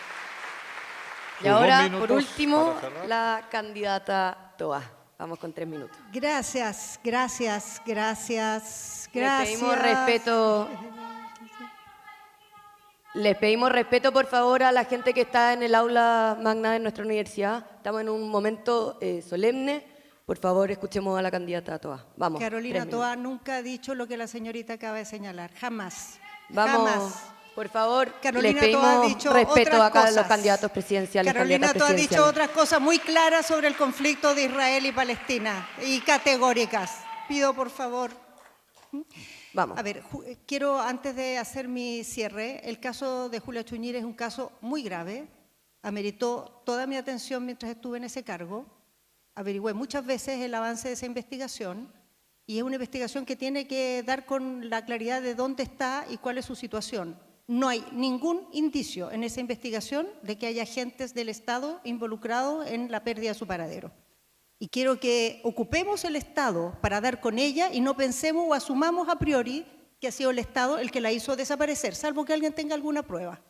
Y ahora, por último, la candidata Toa. Vamos con 3 minutos. Gracias. Les pedimos respeto, por favor, a la gente que está en el aula magna de nuestra universidad. Estamos en un momento solemne Por favor, escuchemos a la candidata Toa. Vamos. Carolina Toa nunca ha dicho lo que la señorita acaba de señalar. Jamás. Vamos. Jamás. Por favor, Carolina le Toa ha pedimos dicho respeto otras acá a cosas. los candidatos presidenciales. Carolina candidatas Toa ha dicho presidenciales. otras cosas muy claras sobre el conflicto de Israel y Palestina y categóricas. Pido, por favor. Vamos. A ver, quiero, antes de hacer mi cierre, el caso de Julia Chuñir es un caso muy grave. Ameritó toda mi atención mientras estuve en ese cargo. Averigüé muchas veces el avance de esa investigación y es una investigación que tiene que dar con la claridad de dónde está y cuál es su situación. No hay ningún indicio en esa investigación de que haya agentes del Estado involucrados en la pérdida de su paradero. Y quiero que ocupemos el Estado para dar con ella y no pensemos o asumamos a priori que ha sido el Estado el que la hizo desaparecer, salvo que alguien tenga alguna prueba,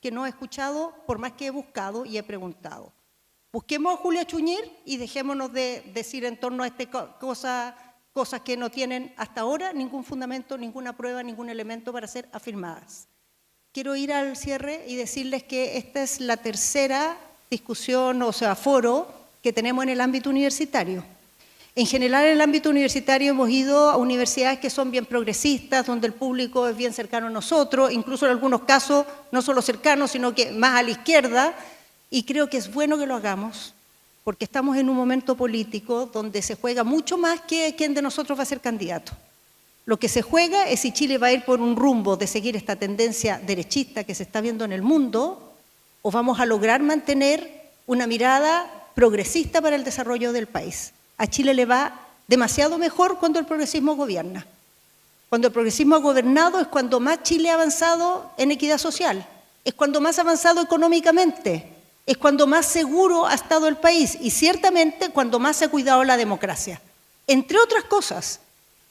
que no he escuchado por más que he buscado y he preguntado. Busquemos a Julia Chuñir y dejémonos de decir en torno a este cosas que no tienen hasta ahora ningún fundamento, ninguna prueba, ningún elemento para ser afirmadas. Quiero ir al cierre y decirles que esta es la tercera discusión, o sea, foro que tenemos en el ámbito universitario. En general, en el ámbito universitario hemos ido a universidades que son bien progresistas, donde el público es bien cercano a nosotros, incluso en algunos casos no solo cercano, sino que más a la izquierda, y creo que es bueno que lo hagamos, porque estamos en un momento político donde se juega mucho más que quién de nosotros va a ser candidato. Lo que se juega es si Chile va a ir por un rumbo de seguir esta tendencia derechista que se está viendo en el mundo, o vamos a lograr mantener una mirada progresista para el desarrollo del país. A Chile le va demasiado mejor cuando el progresismo gobierna. Cuando el progresismo ha gobernado es cuando más Chile ha avanzado en equidad social, es cuando más ha avanzado económicamente, es cuando más seguro ha estado el país y ciertamente cuando más se ha cuidado la democracia. Entre otras cosas,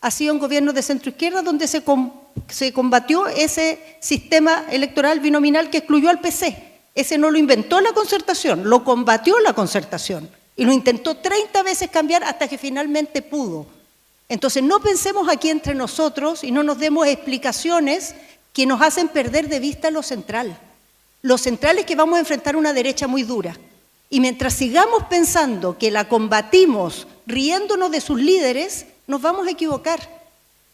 ha sido un gobierno de centroizquierda donde se combatió ese sistema electoral binominal que excluyó al PC. Ese no lo inventó la concertación, lo combatió la concertación y lo intentó 30 veces cambiar hasta que finalmente pudo. Entonces no pensemos aquí entre nosotros y no nos demos explicaciones que nos hacen perder de vista lo central. Lo central es que vamos a enfrentar una derecha muy dura. Y mientras sigamos pensando que la combatimos riéndonos de sus líderes, nos vamos a equivocar.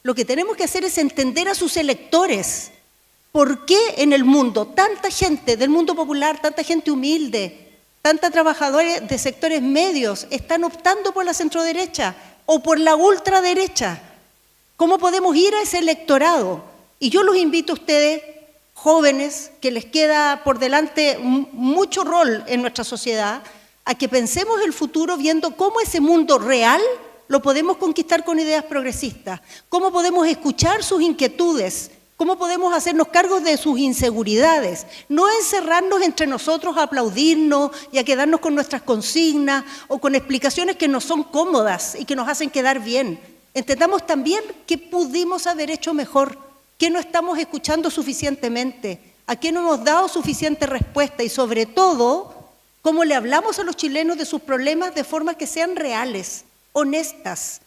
Lo que tenemos que hacer es entender a sus electores. ¿Por qué en el mundo tanta gente del mundo popular, tanta gente humilde, tanta trabajadores de sectores medios están optando por la centroderecha o por la ultraderecha? ¿Cómo podemos ir a ese electorado? Y yo los invito a ustedes, jóvenes, que les queda por delante mucho rol en nuestra sociedad, a que pensemos el futuro viendo cómo ese mundo real lo podemos conquistar con ideas progresistas, cómo podemos escuchar sus inquietudes, cómo podemos hacernos cargo de sus inseguridades, no encerrarnos entre nosotros a aplaudirnos y a quedarnos con nuestras consignas o con explicaciones que no son cómodas y que nos hacen quedar bien. Entendamos también qué pudimos haber hecho mejor, qué no estamos escuchando suficientemente, a qué no hemos dado suficiente respuesta y sobre todo, cómo le hablamos a los chilenos de sus problemas de forma que sean reales, honestas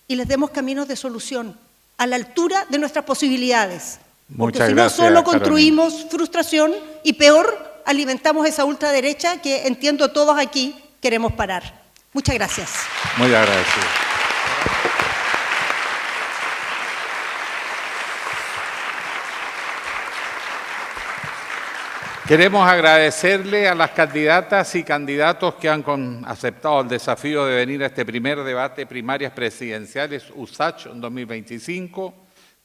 y les demos caminos de solución a la altura de nuestras posibilidades. Porque si no solo construimos frustración y peor, alimentamos esa ultraderecha que entiendo todos aquí queremos parar. Muchas gracias. Muy agradecido. Queremos agradecerle a las candidatas y candidatos que han aceptado el desafío de venir a este primer debate primarias presidenciales USACH 2025,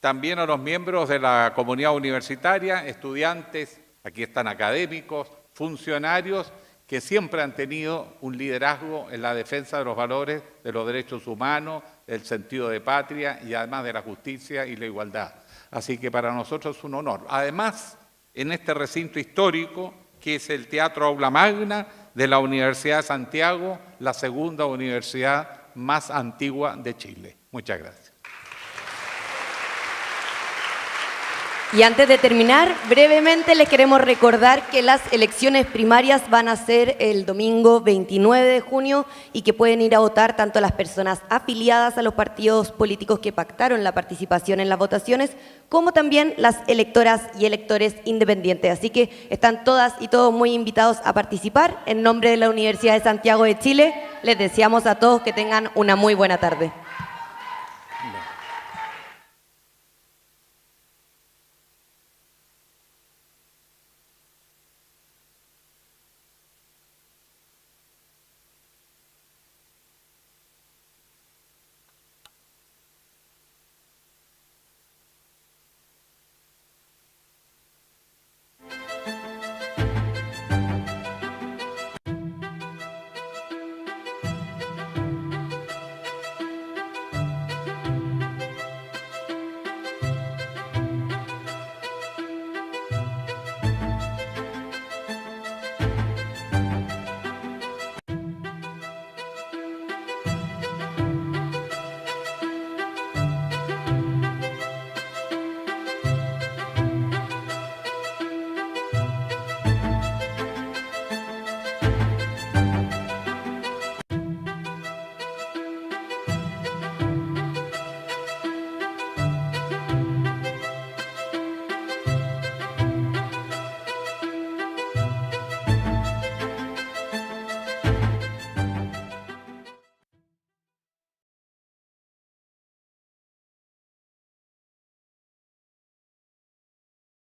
también a los miembros de la comunidad universitaria, estudiantes, aquí están académicos, funcionarios que siempre han tenido un liderazgo en la defensa de los valores de los derechos humanos, el sentido de patria y además de la justicia y la igualdad. Así que para nosotros es un honor. Además, en este recinto histórico, que es el Teatro Aula Magna de la Universidad de Santiago, la segunda universidad más antigua de Chile. Muchas gracias. Y antes de terminar, brevemente les queremos recordar que las elecciones primarias van a ser el domingo 29 de junio y que pueden ir a votar tanto las personas afiliadas a los partidos políticos que pactaron la participación en las votaciones, como también las electoras y electores independientes. Así que están todas y todos muy invitados a participar. En nombre de la Universidad de Santiago de Chile, les deseamos a todos que tengan una muy buena tarde.